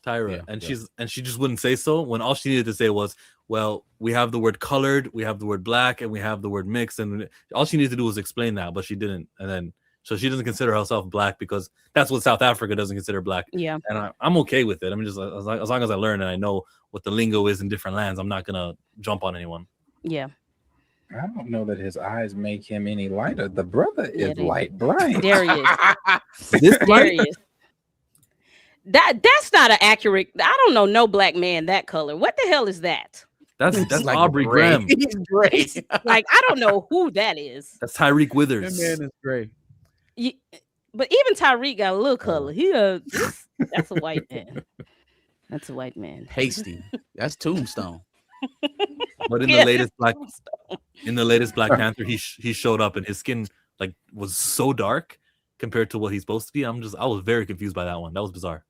Tyra. And she just wouldn't say so when all she needed to say was, well, we have the word colored, we have the word black, and we have the word mixed, and all she needed to do was explain that, but she didn't. And then so she doesn't consider herself black because that's what South Africa doesn't consider black. Yeah. And I'm okay with it. I mean, just as long as I learn and I know what the lingo is in different lands, I'm not gonna jump on anyone. Yeah. I don't know that his eyes make him any lighter. The brother is light blind. There he is. There he is. That's not an accurate. I don't know no black man that color. What the hell is that? That's like Aubrey Graham. He's gray. Like, I don't know who that is. That's Tyreek Withers. That man is gray. But even Tyreek got a little color. That's a white man. That's a white man. Pasty. That's Tombstone. But in the latest Black Panther, he showed up and his skin like was so dark compared to what he's supposed to be. I was very confused by that one. That was bizarre.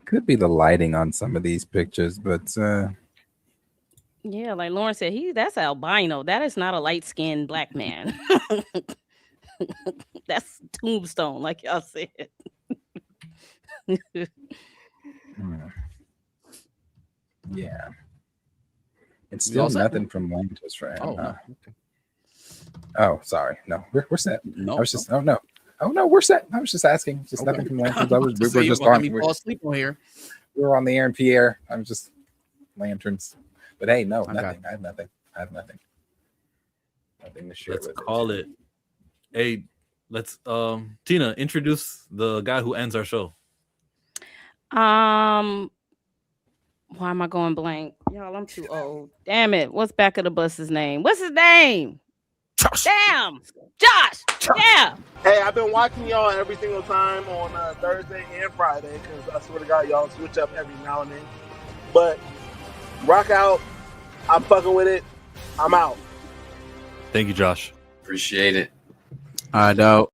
Could be the lighting on some of these pictures, but yeah, like Lauren said, that's albino. That is not a light-skinned black man. That's Tombstone, like y'all said. Yeah. It's still nothing from Lantis, right? Oh, no. Okay. Oh, sorry. No, we're set. No, I was just no, we're set. I was just asking. Just nothing from Lantis. We were just on. Fall asleep on here. We were on the Aaron Pierre. I was just lanterns. But hey, no, Okay. nothing. I have nothing. Nothing to share. Let's with call it. Hey, let's Tina, introduce the guy who ends our show. Why am I going blank? Y'all, I'm too old. Damn it. What's back of the bus's name? What's his name? Josh. Damn. Josh. Yeah. Hey, I've been watching y'all every single time on Thursday and Friday because I swear to God, y'all switch up every now and then. But rock out. I'm fucking with it. I'm out. Thank you, Josh. Appreciate it. All right, dog.